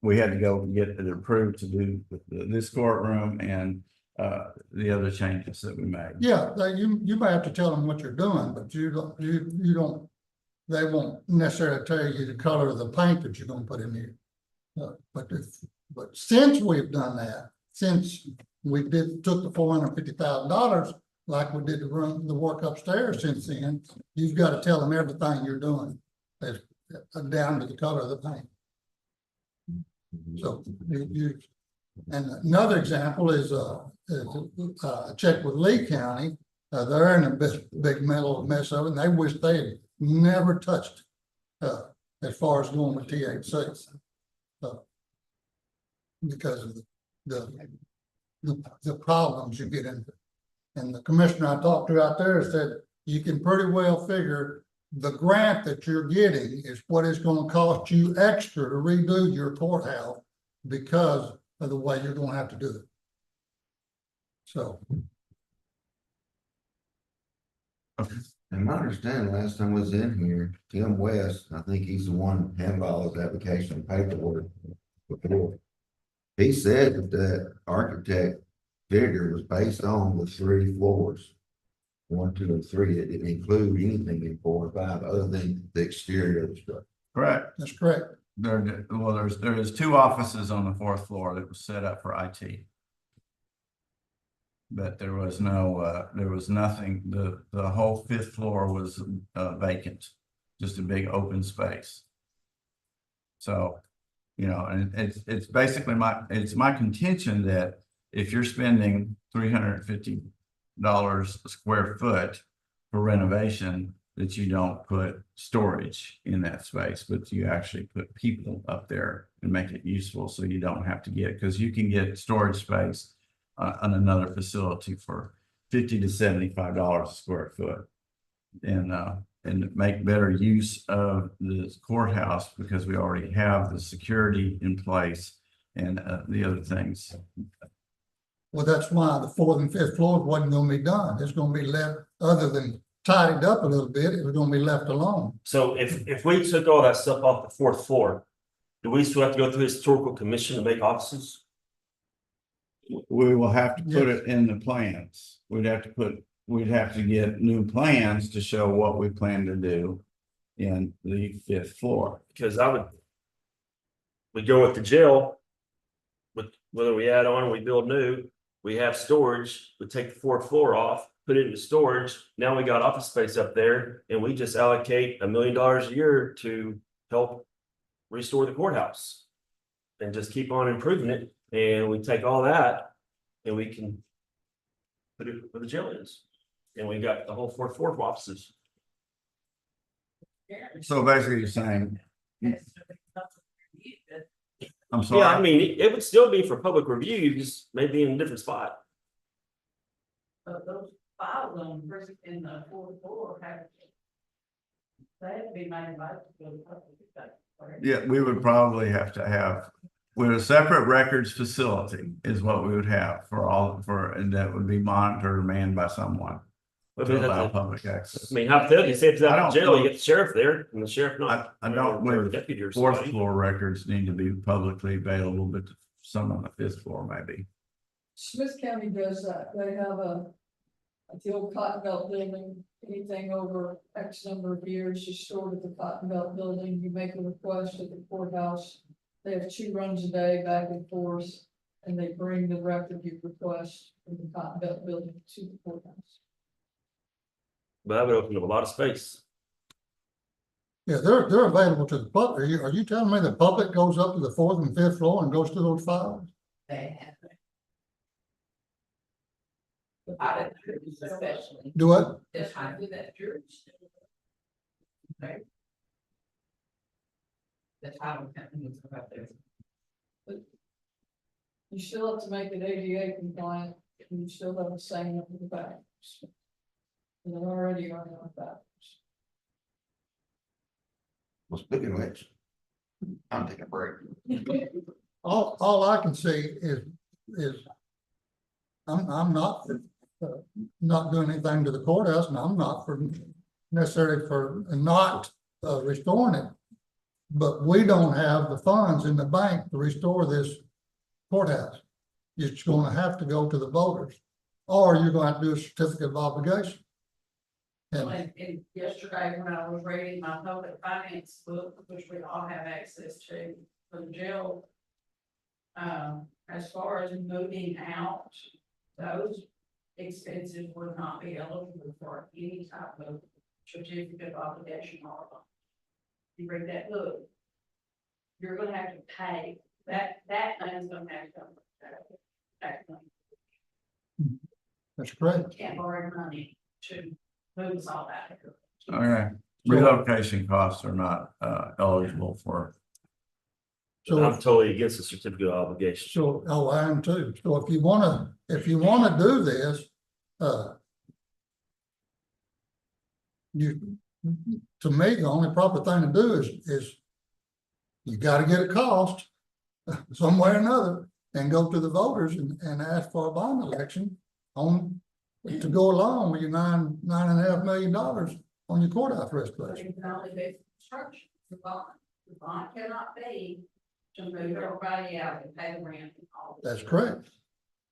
Speaker 13: We had to go get it approved to do this courtroom and the other changes that we made.
Speaker 2: Yeah, you might have to tell them what you're doing, but you don't, they won't necessarily tell you the color of the paint that you're gonna put in here. But since we've done that, since we took the $450,000, like we did the work upstairs since then, you've got to tell them everything you're doing, down to the color of the paint. So and another example is a check with Lee County. They're in a big mess of it, and they wish they had never touched as far as going with THC. because of the problems you get into. And the commissioner I talked to out there said, you can pretty well figure the grant that you're getting is what it's gonna cost you extra to redo your courthouse because of the way you're gonna have to do it. So.
Speaker 4: And my understanding, last time I was in here, Tim West, I think he's the one handling all his application and paperwork before. He said that the architect figure was based on the 3 floors. 1, 2, and 3. It didn't include anything in 4 and 5 other than the exterior of the structure.
Speaker 13: Correct.
Speaker 2: That's correct.
Speaker 13: There is 2 offices on the 4th floor that was set up for IT. But there was nothing, the whole 5th floor was vacant, just a big open space. So, you know, and it's basically my contention that if you're spending $350 a square foot for renovation, that you don't put storage in that space, but you actually put people up there and make it useful so you don't have to because you can get storage space on another facility for $50 to $75 a square foot, and make better use of the courthouse because we already have the security in place and the other things.
Speaker 2: Well, that's why the 4th and 5th floors wasn't gonna be done. It's gonna be left, other than tidied up a little bit, it was gonna be left alone.
Speaker 10: So if we took all that stuff off the 4th floor, do we still have to go through historical commission to make offices?
Speaker 13: We will have to put it in the plans. We'd have to get new plans to show what we plan to do in the 5th floor.
Speaker 10: Because we go with the jail, with whether we add on or we build new, we have storage, we take the 4th floor off, put it into storage. Now we got office space up there and we just allocate $1 million a year to help restore the courthouse and just keep on improving it. And we take all that and we can put it where the jail is. And we got the whole 4th floor offices.
Speaker 13: So basically you're saying, I'm
Speaker 10: Yeah,
Speaker 13: sorry.
Speaker 10: I mean, it would still be for public review, just maybe in a different spot.
Speaker 11: But those files on in the 4th floor they have to be made by the public.
Speaker 13: Yeah, we would probably have to have, with a separate records facility is what we would have and that would be monitored or manned by someone to allow public access.
Speaker 10: I mean, hypothetically, say it's
Speaker 13: I
Speaker 10: out
Speaker 13: don't
Speaker 10: of jail, you
Speaker 13: feel-
Speaker 10: get the sheriff there and the sheriff not.
Speaker 13: I don't
Speaker 10: or
Speaker 13: believe
Speaker 10: deputy or
Speaker 13: 4th
Speaker 10: somebody.
Speaker 13: floor records need to be publicly available, but some on the 5th floor maybe.
Speaker 5: Smith County does that. They have at the old Cotton Belt building, anything over X number of years is stored at the Cotton Belt building. You make a request at the courthouse. They have 2 runs a day back and forth, and they bring the record you request from the Cotton Belt building to the courthouse.
Speaker 10: But that would open up a lot of space.
Speaker 2: Yeah, they're available to the public. Are you telling me the public goes up to the 4th and 5th floor and goes to those files?
Speaker 11: They have. I didn't, especially.
Speaker 2: Do what?
Speaker 11: If I do that church. Okay. The title company is about there.
Speaker 5: You still have to make it ADA compliant, and you still have to sign up with the back. And they're already on that.
Speaker 4: Well, speaking of which, I'm taking a break.
Speaker 2: All I can see is I'm not for not doing anything to the courthouse, and I'm not for necessarily for not restoring it. But we don't have the funds in the bank to restore this courthouse. It's gonna have to go to the voters, or you're gonna have to do a certificate of obligation. And
Speaker 11: And yesterday, when I was reading my public finance book, which we all have access to, for the jail. As far as moving out, those expenses would not be eligible for any type of certificate of obligation or. You read that book. You're gonna have to pay, that money's gonna have to come.
Speaker 2: that's correct.
Speaker 11: You can't borrow money to move us all out.
Speaker 13: Okay, relocation costs are not eligible for
Speaker 2: So,
Speaker 10: I'm totally against the certificate of obligation.
Speaker 2: so, oh, I am too. So if you wanna do this, you, to me, the only proper thing to do is you gotta get a cost some way or another and go to the voters and ask for a bond election on, to go along with your $9.5 million on your courthouse restoration.
Speaker 11: You can only pay for construction, the bond cannot pay to move everybody out and pay the rent and all.
Speaker 2: That's correct.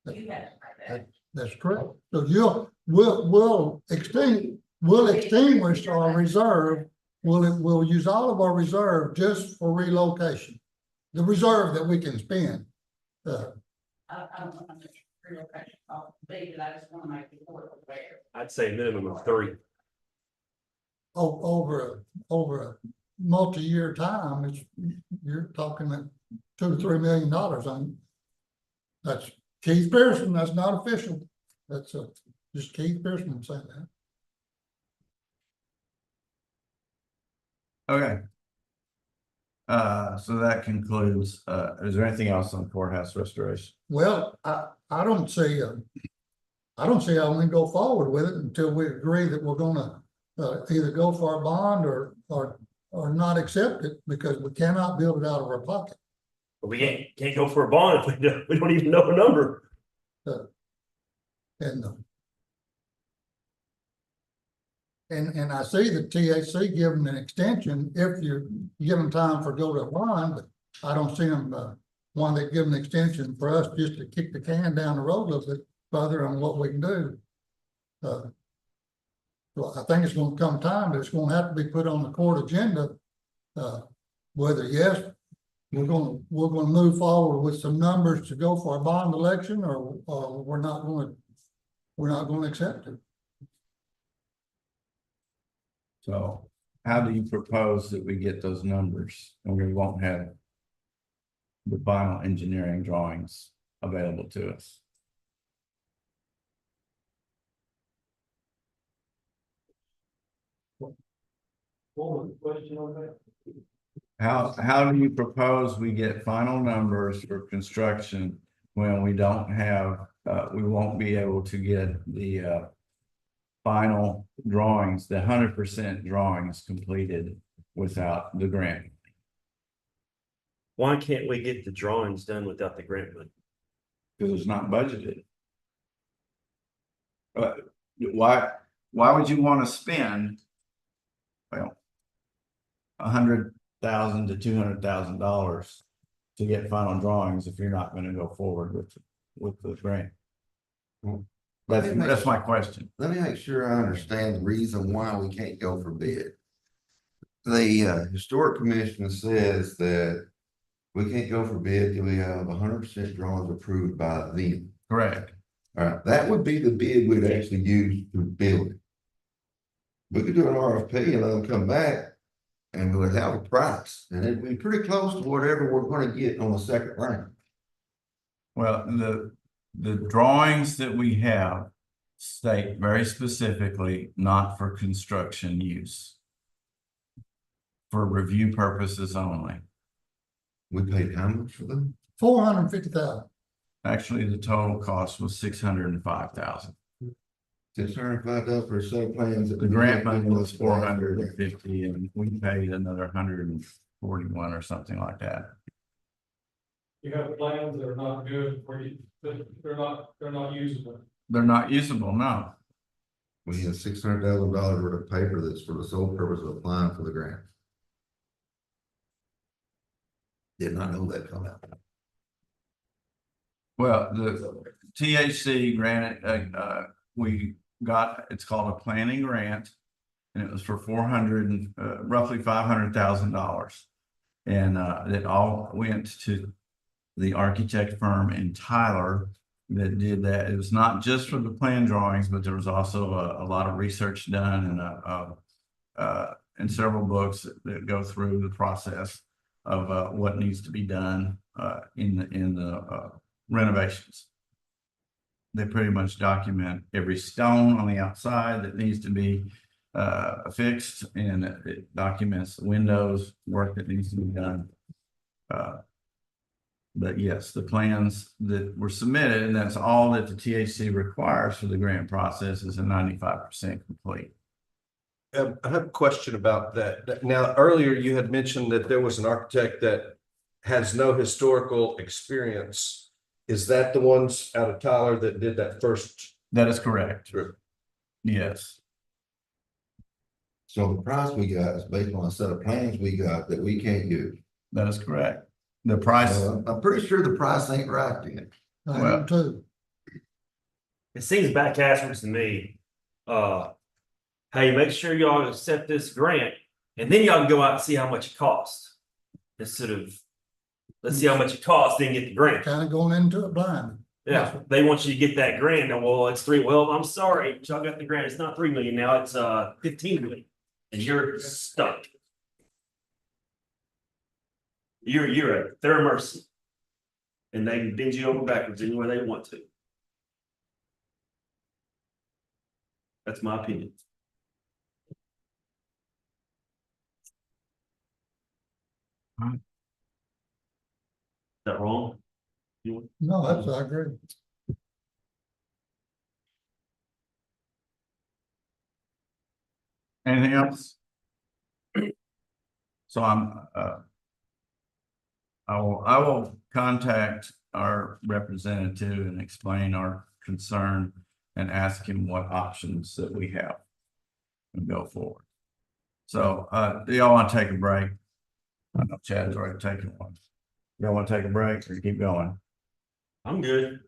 Speaker 11: You have to pay that.
Speaker 2: That's correct. So we'll extinguish our reserve. We'll use all of our reserve just for relocation. The reserve that we can spend.
Speaker 11: I don't know how much relocation cost would be, but I just want to make the board aware.
Speaker 10: I'd say a minimum of 3.
Speaker 2: Over a multi-year time, you're talking at $2 to $3 million on. That's Keith Pearson, that's not official. That's just Keith Pearson saying that.
Speaker 13: Okay. So that concludes, is there anything else on courthouse restoration?
Speaker 2: Well, I don't see how we can go forward with it until we agree that we're gonna either go for a bond or not accept it, because we cannot build it out of our pocket.
Speaker 10: But we can't go for a bond if we don't even know a number.
Speaker 2: And I see the THC giving an extension if you give them time for go to a bond, but I don't see them one that give an extension for us just to kick the can down the road a little bit further on what we can do. Well, I think it's gonna come time that it's gonna have to be put on the court agenda. Whether yes, we're gonna move forward with some numbers to go for a bond election, or we're not gonna accept it.
Speaker 13: So how do you propose that we get those numbers and we won't have the final engineering drawings available to us?
Speaker 7: What was the question on that?
Speaker 13: How do you propose we get final numbers for construction when we don't have, we won't be able to get the final drawings, the 100% drawings completed without the grant?
Speaker 10: Why can't we get the drawings done without the grant money?
Speaker 13: Because it's not budgeted. Why would you want to spend, well, $100,000 to $200,000 to get final drawings if you're not going to go forward with the grant? That's my question.
Speaker 4: Let me make sure I understand the reason why we can't go for bid. The Historic Commission says that we can't go for bid till we have 100% drawings approved by them.
Speaker 13: Correct.
Speaker 4: All right, that would be the bid we'd actually use to build it. We could do an RFP and let them come back and we would have a price, and it'd be pretty close to whatever we're going to get on the second round.
Speaker 13: Well, the drawings that we have state very specifically not for construction use, for review purposes only.
Speaker 4: We paid how much for them?
Speaker 2: $450,000.
Speaker 13: Actually, the total cost was $605,000.
Speaker 4: $605 for a set of plans.
Speaker 13: The grant money was $450, and we paid another $141 or something like that.
Speaker 7: You have plans that are not good for you, they're not usable.
Speaker 13: They're not usable, no.
Speaker 4: We have $600,000 worth of paper that's for the sole purpose of applying for the grant. Did not know that come out.
Speaker 13: Well, the THC granted, we got, it's called a planning grant, and it was for roughly $500,000. And it all went to the architect firm in Tyler that did that. It was not just for the plan drawings, but there was also a lot of research done and several books that go through the process of what needs to be done in the renovations. They pretty much document every stone on the outside that needs to be fixed, and it documents the windows work that needs to be done. But yes, the plans that were submitted, and that's all that the THC requires for the grant process, is a 95% complete.
Speaker 6: I have a question about that. Now, earlier you had mentioned that there was an architect that has no historical experience. Is that the ones out of Tyler that did that first?
Speaker 13: That is correct.
Speaker 6: Sure.
Speaker 13: Yes,
Speaker 4: So the price we got is based on a set of plans we got that we can't use.
Speaker 13: that is correct. The price,
Speaker 4: I'm pretty sure the price ain't right then.
Speaker 2: I
Speaker 13: Well-
Speaker 2: am too.
Speaker 10: It seems backwards to me. Hey, make sure y'all accept this grant, and then y'all can go out and see how much it costs. Instead of, let's see how much it costs, then get the grant.
Speaker 2: Kind of going into it blind.
Speaker 10: Yeah, they want you to get that grant, and well, it's well, I'm sorry, y'all got the grant, it's not 3 million now, it's 15 million, and you're stuck. You're at their mercy. And they can bend you over backwards any way they want to. That's my opinion. Is that wrong?
Speaker 2: No, that's, I agree.
Speaker 13: anything else? So I will contact our representative and explain our concern and ask him what options that we have and go forward. So, do y'all want to take a break? I know Chad's already taken one. Y'all want to take a break or keep going?
Speaker 10: I'm good.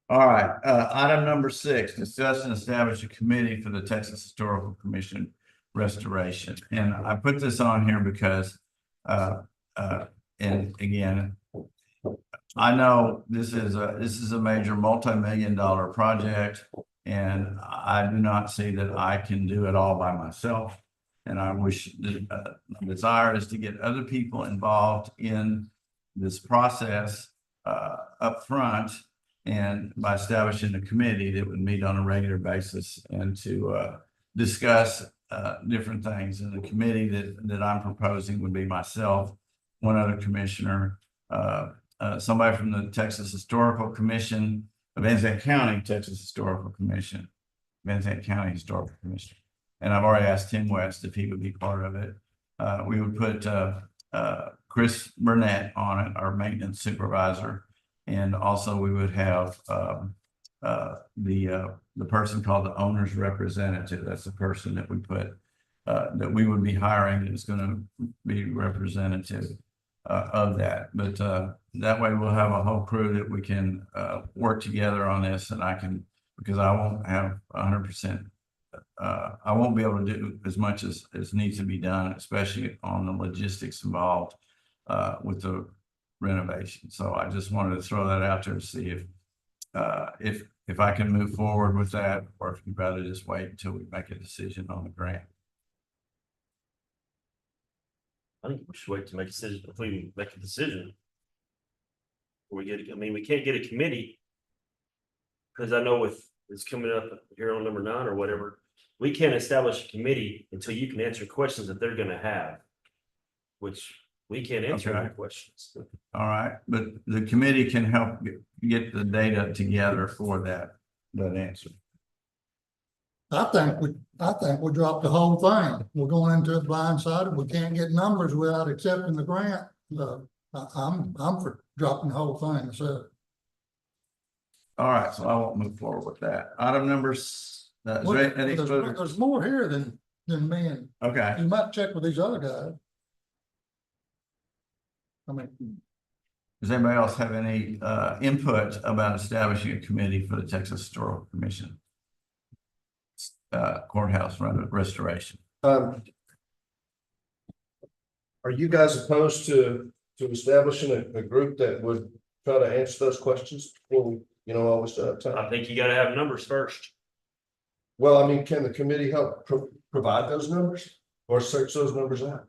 Speaker 13: All right, item number 6, discuss and establish a committee for the Texas Historical Commission restoration. And I put this on here because, and again, I know this is a major multi-million-dollar project, and I do not see that I can do it all by myself. And I wish, my desire is to get other people involved in this process up front, and by establishing a committee that would meet on a regular basis and to discuss different things. And the committee that I'm proposing would be myself, one other commissioner, somebody from the Texas Historical Commission, Van Zandt County Texas Historical Commission, Van Zandt County Historical Commission. And I've already asked Tim West if he would be part of it. We would put Chris Burnett on it, our maintenance supervisor. And also we would have the person called the owner's representative. That's the person that we put that we would be hiring, that is going to be representative of that. But that way we'll have a whole crew that we can work together on this, and I can, because I won't have 100%. I won't be able to do as much as needs to be done, especially on the logistics involved with the renovation. So I just wanted to throw that out there to see if I can move forward with that, or if you'd rather just wait until we make a decision on the grant.
Speaker 10: I think we should wait to make a decision, if we make a decision. We can't get a committee. Because I know it's coming up here on number 9 or whatever, we can't establish a committee until you can answer questions that they're gonna have. Which we can't answer
Speaker 13: Okay.
Speaker 10: their questions.
Speaker 13: All right, but the committee can help get the data together for that answer.
Speaker 2: I think we dropped the whole thing. We're going into it blindsided. We can't get numbers without accepting the grant. I'm for dropping the whole thing, so.
Speaker 13: All right, so I won't move forward with that. Item number, is there any further?
Speaker 2: There's more here than me, and
Speaker 13: Okay,
Speaker 2: you might check with these other guys. I mean,
Speaker 13: does anybody else have any input about establishing a committee for the Texas Historical Commission courthouse restoration?
Speaker 6: Are you guys opposed to establishing a group that would try to answer those questions before we, always have time?
Speaker 10: I think you gotta have numbers first.
Speaker 6: Well, I mean, can the committee help provide those numbers or search those numbers out?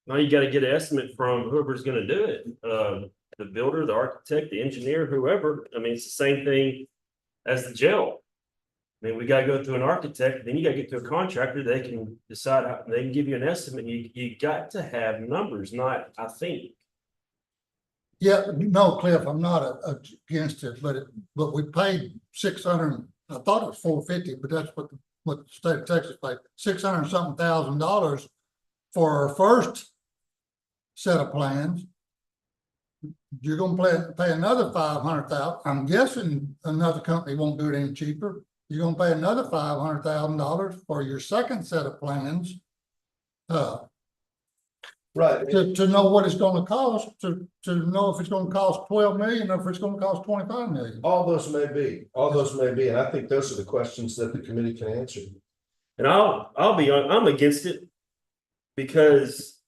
Speaker 10: Now you gotta get an estimate from whoever's gonna do it, the builder, the architect, the engineer, whoever. I mean, it's the same thing as the jail. I mean, we gotta go through an architect, then you gotta get to a contractor, they can decide how, they can give you an estimate. You got to have numbers, not, I think.
Speaker 2: Yeah, no, Cliff, I'm not against it, but we paid 600, I thought it was 450, but that's what the state of Texas paid, 600 something $1,000 for our first set of plans. You're gonna pay another 500,000. I'm guessing another company won't do it any cheaper. You're gonna pay another $500,000 for your second set of plans.
Speaker 6: Right.
Speaker 2: To know what it's gonna cost, to know if it's gonna cost 12 million or if it's gonna cost 25 million.
Speaker 6: All those may be, and I think those are the questions that the committee can answer.
Speaker 10: And I'll be on, I'm against it. Because,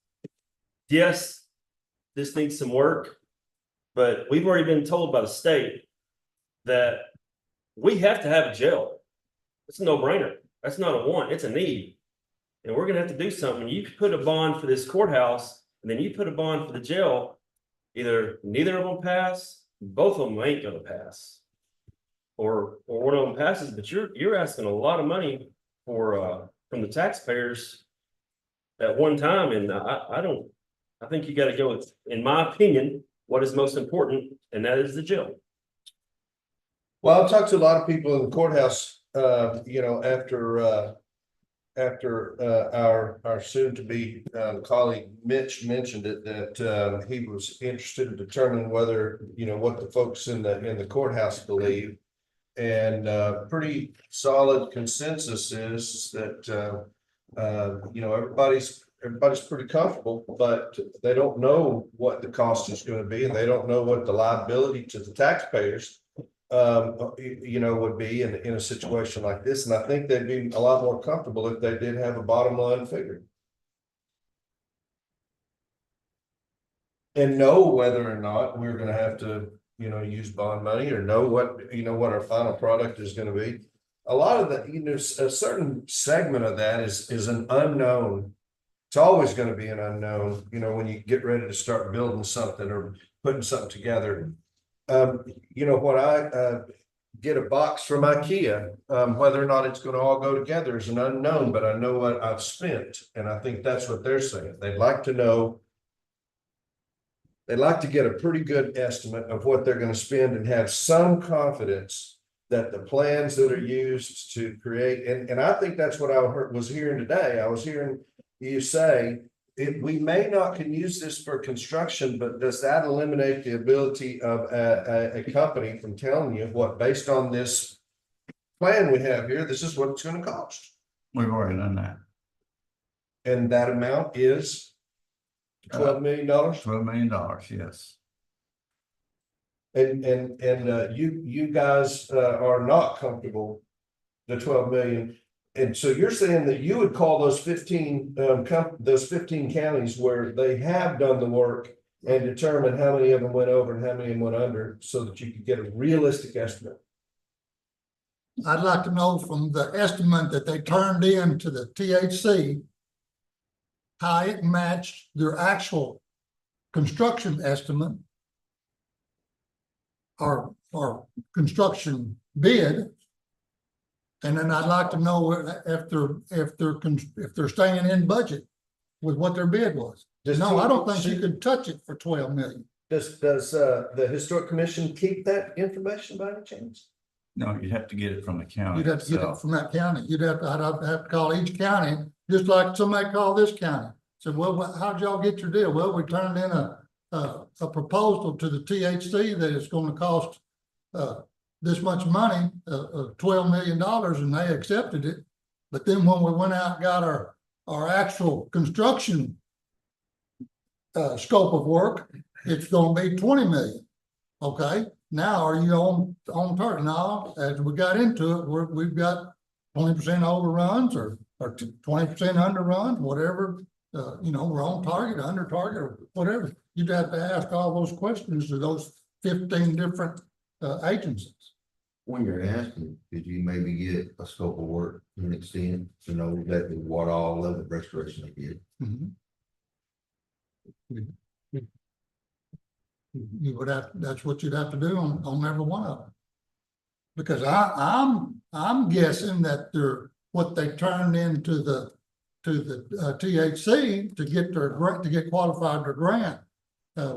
Speaker 10: yes, this needs some work. But we've already been told by the state that we have to have a jail. It's a no-brainer. That's not a want, it's a need. And we're gonna have to do something. You could put a bond for this courthouse, and then you put a bond for the jail. Either neither of them pass, both of them ain't gonna pass. Or one of them passes, but you're asking a lot of money for from the taxpayers at one time, and I think you gotta go with, in my opinion, what is most important, and that is the jail.
Speaker 6: Well, I've talked to a lot of people in the courthouse, you know, after our soon-to-be colleague Mitch mentioned it, that he was interested in determining whether, you know, what the folks in the courthouse believe. And pretty solid consensus is that you know, everybody's pretty comfortable, but they don't know what the cost is going to be, and they don't know what the liability to the taxpayers you know, would be in a situation like this. And I think they'd be a lot more comfortable if they did have a bottom line figure. And know whether or not we're gonna have to, you know, use bond money, or know what, you know, what our final product is gonna be. A lot of the, you know, a certain segment of that is an unknown. It's always gonna be an unknown, you know, when you get ready to start building something or putting something together. You know, when I get a box from IKEA, whether or not it's going to all go together is an unknown, but I know what I've spent, and I think that's what they're saying. They'd like to know. They'd like to get a pretty good estimate of what they're going to spend and have some confidence that the plans that are used to create, and I think that's what I was hearing today. I was hearing you say, we may not can use this for construction, but does that eliminate the ability of a company from telling you what, based on this plan we have here, this is what it's going to cost?
Speaker 13: We've already done that.
Speaker 6: And that amount is $12 million.
Speaker 13: $12 million, yes.
Speaker 6: And you guys are not comfortable the 12 million. And so you're saying that you would call those 15 counties where they have done the work and determine how many of them went over and how many of them went under, so that you could get a realistic estimate.
Speaker 2: I'd like to know from the estimate that they turned in to the THC, how it matched their actual construction estimate or construction bid. And then I'd like to know if they're staying in budget with what their bid was. No, I don't think you could touch it for 12 million.
Speaker 6: Does the Historic Commission keep that information by any chance?
Speaker 13: No, you'd have to get it from the county.
Speaker 2: You'd have to get it from that county. I'd have to call each county, just like somebody called this county. Said, well, how'd y'all get your deal? Well, we turned in a proposal to the THC that it's going to cost this much money, $12 million, and they accepted it. But then when we went out and got our actual construction scope of work, it's going to be 20 million. Okay, now are you on target? Now, as we got into it, we've got 20% overruns or 20% underruns, whatever. You know, we're on target, under target, or whatever. You'd have to ask all those questions to those 15 different agencies.
Speaker 4: When you're asking, could you maybe get a scope of work to an extent to know exactly what all level of restoration they did?
Speaker 2: You would have, that's what you'd have to do on every one of them. Because I'm guessing that what they turned into the THC to get qualified to grant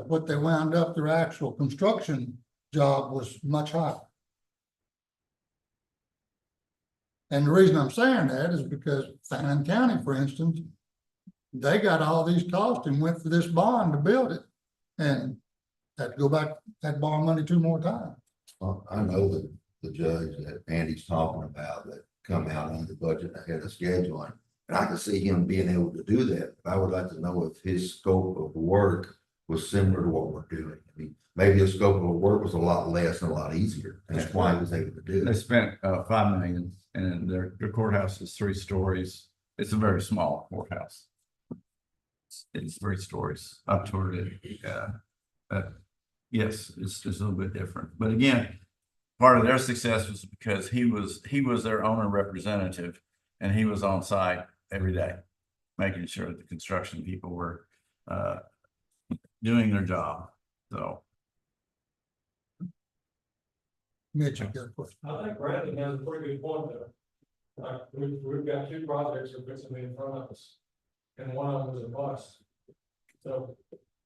Speaker 2: what they wound up, their actual construction job was much higher. And the reason I'm saying that is because Fannin County, for instance, they got all these costs and went for this bond to build it. And had to go back, had to borrow money 2 more times.
Speaker 4: Well, I know that the judge that Andy's talking about that come out on the budget ahead of scheduling. And I can see him being able to do that. But I would like to know if his scope of work was similar to what we're doing. I mean, maybe the scope of work was a lot less and a lot easier. And that's why he was able to do
Speaker 13: They
Speaker 4: it.
Speaker 13: spent $5 million and their courthouse is 3 stories. It's a very small courthouse. It's 3 stories. I've toured it. Yes, it's a little bit different. But again, part of their success was because he was their owner representative and he was on site every day, making sure that the construction people were doing their job. So.
Speaker 2: Mitch, you got a question?
Speaker 7: I think Brandon has a pretty good point there. We've got 2 projects that are fixing to be in front of us, and one of them is a bust. So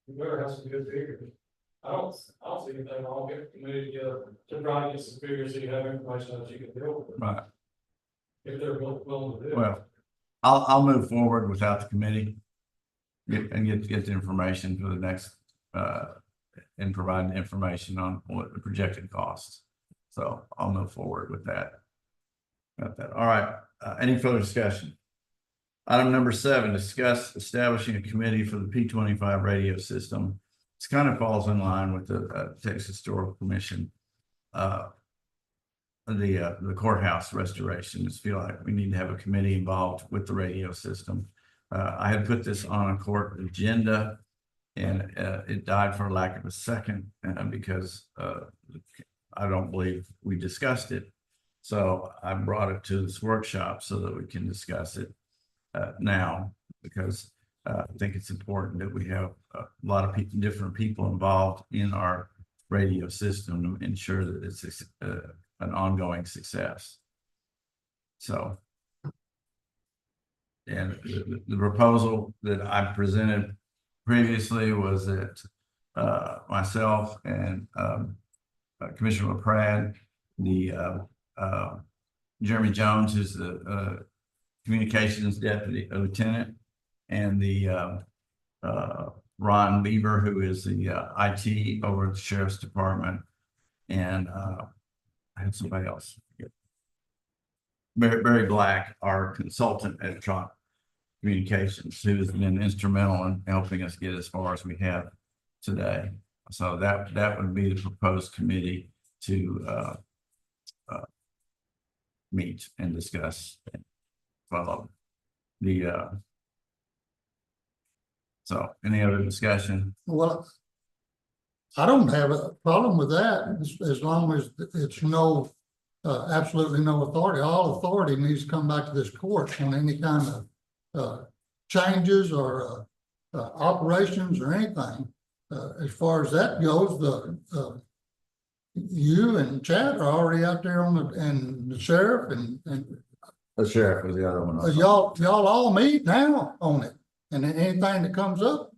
Speaker 7: we better have some good figures. I don't see anything wrong with getting the committee together to try to get some figures so you have information that you can deal with.
Speaker 13: Right.
Speaker 7: If they're willing to do it.
Speaker 13: Well, I'll move forward without the committee. Get the information for the next and provide the information on what the projected costs. So I'll move forward with that. Got that. All right. Any further discussion? Item number 7, discuss establishing a committee for the P25 radio system. This kind of falls in line with the Texas Historical Commission. The courthouse restoration. Just feel like we need to have a committee involved with the radio system. I had put this on a court agenda and it died for lack of a second because I don't believe we discussed it. So I brought it to this workshop so that we can discuss it now, because I think it's important that we have a lot of different people involved in our radio system to ensure that it's an ongoing success. So, and the proposal that I presented previously was that myself and Commissioner LaPrade, Jeremy Jones, who's the communications deputy lieutenant, and the Ron Beaver, who is the IT over at the Sheriff's Department, and I had somebody else. Barry Black, our consultant at Trot Communications, who has been instrumental in helping us get as far as we have today. So that would be the proposed committee to meet and discuss and follow the so any other discussion?
Speaker 2: Well, I don't have a problem with that as long as it's no, absolutely no authority. All authority needs to come back to this court on any kind of changes or operations or anything. As far as that goes, you and Chad are already out there on and the sheriff and
Speaker 13: The sheriff was the other one.
Speaker 2: y'all all meet now on it. And then anything that comes up,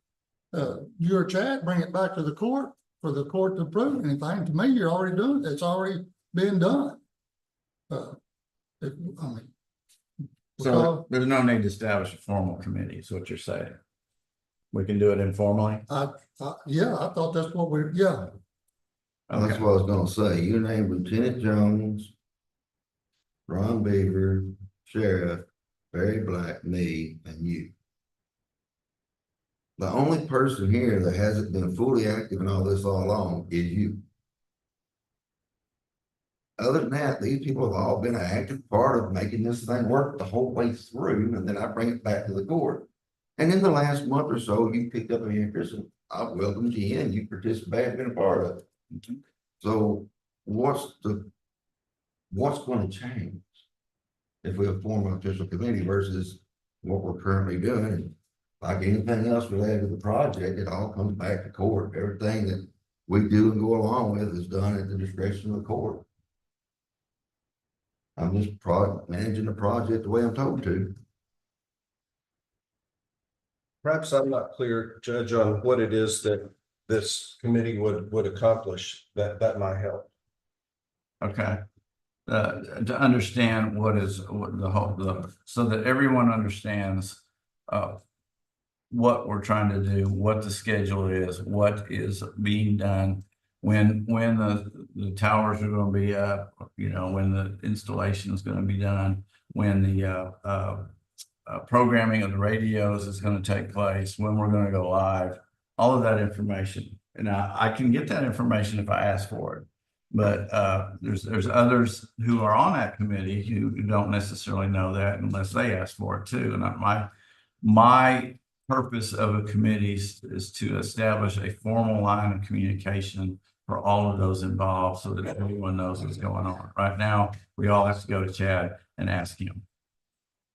Speaker 2: you or Chad bring it back to the court for the court to approve anything. To me, you're already doing it. It's already been done.
Speaker 13: So there's no need to establish a formal committee, is what you're saying. We can do it informally.
Speaker 2: Yeah, I thought that's what yeah.
Speaker 4: That's
Speaker 13: Okay.
Speaker 4: what I was gonna say. You named Lieutenant Jones, Ron Beaver, Sheriff, Barry Black, me, and you. The only person here that hasn't been fully active in all this all along is you. Other than that, these people have all been an active part of making this thing work the whole way through, and then I bring it back to the court. And in the last month or so, you picked up an interest, and I welcomed you in, you participated, been a part of it. So what's going to change if we form an official committee versus what we're currently doing? And like anything else related to the project, it all comes back to court. Everything that we do and go along with is done at the discretion of the court. I'm just managing the project the way I'm told to.
Speaker 6: Perhaps I'm not clear, Judge, on what it is that this committee would accomplish, that might help.
Speaker 13: Okay. To understand what the whole, so that everyone understands, what we're trying to do, what the schedule is, what is being done. When the towers are gonna be up, when the installation is gonna be done, when the, programming of the radios is gonna take place, when we're gonna go live, all of that information. And I can get that information if I ask for it. But there's others who are on that committee who don't necessarily know that unless they ask for it too. And my purpose of a committee is to establish a formal line of communication for all of those involved so that everyone knows what's going on. Right now, we all have to go to Chad and ask him.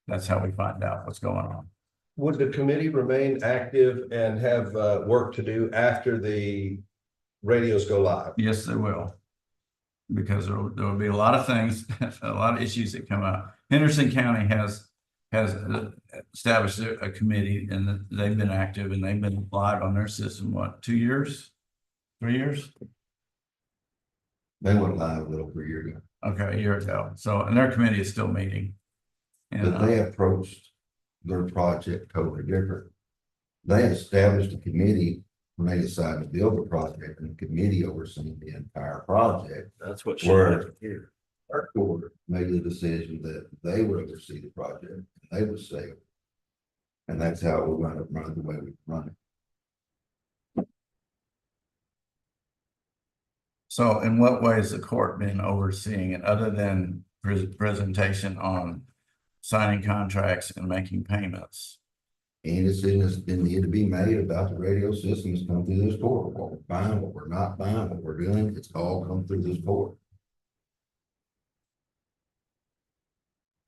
Speaker 13: That's how we find out what's going on.
Speaker 6: Would the committee remain active and have work to do after the radios go live?
Speaker 13: Yes, they will. Because there will be a lot of things, a lot of issues that come up. Henderson County has established a committee, and they've been active, and they've been live on their system, what, 2 years? 3 years?
Speaker 4: They went live a little over a year ago,
Speaker 13: Okay, a year ago. So, and their committee is still meeting. And
Speaker 4: but they approached their project totally different. They established a committee when they decided to build the project, and the committee overseeing the entire project.
Speaker 10: That's what.
Speaker 4: Where our court made the decision that they would oversee the project, and they would stay. And that's how we wound up running the way we run it.
Speaker 13: so in what way has the court been overseeing it other than presentation on signing contracts and making payments?
Speaker 4: Any decision that's been needed to be made about the radio system has come through this court. What we're buying, what we're not buying, what we're doing, it's all come through this court.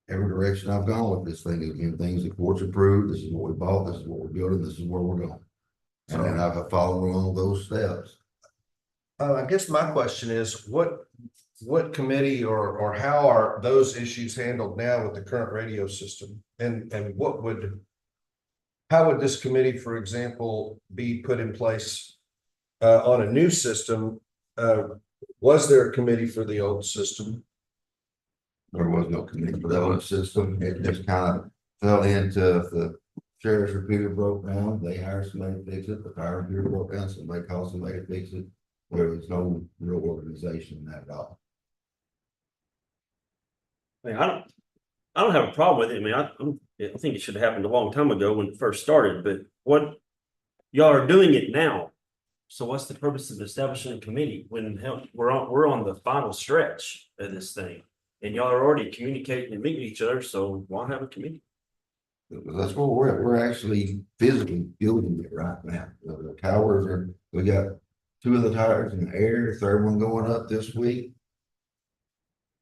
Speaker 4: Every direction I've gone with this thing has been things the court's approved. This is what we bought, this is what we're building, this is where we're going. And then I've followed along those steps.
Speaker 6: I guess my question is, what committee or how are those issues handled now with the current radio system? And how would this committee, for example, be put in place on a new system? Was there a committee for the old system?
Speaker 4: There was no committee for that old system. It just kind of fell into the sheriff's repeater broke down. They hired somebody to fix it. The fire repeater broke down. Somebody called somebody to fix it. There was no real organization in that at all.
Speaker 10: I mean, I don't have a problem with it. I mean, I think it should have happened a long time ago when it first started, but what y'all are doing it now. So what's the purpose of establishing a committee when hell, we're on the final stretch of this thing? And y'all are already communicating and meeting each other, so why have a committee?
Speaker 4: That's where we're at. We're actually physically building it right now. The towers we got 2 of the towers in the air, third one going up this week.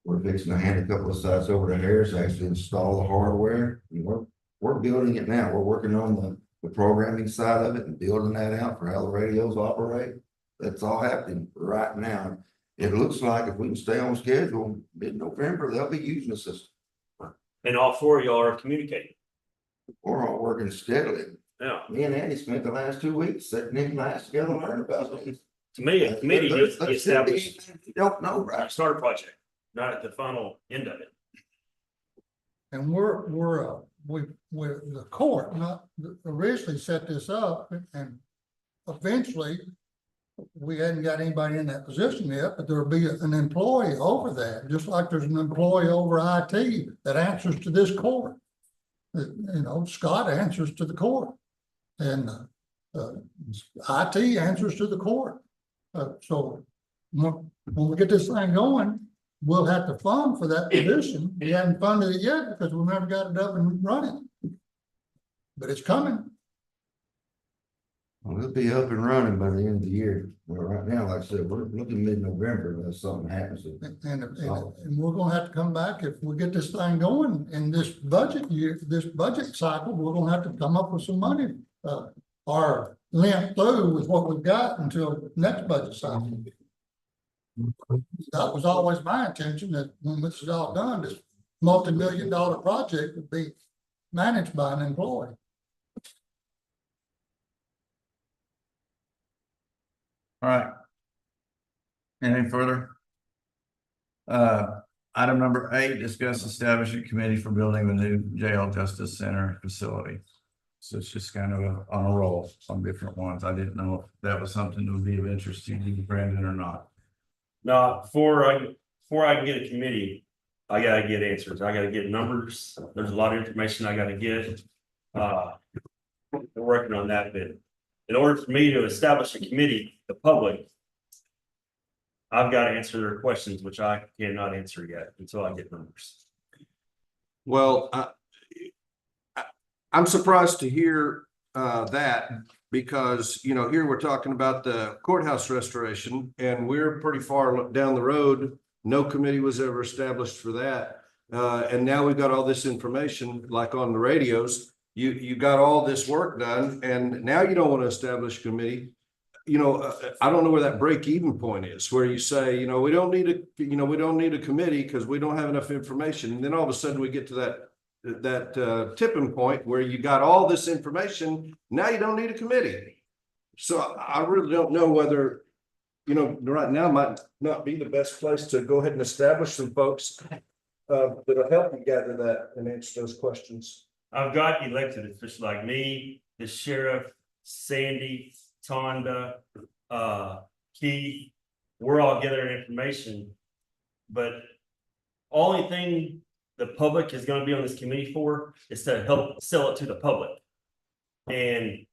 Speaker 4: We're fixing to hand a couple of sites over to Harris, actually install the hardware. And we're building it now. We're working on the programming side of it and building that out for how the radios operate. That's all happening right now. It looks like if we can stay on schedule, mid-November, they'll be using the system.
Speaker 10: And all 4 of y'all are communicating.
Speaker 4: We're all working steadily.
Speaker 10: Yeah.
Speaker 4: Me and Andy spent the last 2 weeks sitting in class together and learning about this.
Speaker 10: To me, a committee needs to be established.
Speaker 4: You don't know, right?
Speaker 10: Start a project, not at the final end of it.
Speaker 2: And the court not originally set this up, and eventually we hadn't got anybody in that position yet, but there'll be an employee over that, just like there's an employee over IT that answers to this court. Scott answers to the court, and IT answers to the court. So when we get this thing going, we'll have to fund for that position. We haven't funded it yet because we never got it up and running. But it's coming.
Speaker 4: Well, it'll be up and running by the end of the year. Well, right now, like I said, we're looking mid-November unless something happens.
Speaker 2: And we're gonna have to come back if we get this thing going in this budget year, this budget cycle, we're gonna have to come up with some money. Or limp through with what we've got until next budget cycle. That was always my intention, that when this is all done, this multi-million-dollar project would be managed by an employee.
Speaker 13: All right. Anything further? Item number 8, discuss establishing a committee for building the new jail justice center facility. So it's just kind of on a roll on different ones. I didn't know if that was something that would be of interest to you, Brandon, or not.
Speaker 10: Now, before I can get a committee, I gotta get answers. I gotta get numbers. There's a lot of information I gotta get. We're working on that bit. In order for me to establish a committee, the public, I've got to answer their questions, which I cannot answer yet until I get numbers.
Speaker 6: Well, I'm surprised to hear that because, you know, here we're talking about the courthouse restoration and we're pretty far down the road. No committee was ever established for that. And now we've got all this information like on the radios. You got all this work done and now you don't want to establish a committee. You know, I don't know where that break even point is, where you say, you know, we don't need a committee because we don't have enough information. And then all of a sudden we get to that tipping point where you got all this information. Now you don't need a committee. So I really don't know whether, you know, right now might not be the best place to go ahead and establish some folks that'll help you gather that and answer those questions.
Speaker 10: I've got elected officials like me, the sheriff, Sandy, Tonda, Keith, we're all gathering information. But only thing the public is going to be on this committee for is to help sell it to the public. And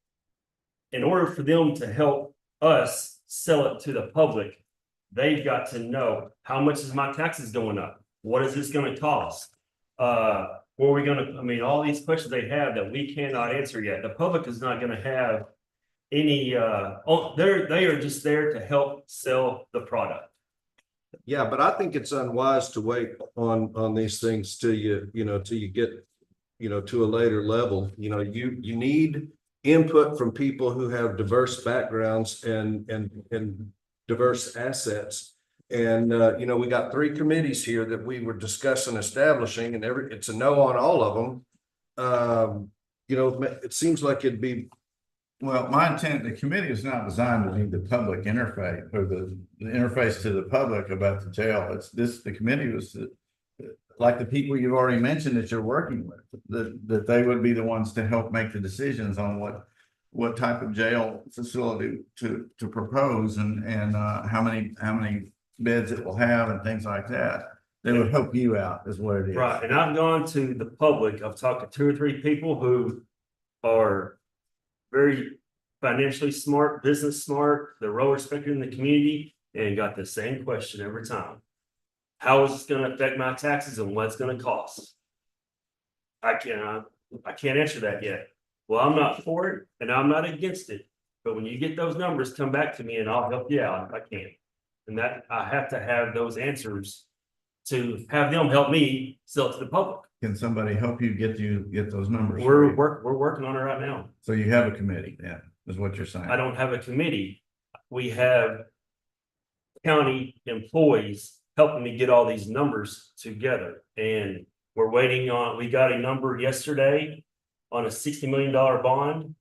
Speaker 10: in order for them to help us sell it to the public, they've got to know how much is my taxes going up? What is this going to cost? Where are we going to, I mean, all these questions they have that we cannot answer yet. The public is not going to have any, they are just there to help sell the product.
Speaker 6: Yeah, but I think it's unwise to wait on these things till you get, to a later level. You know, you need input from people who have diverse backgrounds and diverse assets. And, we got 3 committees here that we were discussing establishing and it's a no on all of them. It seems like it'd be.
Speaker 13: Well, my intent, the committee is not designed to be the public interface or the interface to the public about the jail. The committee was like the people you've already mentioned that you're working with, that they would be the ones to help make the decisions on what type of jail facility to propose and how many beds it will have and things like that. They would help you out is what it is.
Speaker 10: Right. And I've gone to the public. I've talked to 2 or 3 people who are very financially smart, business smart, they're well respected in the community, and got the same question every time. How is this going to affect my taxes and what's going to cost? I can't answer that yet. Well, I'm not for it and I'm not against it. But when you get those numbers, come back to me and I'll help you out if I can. And that I have to have those answers to have them help me sell it to the public.
Speaker 13: Can somebody help you get those numbers?
Speaker 10: We're working on it right now.
Speaker 13: So you have a committee, then, is what you're saying?
Speaker 10: I don't have a committee. We have county employees helping me get all these numbers together. And we're waiting on, we got a number yesterday on a $60 million bond.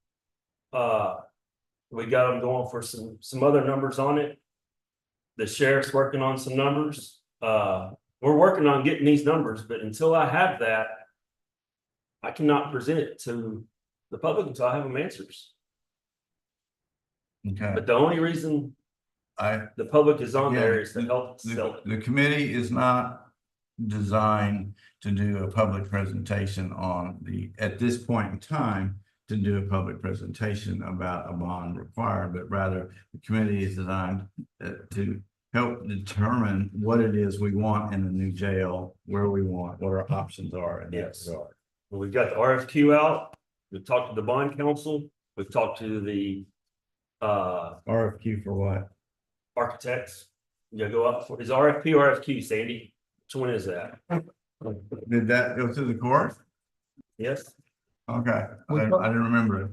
Speaker 10: We got them going for some other numbers on it. The sheriff's working on some numbers. We're working on getting these numbers, but until I have that, I cannot present it to the public until I have them answers.
Speaker 13: Okay.
Speaker 10: But the only reason the public is on there is to help sell it.
Speaker 13: The committee is not designed to do a public presentation at this point in time, to do a public presentation about a bond required, but rather the committee is designed to help determine what it is we want in the new jail, where we want, what our options are. And
Speaker 10: yes, we've got the RFQ out. We've talked to the bond council. We've talked to the
Speaker 13: RFQ for what?
Speaker 10: Architects. You gotta go up for is RFP or RFQ, Sandy? Which one is that?
Speaker 13: Did that go through the court?
Speaker 10: Yes.
Speaker 13: Okay, I didn't remember it.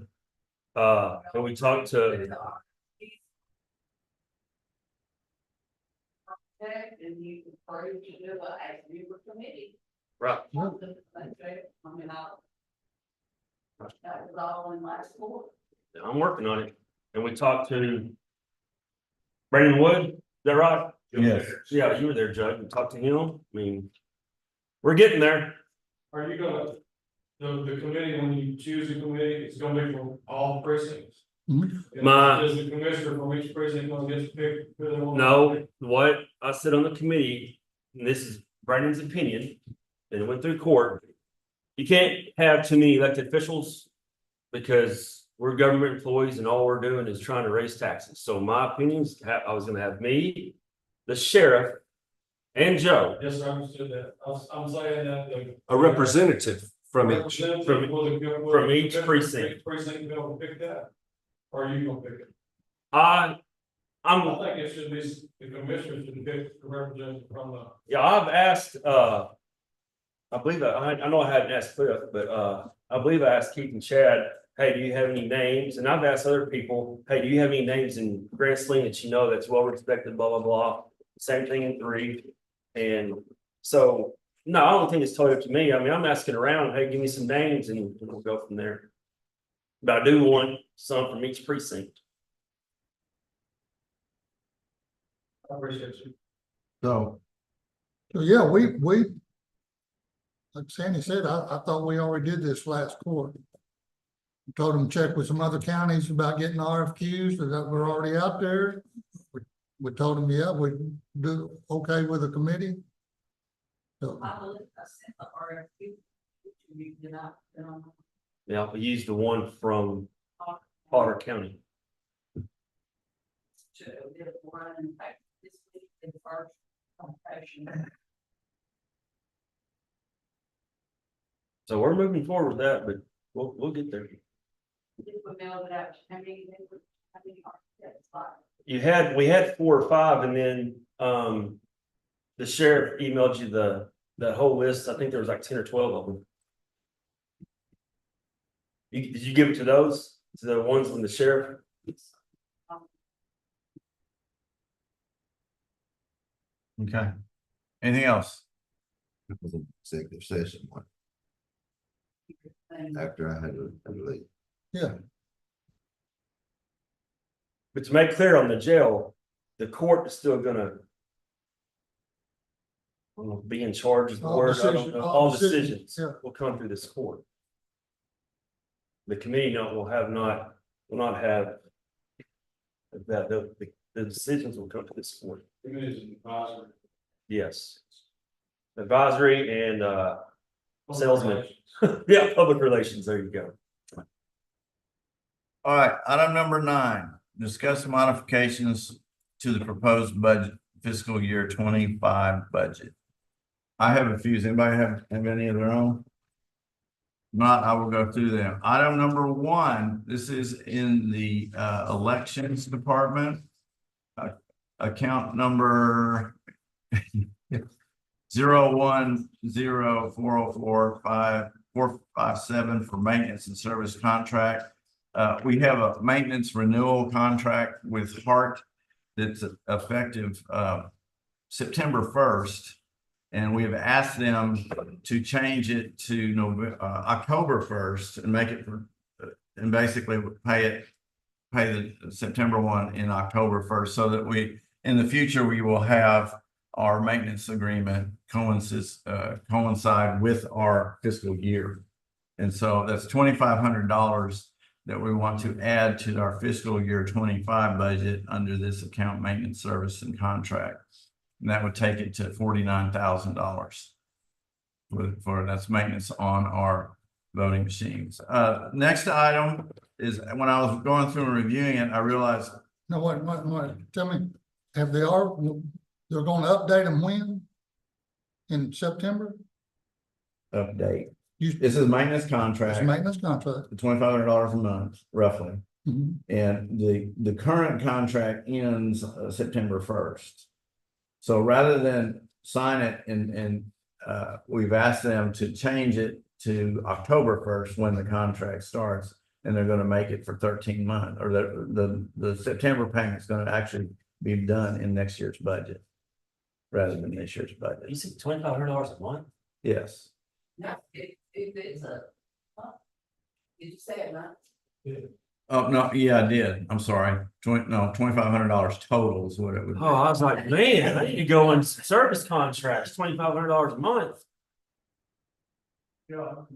Speaker 10: And we talked to
Speaker 11: and you prefer to do it as a member committee.
Speaker 10: right.
Speaker 11: I mean, that was all in last quarter.
Speaker 10: I'm working on it. And we talked to Brandon Wood, is that right?
Speaker 13: Yes.
Speaker 10: Yeah, you were there, Judge, and talked to him. I mean, we're getting there.
Speaker 7: Are you gonna, the committee, when you choose a committee, it's gonna be from all precincts?
Speaker 2: Mhm.
Speaker 7: Is the commissioner from each precinct gonna get to pick who they want?
Speaker 10: No, what I said on the committee, and this is Brandon's opinion, and it went through court. You can't have too many elected officials because we're government employees and all we're doing is trying to raise taxes. So my opinion is I was gonna have me, the sheriff, and Joe.
Speaker 7: Yes, I understood that. I'm saying that
Speaker 6: A representative from each.
Speaker 10: From each precinct.
Speaker 7: Precinct be able to pick that, or are you gonna pick it?
Speaker 10: I'm
Speaker 7: I think it should be the commissioners should pick the representative from the.
Speaker 10: Yeah, I've asked, I believe, I know I hadn't asked Cliff, but, I believe I asked Keith and Chad, hey, do you have any names? And I've asked other people, hey, do you have any names in Grand Sling that you know that's well respected, blah, blah, blah. Same thing in 3. And so, no, I don't think it's totally up to me. I mean, I'm asking around, hey, give me some names and we'll go from there. But I do want some from each precinct.
Speaker 7: I appreciate you.
Speaker 13: So,
Speaker 2: So, yeah, like Sandy said, I thought we already did this last court. Told them check with some other counties about getting RFQs that were already out there. We told them, yeah, we do okay with the committee. So,
Speaker 11: I believe I sent the RFQ. You did not,
Speaker 10: Yeah, we used the one from Potter County.
Speaker 11: to did one, in fact, this week, the first conversation.
Speaker 10: So we're moving forward with that, but we'll get there.
Speaker 11: Did we mail it out, how many architects, like,
Speaker 10: We had 4 or 5, and then the sheriff emailed you the whole list. I think there was like 10 or 12 of them. Did you give it to those? To the ones from the sheriff?
Speaker 13: okay. Anything else?
Speaker 4: It was an executive session one after I had to leave.
Speaker 2: yeah,
Speaker 10: But to make clear on the jail, the court is still gonna be in charge of the
Speaker 2: All
Speaker 10: word. I don't
Speaker 2: decisions-
Speaker 10: know.
Speaker 2: all
Speaker 10: All
Speaker 2: decisions,
Speaker 10: decisions
Speaker 2: yeah.
Speaker 10: will come through this court. The committee will not have that, the decisions will come to this court.
Speaker 7: Committee's an advisory.
Speaker 10: Yes. Advisory and salesman. Yeah, public relations, there you go.
Speaker 13: All right, item number 9, discuss modifications to the proposed budget fiscal year 25 budget. I have a few. Does anybody have any of their own? Not, I will go through them. Item number 1, this is in the elections department. Account number 01040455457 for maintenance and service contract. We have a maintenance renewal contract with Hart that's effective September 1st. And we have asked them to change it to October 1st and make it and basically pay the September one in October 1st, so that in the future, we will have our maintenance agreement coincide with our fiscal year. And so that's $2,500 that we want to add to our fiscal year 25 budget under this account maintenance service and contract. And that would take it to $49,000 for that's maintenance on our voting machines. Next item is, when I was going through and reviewing it, I realized.
Speaker 2: no, what, tell me, they're gonna update them when? In September?
Speaker 13: Update.
Speaker 2: You-
Speaker 13: This is maintenance
Speaker 2: It's
Speaker 13: contract,
Speaker 2: a maintenance contract.
Speaker 13: $2,500 a month, roughly.
Speaker 2: Mhm.
Speaker 13: And the current contract ends September 1st. So rather than sign it and we've asked them to change it to October 1st when the contract starts, and they're gonna make it for 13 months, or the September payment's gonna actually be done in next year's budget rather than this year's
Speaker 10: You
Speaker 13: budget.
Speaker 10: said $2,500 a month?
Speaker 13: Yes.
Speaker 11: no, if it's a. Did you say it, not?
Speaker 13: Oh, no, yeah, I did. I'm sorry. $2,500 total is what it would be.
Speaker 10: Oh, I was like, man, I need to go in service contracts, $2,500 a month.
Speaker 11: No,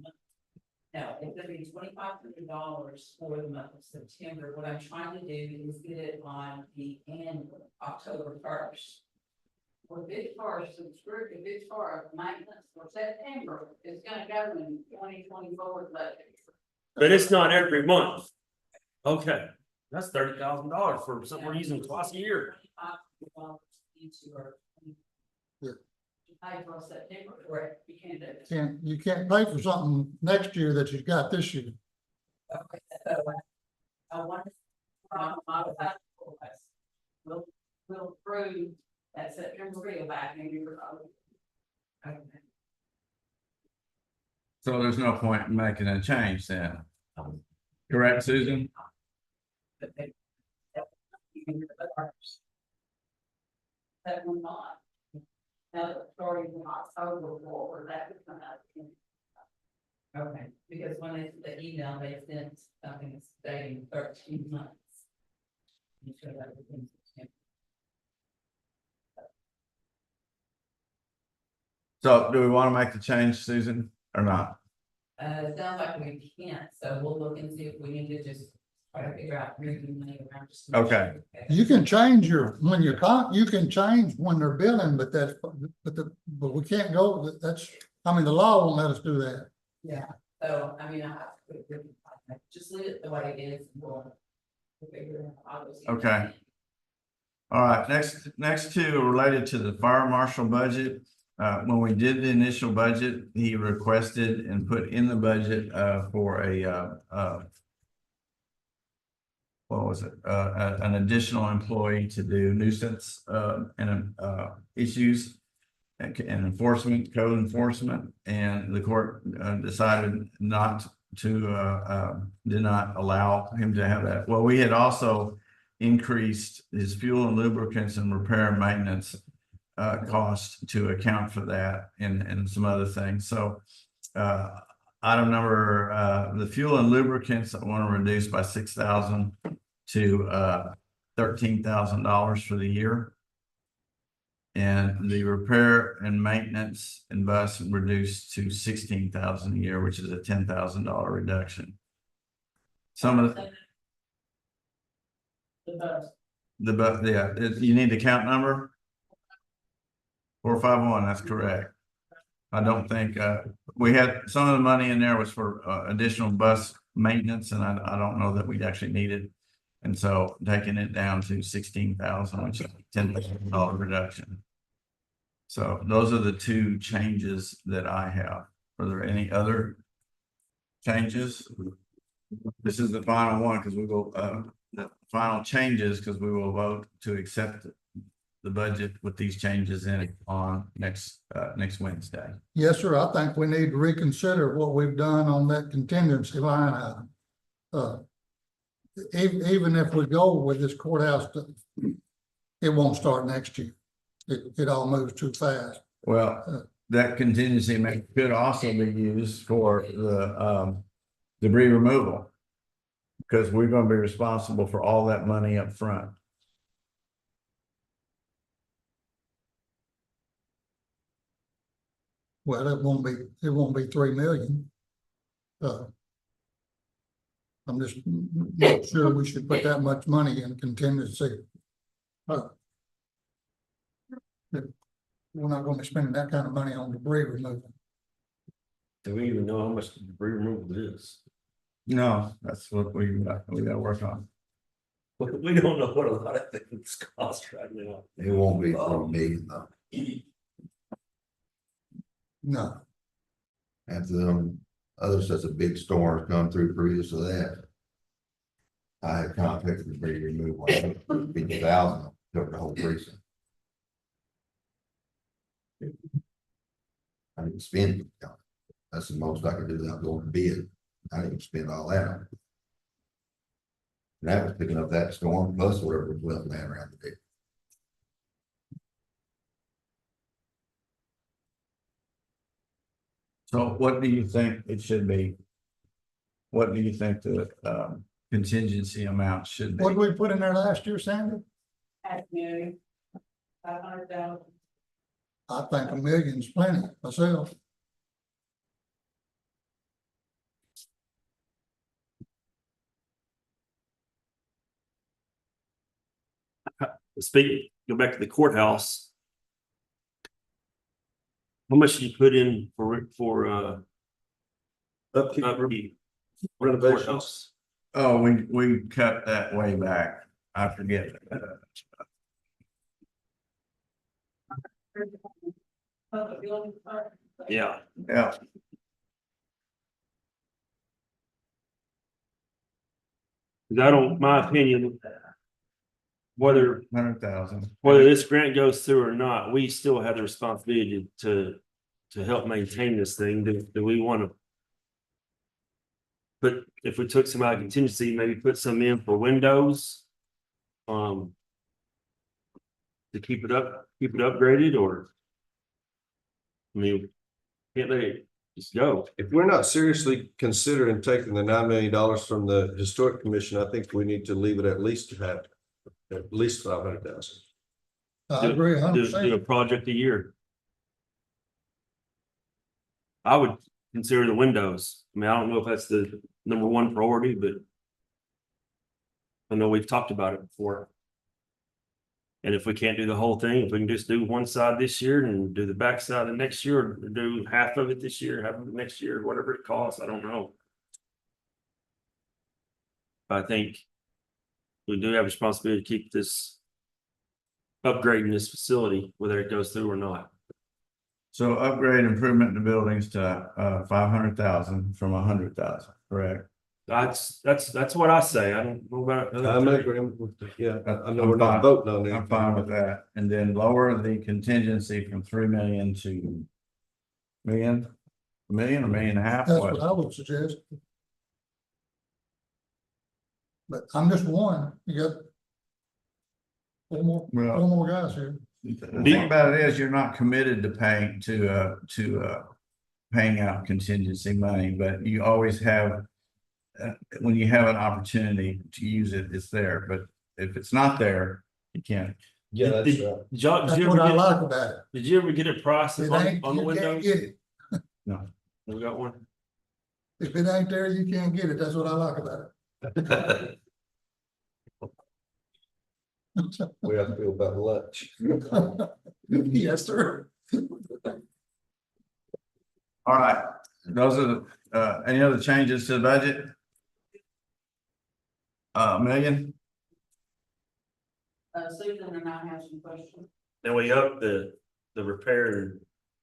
Speaker 11: it's gonna be $2,500 for the month of September. What I'm trying to do is get it on the end of October 1st. For this car subscription, this car maintenance for September is gonna go in 2024 budget.
Speaker 10: But it's not every month. Okay, that's $30,000 for something we're using twice a year.
Speaker 11: Into our.
Speaker 2: Yeah.
Speaker 11: Pay for September, correct? You can't do it.
Speaker 2: You can't pay for something next year that you've got this year.
Speaker 11: Okay, so I want to, we'll approve that September bill back in your. Okay.
Speaker 13: So there's no point in making a change then. Correct, Susan?
Speaker 11: That will not. Now, the story in October forward, that would come out. Okay, because when it's the email, they sent something stating 13 months. You should have everything.
Speaker 13: So do we want to make the change, Susan, or not?
Speaker 11: It sounds like we can't, so we'll look and see if we need to just try to figure out moving money around. Just to make
Speaker 13: Okay.
Speaker 11: sure.
Speaker 2: You can change you can change when they're billing, but we can't go, the law won't let us do that.
Speaker 11: Yeah, so, I mean, just leave it the way it is. We'll figure it out.
Speaker 13: Okay. All right, next two are related to the fire marshal budget. When we did the initial budget, he requested and put in the budget for what was it? An additional employee to do nuisance and issues and enforcement, code enforcement, and the court decided did not allow him to have that. Well, we had also increased his fuel and lubricants and repair and maintenance cost to account for that and some other things. So item number, the fuel and lubricants, I want to reduce by $6,000 to $13,000 for the year. And the repair and maintenance and bus reduced to $16,000 a year, which is a $10,000 reduction. Some of the bus, yeah, you need the count number? 451, that's correct. I don't think, we had, some of the money in there was for additional bus maintenance, and I don't know that we'd actually need it. And so taking it down to 16,000, which is a $10,000 reduction. So those are the two changes that I have. Are there any other changes? This is the final one, because we will, the final changes, because we will vote to accept the budget with these changes in it on next Wednesday.
Speaker 2: Yes, sir. I think we need to reconsider what we've done on that contingency line item. Even if we go with this courthouse, it won't start next year. It all moves too fast.
Speaker 13: Well, that contingency could also be used for the debris removal, because we're going to be responsible for all that money up front.
Speaker 2: Well, it won't be 3 million. I'm just not sure we should put that much money in contingency. We're not gonna be spending that kind of money on debris removal.
Speaker 10: Do we even know how much debris removal is?
Speaker 13: No, that's what we got to work on.
Speaker 10: We don't know what a lot of things cost right now.
Speaker 4: It won't be for me though.
Speaker 2: No,
Speaker 4: After other such a big storm come through previous to that. I had contacted the debris removal, 50,000 covered the whole precinct. I didn't spend it. That's the most I could do without going to bid. I didn't spend all that on it. And that was picking up that storm plus whatever was left laying around the bid.
Speaker 13: So what do you think it should be? What do you think the contingency amount should be.
Speaker 2: What did we put in there last year, Sandy?
Speaker 11: At noon, 500,000.
Speaker 2: I think $1 million's plenty myself.
Speaker 10: Speaking, go back to the courthouse. How much did you put in for
Speaker 6: Upkeep,
Speaker 10: upkeep?
Speaker 6: renovations.
Speaker 10: Courthouse?
Speaker 13: Oh, we cut that way back. I forget.
Speaker 10: Yeah,
Speaker 13: Yeah,
Speaker 10: I don't, my opinion, whether
Speaker 13: 100,000.
Speaker 10: this grant goes through or not, we still have the responsibility to help maintain this thing. Do we want to? But if we took some out of contingency, maybe put some in for windows. To keep it upgraded, or? I mean, can't let it just go.
Speaker 6: If we're not seriously considering taking the $9 million from the Historic Commission, I think we need to leave it at least at least 500,000.
Speaker 2: I agree
Speaker 10: Do a
Speaker 2: 100%.
Speaker 10: project a year. I would consider the windows. I mean, I don't know if that's the number one priority, but I know we've talked about it before. And if we can't do the whole thing, if we can just do one side this year and do the back side the next year, or do half of it this year, half of it next year, whatever it costs, I don't know. But I think we do have a responsibility to keep this upgrading this facility, whether it goes through or not.
Speaker 13: So upgrade improvement in the buildings to 500,000 from 100,000, correct?
Speaker 10: That's what I say. I don't know about.
Speaker 6: I'm in agreement with, yeah, I know we're not voting on it.
Speaker 13: I'm fine with that. And then lower the contingency from 3 million to million, a million, 1.5 million.
Speaker 2: That's what I would suggest. But I'm just one. You got four more guys here.
Speaker 13: The thing about it is you're not committed to paying paying out contingency money, but you always have when you have an opportunity to use it, it's there. But if it's not there, you can't.
Speaker 6: Yeah, that's right.
Speaker 2: That's what I like about it.
Speaker 10: Did you ever get a price
Speaker 2: It
Speaker 10: on
Speaker 2: ain't,
Speaker 10: the
Speaker 2: you can't
Speaker 10: windows?
Speaker 2: get it.
Speaker 13: No.
Speaker 10: We got one.
Speaker 2: If it ain't there, you can't get it. That's what I like about it.
Speaker 6: We have to feel about lunch.
Speaker 2: Yes, sir.
Speaker 13: All right, those are any other changes to the budget? Million?
Speaker 11: Susan and I have some questions.
Speaker 10: And we up the repair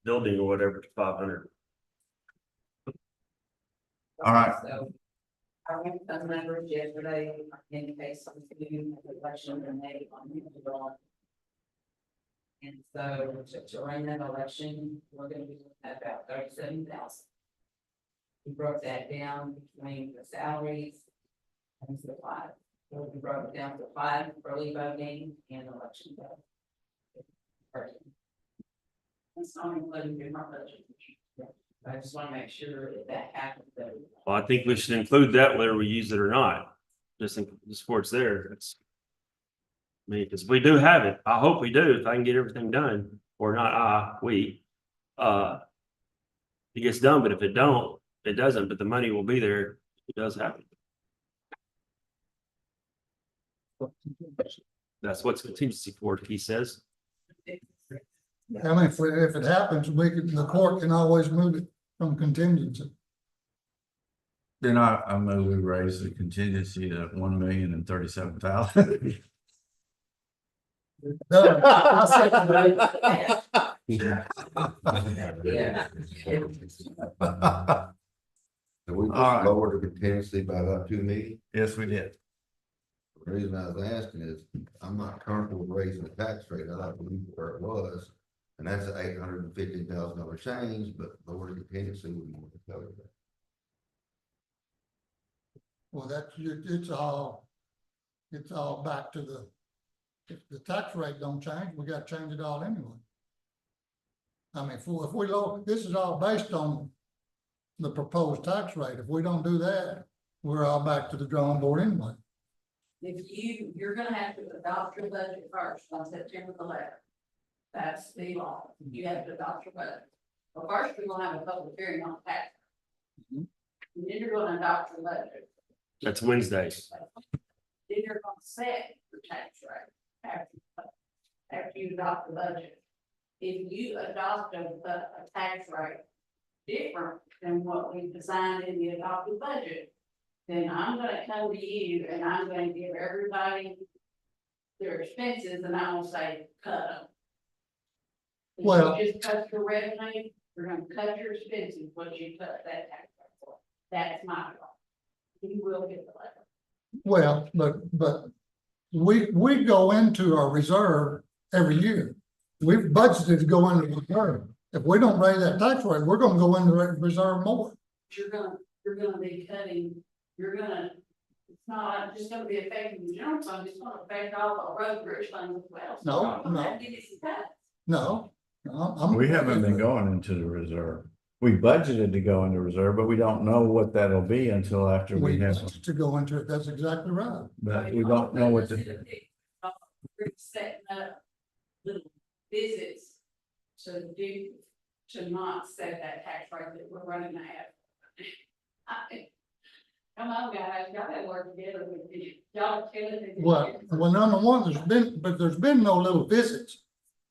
Speaker 10: building or whatever to 500.
Speaker 13: All right.
Speaker 11: So I went to some members yesterday in case some new election and they on the law. And so to run that election, we're gonna be looking at about 37,000. We broke that down between the salaries and supplies. So we broke it down to 5 early voting and election vote. That's not including in our budget. I just want to make sure that happens.
Speaker 10: Well, I think we should include that whether we use it or not. Just before it's there. It's. I mean, because we do have it. I hope we do. If I can get everything done, or not, we. It gets done, but if it don't, it doesn't. But the money will be there. It does happen. That's what's contingency for, he says.
Speaker 2: I mean, if it happens, the court can always move it from contingency.
Speaker 13: Then I move we raise the contingency to 1,037,000.
Speaker 2: I second that.
Speaker 4: So we just
Speaker 13: All right.
Speaker 4: lowered the contingency by about 2 million.
Speaker 13: Yes, we did.
Speaker 4: The reason I was asking is, I'm not comfortable with raising the tax rate. I like to leave it where it was. And that's an $815,000 change, but lower the contingency would be more than cover that.
Speaker 2: Well, it's all back to if the tax rate don't change, we gotta change it all anyway. I mean, if we lower, this is all based on the proposed tax rate. If we don't do that, we're all back to the drawing board anyway.
Speaker 14: If you're gonna have to adopt your budget first on September 11th. That's the law. You have to adopt your budget. Well, first, we're gonna have a public hearing on tax.
Speaker 2: Mhm.
Speaker 14: And then you're gonna adopt your budget.
Speaker 10: That's Wednesdays.
Speaker 14: Then you're gonna set your tax rate after you adopt the budget. If you adopt a tax rate different than what we designed in the adopted budget, then I'm gonna come to you and I'm gonna give everybody their expenses and I'm gonna say, cut them. If
Speaker 2: Well-
Speaker 14: you just cut your revenue, you're gonna cut your expenses, but you cut that tax rate for. That's my fault. You will get the letter.
Speaker 2: Well, but we go into our reserve every year. We've budgeted to go into reserve. If we don't raise that tax rate, we're gonna go into reserve more.
Speaker 14: You're gonna be cutting, it's not just gonna be affecting the general fund, it's gonna affect all the road bridge funds as well. So
Speaker 2: No,
Speaker 14: I'm gonna
Speaker 2: no.
Speaker 14: have to give you some cuts.
Speaker 2: No. I'm.
Speaker 13: We haven't been going into the reserve. We budgeted to go into reserve, but we don't know what that'll be until after
Speaker 2: We
Speaker 13: we have,
Speaker 2: budgeted to go into it, that's exactly right.
Speaker 13: but we don't know what the.
Speaker 14: We're setting up little visits to not set that tax rate that we're running at. Come on, guys, y'all gotta work together with me. Y'all are killing it.
Speaker 2: Well, number one, there's been no little visits.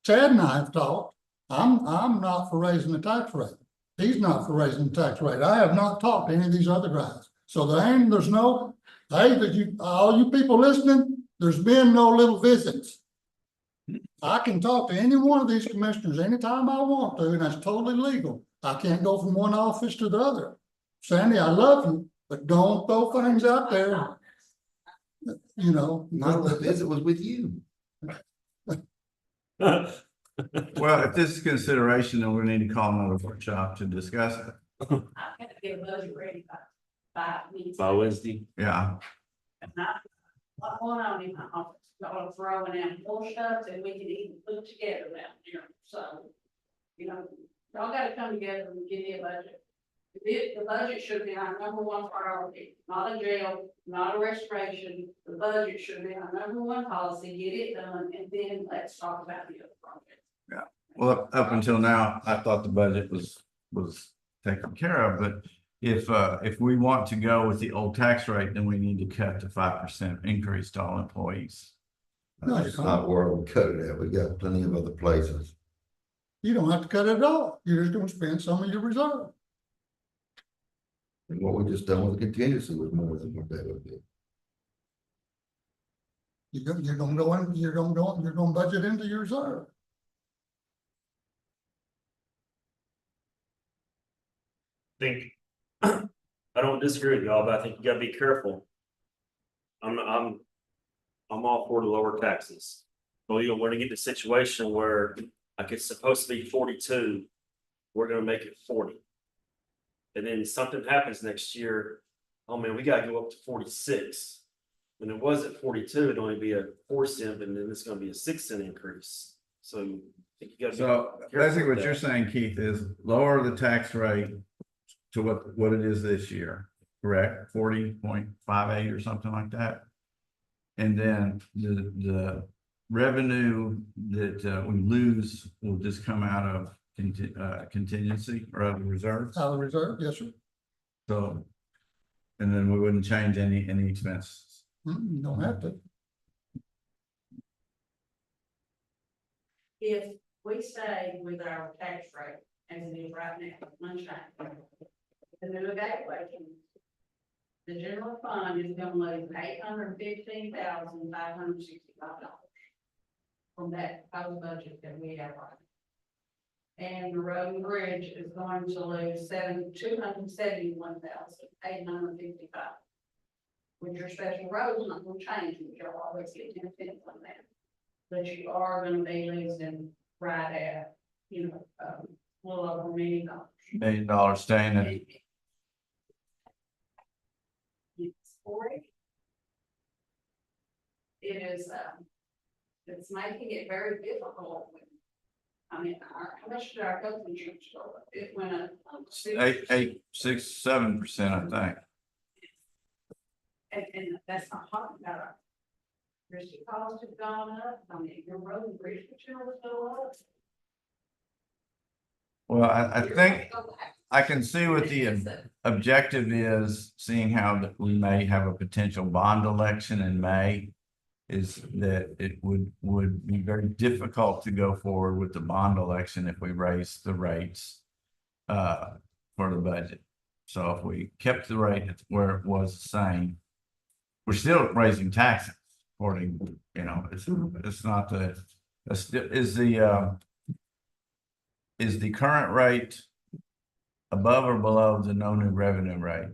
Speaker 2: Chad and I have talked. I'm not for raising the tax rate. He's not for raising the tax rate. I have not talked to any of these other guys. So there's no, hey, all you people listening, there's been no little visits. I can talk to any one of these commissioners anytime I want to, and that's totally legal. I can't go from one office to the other. Sandy, I love you, but don't throw things out there. You know.
Speaker 4: My little visit was with you.
Speaker 13: Well, if this is consideration, then we need to call another workshop to discuss it.
Speaker 14: I've got to get a budget ready by weeks.
Speaker 10: By Wednesday.
Speaker 13: Yeah,
Speaker 14: And I, what going on in my office, y'all are throwing out more stuff than we can even put together down here, so. You know, y'all gotta come together and give me a budget. The budget should be our number one priority, not a jail, not a restoration, the budget should be our number one policy, get it done, and then let's talk about the other projects.
Speaker 13: well, up until now, I thought the budget was taken care of, but if we want to go with the old tax rate, then we need to cut the 5% increase to all employees.
Speaker 2: No, you
Speaker 4: That's
Speaker 2: can't.
Speaker 4: not where we cut it at. We got plenty of other places.
Speaker 2: You don't have to cut it at all. You're just gonna spend some of your reserve.
Speaker 4: And what we just done with the contingency was more than what that would be.
Speaker 2: You're gonna budget into your reserve.
Speaker 10: Think, I don't disagree with y'all, but I think you gotta be careful. I'm all for the lower taxes. Well, you want to get in a situation where like it's supposed to be 42, we're gonna make it 40. And then something happens next year, oh man, we gotta go up to 46. When it was at 42, it'd only be a 4 cent, and then it's gonna be a 6 cent increase. So I think you gotta.
Speaker 13: So basically what you're saying, Keith, is lower the tax rate to what it is this year, correct? 40.58 or something like that. And then the revenue that we lose will just come out of contingency or out of reserves.
Speaker 2: Out of reserve, yes, sir.
Speaker 13: So, and then we wouldn't change any expenses.
Speaker 2: You don't have to.
Speaker 14: If we stay with our tax rate as it is right now, sunshine, the new evaluation, the general fund is gonna lose $815,565 from that total budget that we have right now. And the road and bridge is going to lose $271,855. With your special roads, not gonna change, but you'll always get 10 cents on that. But you are gonna be losing right at, a little over $1 million.
Speaker 13: $1 million staying at,
Speaker 14: It's for it. It is, it's making it very difficult. I mean, how much did our health insurance go up? It went up.
Speaker 13: 8, 6, 7%, I think.
Speaker 14: And that's not talking about our. Christian costs have gone up, I mean, your road and bridge materials go up.
Speaker 13: Well, I
Speaker 14: You're
Speaker 13: think
Speaker 14: gonna go back.
Speaker 13: I can see what the objective is, seeing how that we may have a potential bond election in May. Is that it would be very difficult to go forward with the bond election if we raise the rates for the budget. So if we kept the rate where it was the same, we're still raising taxes according, it's not the, is the current rate above or below the no new revenue rate?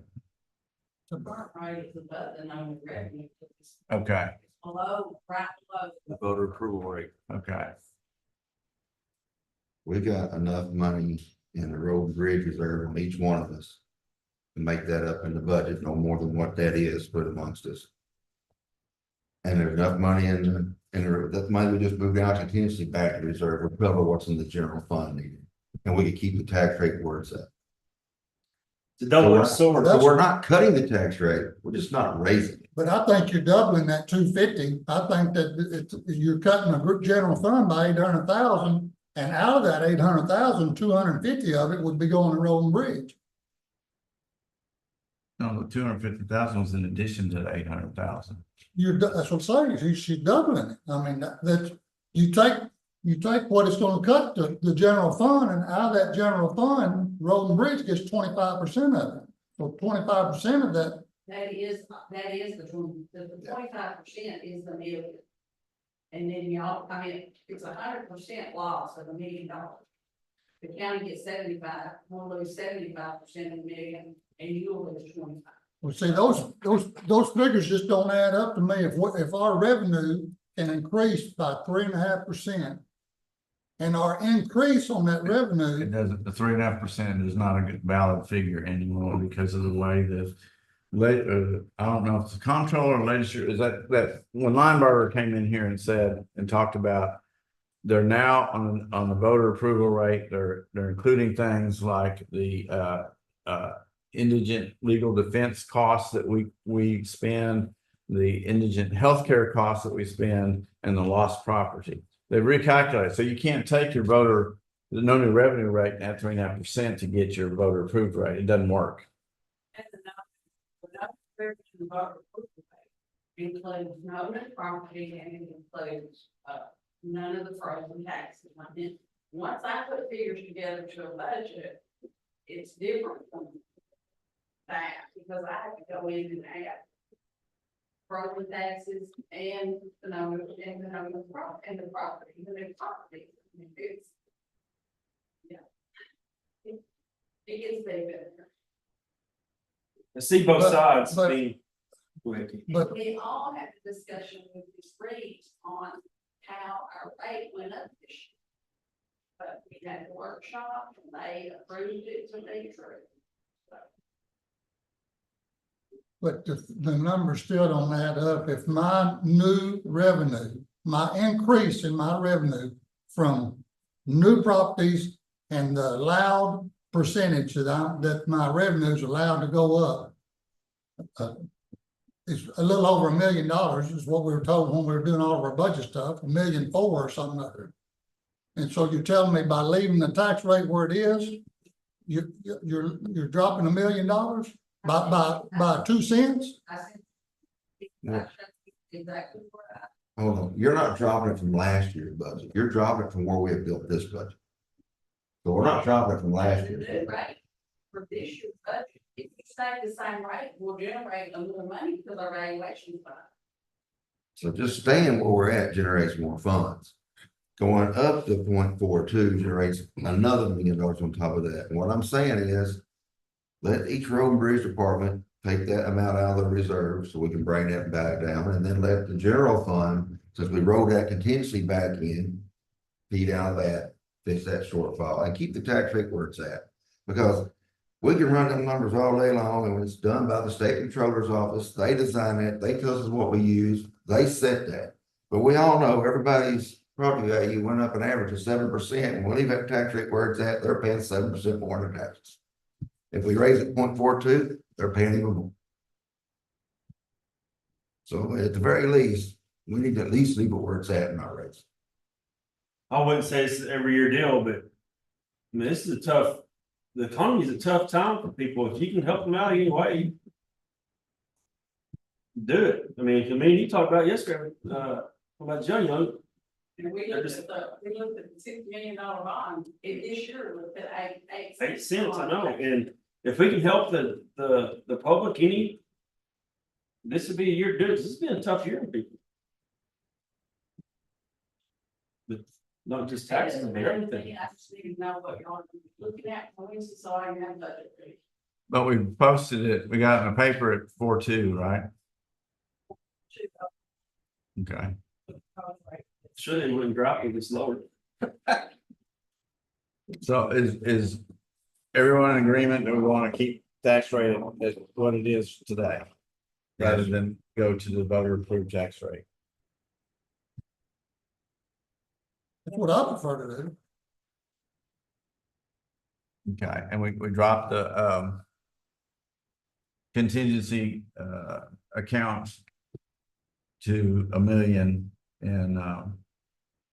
Speaker 14: The burnt rate is above the known revenue.
Speaker 13: Okay,
Speaker 14: It's below, right below.
Speaker 10: The voter approval rate.
Speaker 13: okay.
Speaker 4: We got enough money in the road and bridge reserve on each one of us to make that up in the budget, no more than what that is split amongst us. And there's enough money that money we just moved out contingency back to reserve or cover what's in the general fund needed. And we could keep the tax rate where it's at. So we're not cutting the tax rate, we're just not raising it.
Speaker 2: But I think you're doubling that 250. I think that you're cutting the group general fund by 800,000. And out of that 800,000, 250 of it would be going to road and bridge.
Speaker 13: No, the 250,000 was in addition to the 800,000.
Speaker 2: That's what I'm saying, she's doubling it. I mean, that's, you take what it's gonna cut to the general fund, and out of that general fund, road and bridge gets 25% of it. So 25% of that,
Speaker 14: That is the 25% is the million. And then y'all, I mean, it's 100% loss of $1 million. The county gets 75, we'll lose 75% of the million, and you'll lose 25.
Speaker 2: well, see, those figures just don't add up to me. If our revenue can increase by 3.5%, and our increase on that revenue,
Speaker 13: It doesn't, the 3.5% is not a good valid figure anymore because of the way that I don't know if it's the comptroller or legislature, is that when Lineberger came in here and said and talked about they're now on the voter approval rate, they're including things like the indigent legal defense costs that we spend, the indigent healthcare costs that we spend, and the lost property. They recalculate, so you can't take your the no new revenue rate at 3.5% to get your voter approved rate. It doesn't work.
Speaker 14: And the voter approval rate includes no new property and it includes none of the frozen taxes. I mean, once I put figures together to a budget, it's different from that because I have to go in and add frozen taxes and the property, and the new property. I mean, it's, yeah, it gets bigger.
Speaker 10: I see both sides
Speaker 2: but-
Speaker 10: being. Go ahead, Keith.
Speaker 2: but
Speaker 14: We all had a discussion with these rates on how our rate went up this year. But we had a workshop and they approved it to be true.
Speaker 2: But the numbers still don't add up. If my new revenue, my increase in my revenue from new properties and the allowed percentage that my revenue is allowed to go up, it's a little over $1 million is what we were told when we were doing all of our budget stuff, 1.4 million or something like that. And so you're telling me by leaving the tax rate where it is, you're dropping $1 million by 2 cents?
Speaker 14: I said,
Speaker 4: Yeah.
Speaker 14: exactly what
Speaker 4: Hold on, you're not dropping it from last year's budget, you're dropping it from where we have built this budget. So we're not dropping it from last year.
Speaker 14: the rate for this year's budget. If you stay the same rate, we'll generate a little money because our valuation is fine.
Speaker 4: So just staying where we're at generates more funds. Going up to 0.42 generates another $1 million on top of that. And what I'm saying is, let each road and bridge department take that amount out of the reserve so we can bring that back down, and then let the general fund, since we rolled that contingency back in, feed out of that, fix that shortfall, and keep the tax rate where it's at. Because we can run them numbers all day long, and when it's done by the state controller's office, they design it, they tell us what we use, they set that. But we all know everybody's property value went up an average of 7%, and we leave that tax rate where it's at, they're paying 7% more in taxes. If we raise it 0.42, they're paying even more. So at the very least, we need to at least leave it where it's at in our rates.
Speaker 10: I wouldn't say it's an every year deal, but I mean, this is a tough, the economy is a tough time for people. If you can help them out anyway, do it. I mean, you talked about yesterday, about Joe,
Speaker 14: And we looked at the $6 million bond, this year looked at eight.
Speaker 10: 8 cents, I know, and if we can help the public any. This would be a year to do it. This has been a tough year for people. But not just taxes, but everything.
Speaker 14: I just need to know what y'all are looking at, please, so I can have budget.
Speaker 13: But we posted it, we got it in the paper at 4.2, right? Okay.
Speaker 10: Sure, they wouldn't drop it this lower.
Speaker 13: So is everyone in agreement that we want to keep tax rate at what it is today? Rather than go to the voter approved tax rate?
Speaker 2: That's what I prefer to do.
Speaker 13: Okay, and we dropped the contingency accounts to $1 million, and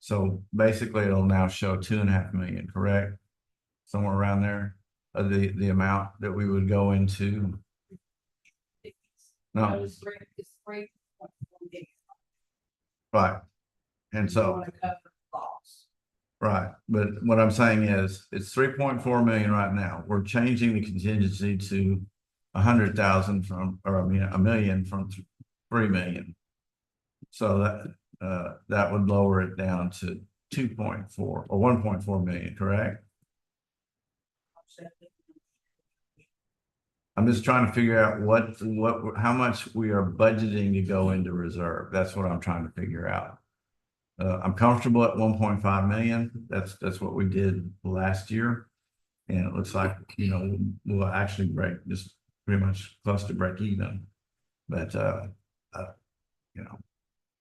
Speaker 13: so basically it'll now show 2.5 million, correct? Somewhere around there, the amount that we would go into. No,
Speaker 14: It's 3.4 million.
Speaker 13: right, and
Speaker 14: You
Speaker 13: so.
Speaker 14: wanna cover the loss.
Speaker 13: Right, but what I'm saying is, it's 3.4 million right now. We're changing the contingency to 100,000 from, or I mean, $1 million from 3 million. So that would lower it down to 2.4 or 1.4 million, correct? I'm just trying to figure out how much we are budgeting to go into reserve. That's what I'm trying to figure out. I'm comfortable at 1.5 million. That's what we did last year. And it looks like, we'll actually break just pretty much close to break even. But,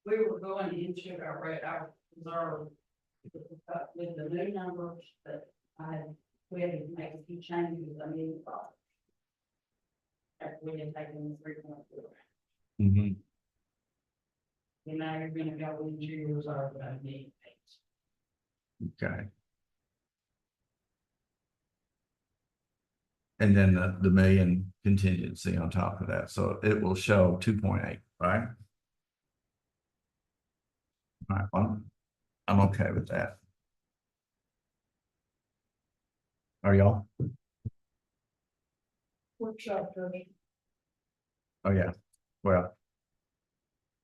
Speaker 14: We were going into our reserve with the new numbers, but we had to make a few changes. I mean, we didn't take in 3.4.
Speaker 13: mhm.
Speaker 14: You know, you're gonna go into your reserve about need.
Speaker 13: Okay. And then the million contingency on top of that. So it will show 2.8, right? All right, well, I'm okay with that. Are y'all?
Speaker 5: Workshop,
Speaker 13: Oh, yeah. Well.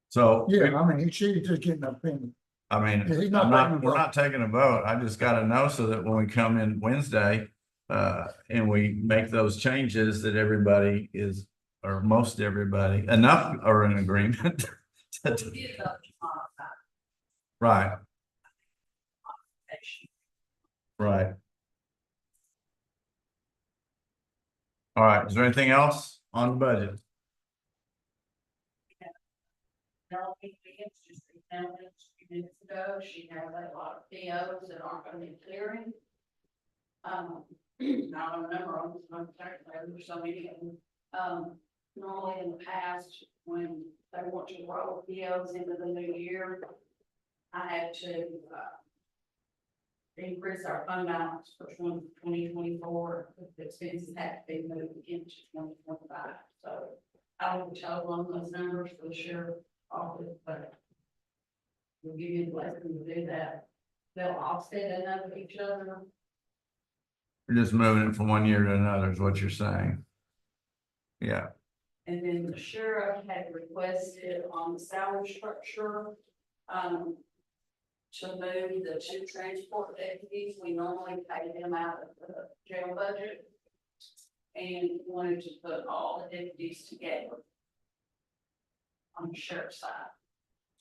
Speaker 13: So.
Speaker 2: Yeah, I mean, she's just getting an opinion.
Speaker 13: I mean,
Speaker 2: Yeah, he's not taking a
Speaker 13: we're
Speaker 2: vote.
Speaker 13: not taking a vote. I just gotta know so that when we come in Wednesday, and we make those changes that everybody is, or most everybody, enough are in agreement. Right, right. All right, is there anything else on the budget?
Speaker 14: No, it's just a few minutes ago, she has a lot of POs that aren't gonna be clearing. I don't remember on this one, there's so many of them. Normally in the past, when they want to roll POs into the new year, I had to, increase our fund balance for 2024, the expenses had to be moved into 2025, so I will tell them those numbers for the sheriff office, but we'll give you the blessing to do that. They'll offset another each other.
Speaker 13: We're just moving it from one year to another is what you're saying. Yeah,
Speaker 14: And then the sheriff had requested on the salary structure, to move the 2 transport deputies. We normally pay them out of the jail budget. And wanted to put all the deputies together on the sheriff's side.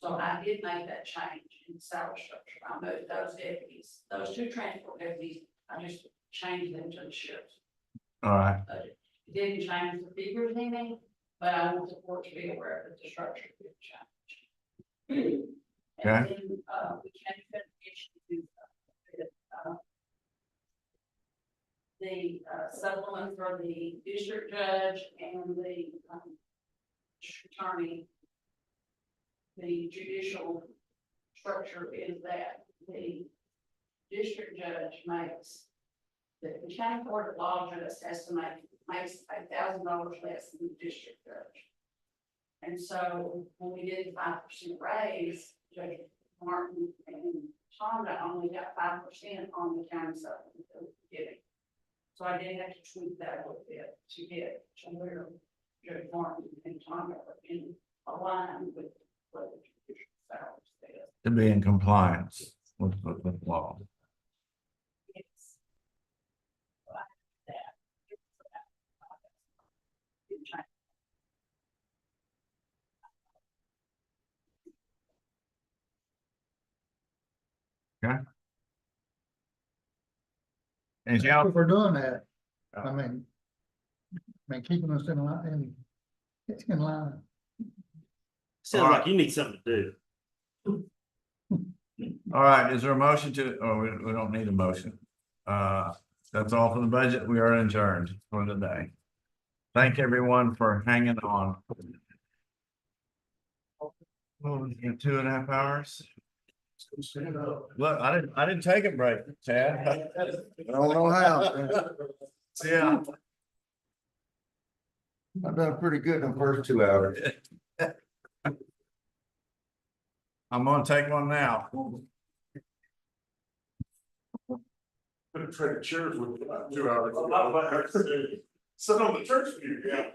Speaker 14: So I did make that change in the salary structure. I moved those deputies, those 2 transport deputies, I just changed them to the sheriff's
Speaker 13: all right.
Speaker 14: budget. It didn't change the figures any, but I want the court to be aware that the structure did change.
Speaker 13: Okay.
Speaker 14: And then, we can finish the supplement for the district judge and the attorney the judicial structure is that the district judge makes, the county court of law judge has to makes $1,000 less than the district judge. And so when we did the 5% raise, Judge Martin and Tonda only got 5% on the county supplement that we were getting. So I did have to tweak that a little bit to get to where Judge Martin and Tonda are in aligned with what the judicial salaries says.
Speaker 13: To be in compliance with the law.
Speaker 14: Yes. So I did that.
Speaker 13: And
Speaker 2: If we're doing that, I mean, keeping us in line, in line.
Speaker 10: Sounds like you need something to do.
Speaker 13: all right, is there a motion to, oh, we don't need a motion. That's all for the budget. We are adjourned for the day. Thank everyone for hanging on. Oh, 2.5 hours. Look, I didn't take a break, Chad. I don't know how. Yeah.
Speaker 4: I've done pretty good in the first 2 hours.
Speaker 13: I'm gonna take one now.
Speaker 1: Could have traded chairs with 2 hours. Sit on the church pew, yeah.